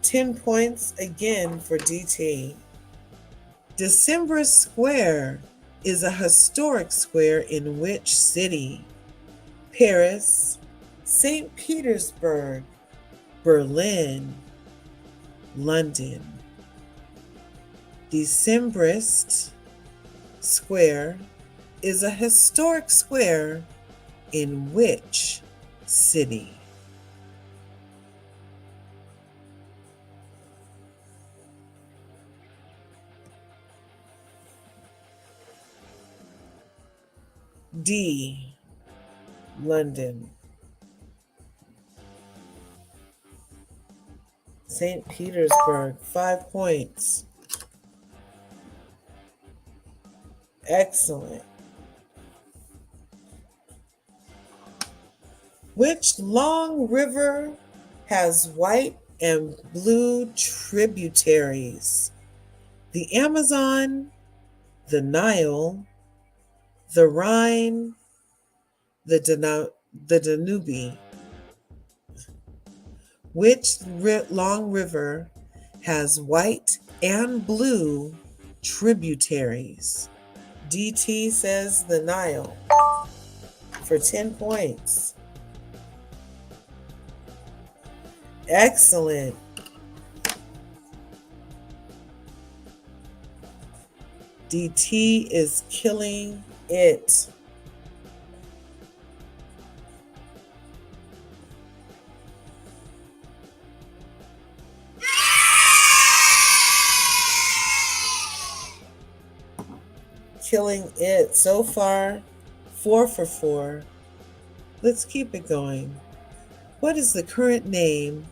$10 points again for DT. December Square is a historic square in which city? Paris, St. Petersburg, Berlin, London. Decembrist Square is a historic square in which city? D. London. St. Petersburg, 5 points. Excellent. Which long river has white and blue tributaries? The Amazon, the Nile, the Rhine, the Danube. Which long river has white and blue tributaries? DT says the Nile for 10 points. Excellent. DT is killing it. Killing it. So far, 4 for 4. Let's keep it going. What is the current name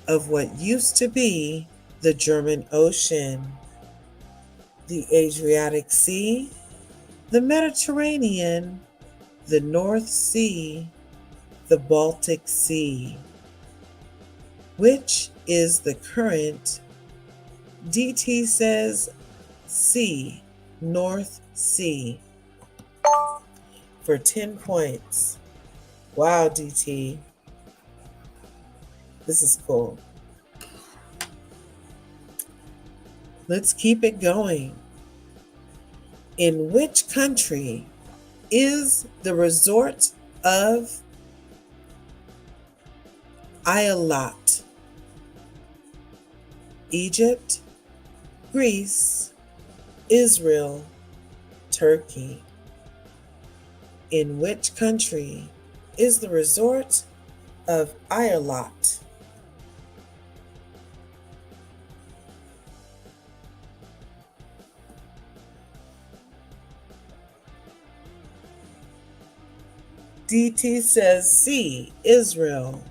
of what used to be the German Ocean? The Adriatic Sea, the Mediterranean, the North Sea, the Baltic Sea. Which is the current? DT says C, North Sea, for 10 points. Wow, DT. This is cool. Let's keep it going. In which country is the resort of Eilat? Egypt, Greece, Israel, Turkey. In which country is the resort of Eilat? DT says C, Israel,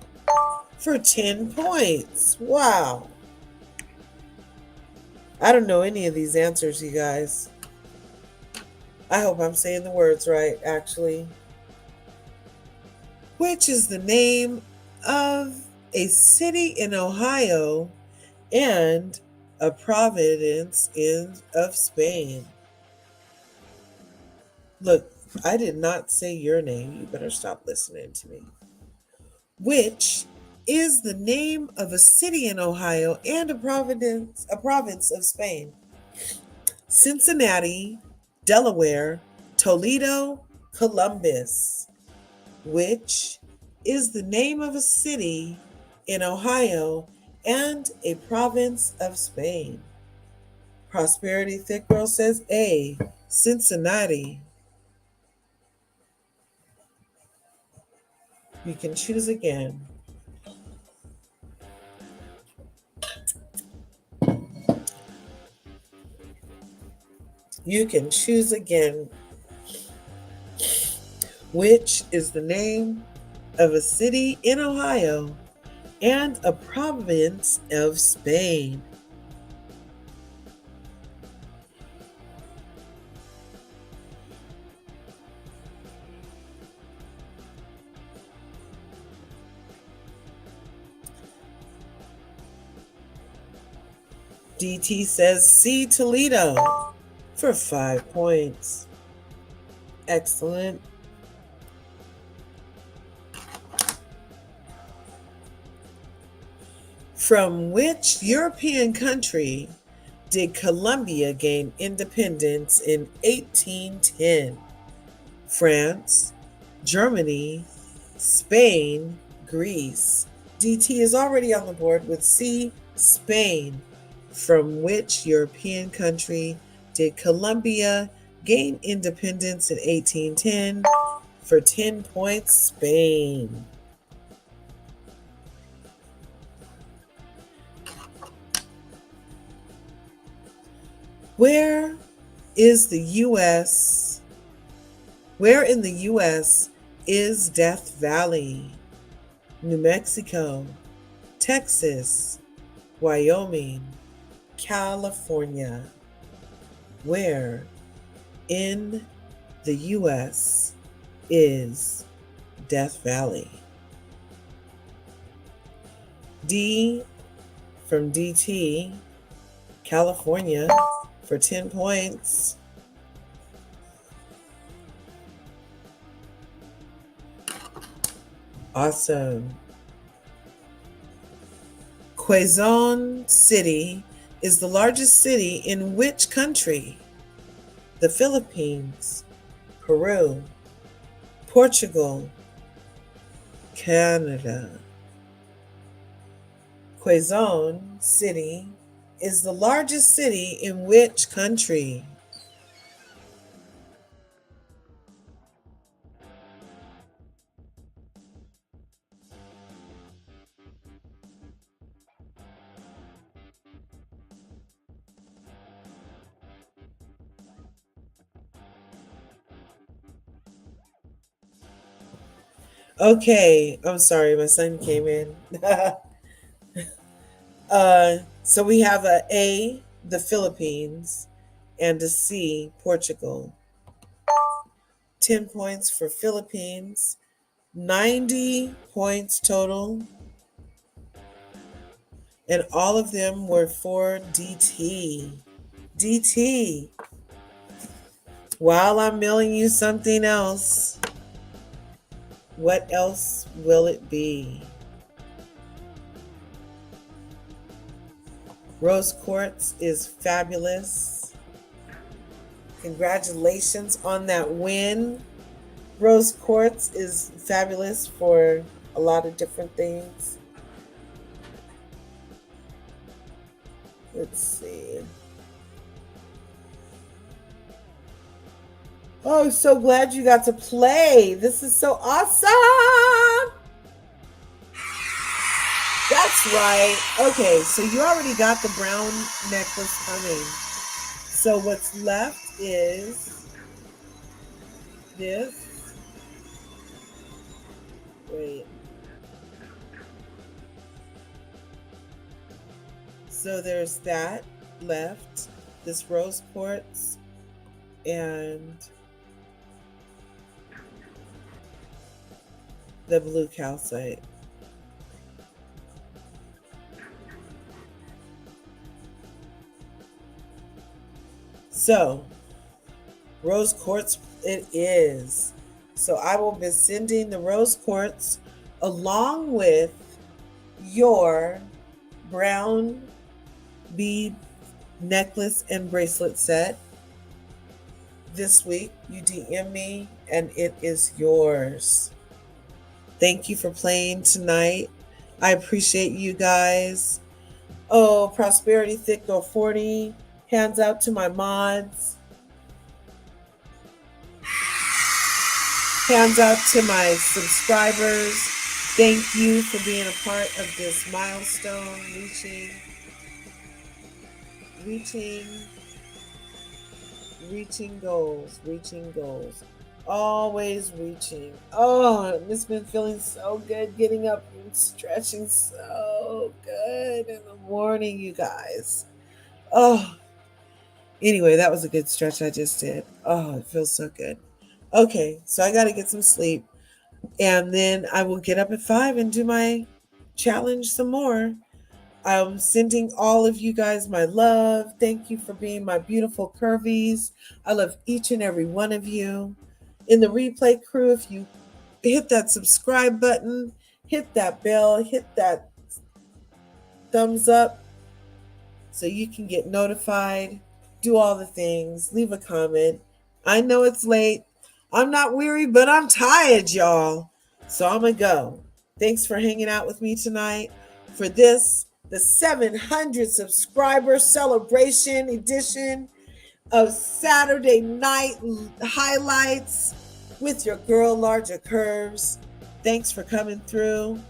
for 10 points. Wow. I don't know any of these answers, you guys. I hope I'm saying the words right, actually. Which is the name of a city in Ohio and a province of Spain? Look, I did not say your name. You better stop listening to me. Which is the name of a city in Ohio and a province of Spain? Cincinnati, Delaware, Toledo, Columbus. Which is the name of a city in Ohio and a province of Spain? Prosperity Thick Girl says A, Cincinnati. You can choose again. You can choose again. Which is the name of a city in Ohio and a province of Spain? DT says C, Toledo, for 5 points. Excellent. From which European country did Colombia gain independence in 1810? France, Germany, Spain, Greece. DT is already on the board with C, Spain. From which European country did Colombia gain independence in 1810? For 10 points, Spain. Where in the U.S. is Death Valley? New Mexico, Texas, Wyoming, California. Where in the U.S. is Death Valley? D from DT, California, for 10 points. Awesome. Quezon City is the largest city in which country? The Philippines, Peru, Portugal, Canada. Quezon City is the largest city in which country? Okay, I'm sorry, my son came in. So we have a A, the Philippines, and a C, Portugal. 10 points for Philippines, 90 points total, and all of them were for DT. DT, while I'm mailing you something else, what else will it be? Rose quartz is fabulous. Congratulations on that win. Rose quartz is fabulous for a lot of different things. Let's see. Oh, so glad you got to play. This is so awesome. That's right. Okay, so you already got the brown necklace coming. So what's left is this. Wait. So there's that left, this rose quartz, and the blue calcite. So, rose quartz it is. So I will be sending the rose quartz along with your brown bead necklace and bracelet set this week. You DM me and it is yours. Thank you for playing tonight. I appreciate you guys. Oh, Prosperity Thick Girl 40. Hands out to my mods. Hands out to my subscribers. Thank you for being a part of this milestone, reaching goals. Always reaching. Oh, it's been feeling so good getting up and stretching so good in the morning, you guys. Oh, anyway, that was a good stretch I just did. Oh, it feels so good. Okay, so I got to get some sleep. And then I will get up at 5 and do my challenge some more. I'm sending all of you guys my love. Thank you for being my beautiful curvies. I love each and every one of you. In the replay crew, if you hit that subscribe button, hit that bell, hit that thumbs up so you can get notified. Do all the things. Leave a comment. I know it's late. I'm not weary, but I'm tired, y'all. So I'm going to go. Thanks for hanging out with me tonight for this, the 700 subscriber celebration edition of Saturday Night Highlights with your girl, LRGA Curves. Thanks for coming through.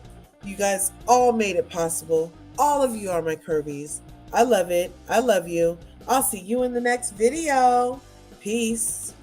You guys all made it possible. All of you are my curvies. I love it. I love you. I'll see you in the next video. Peace.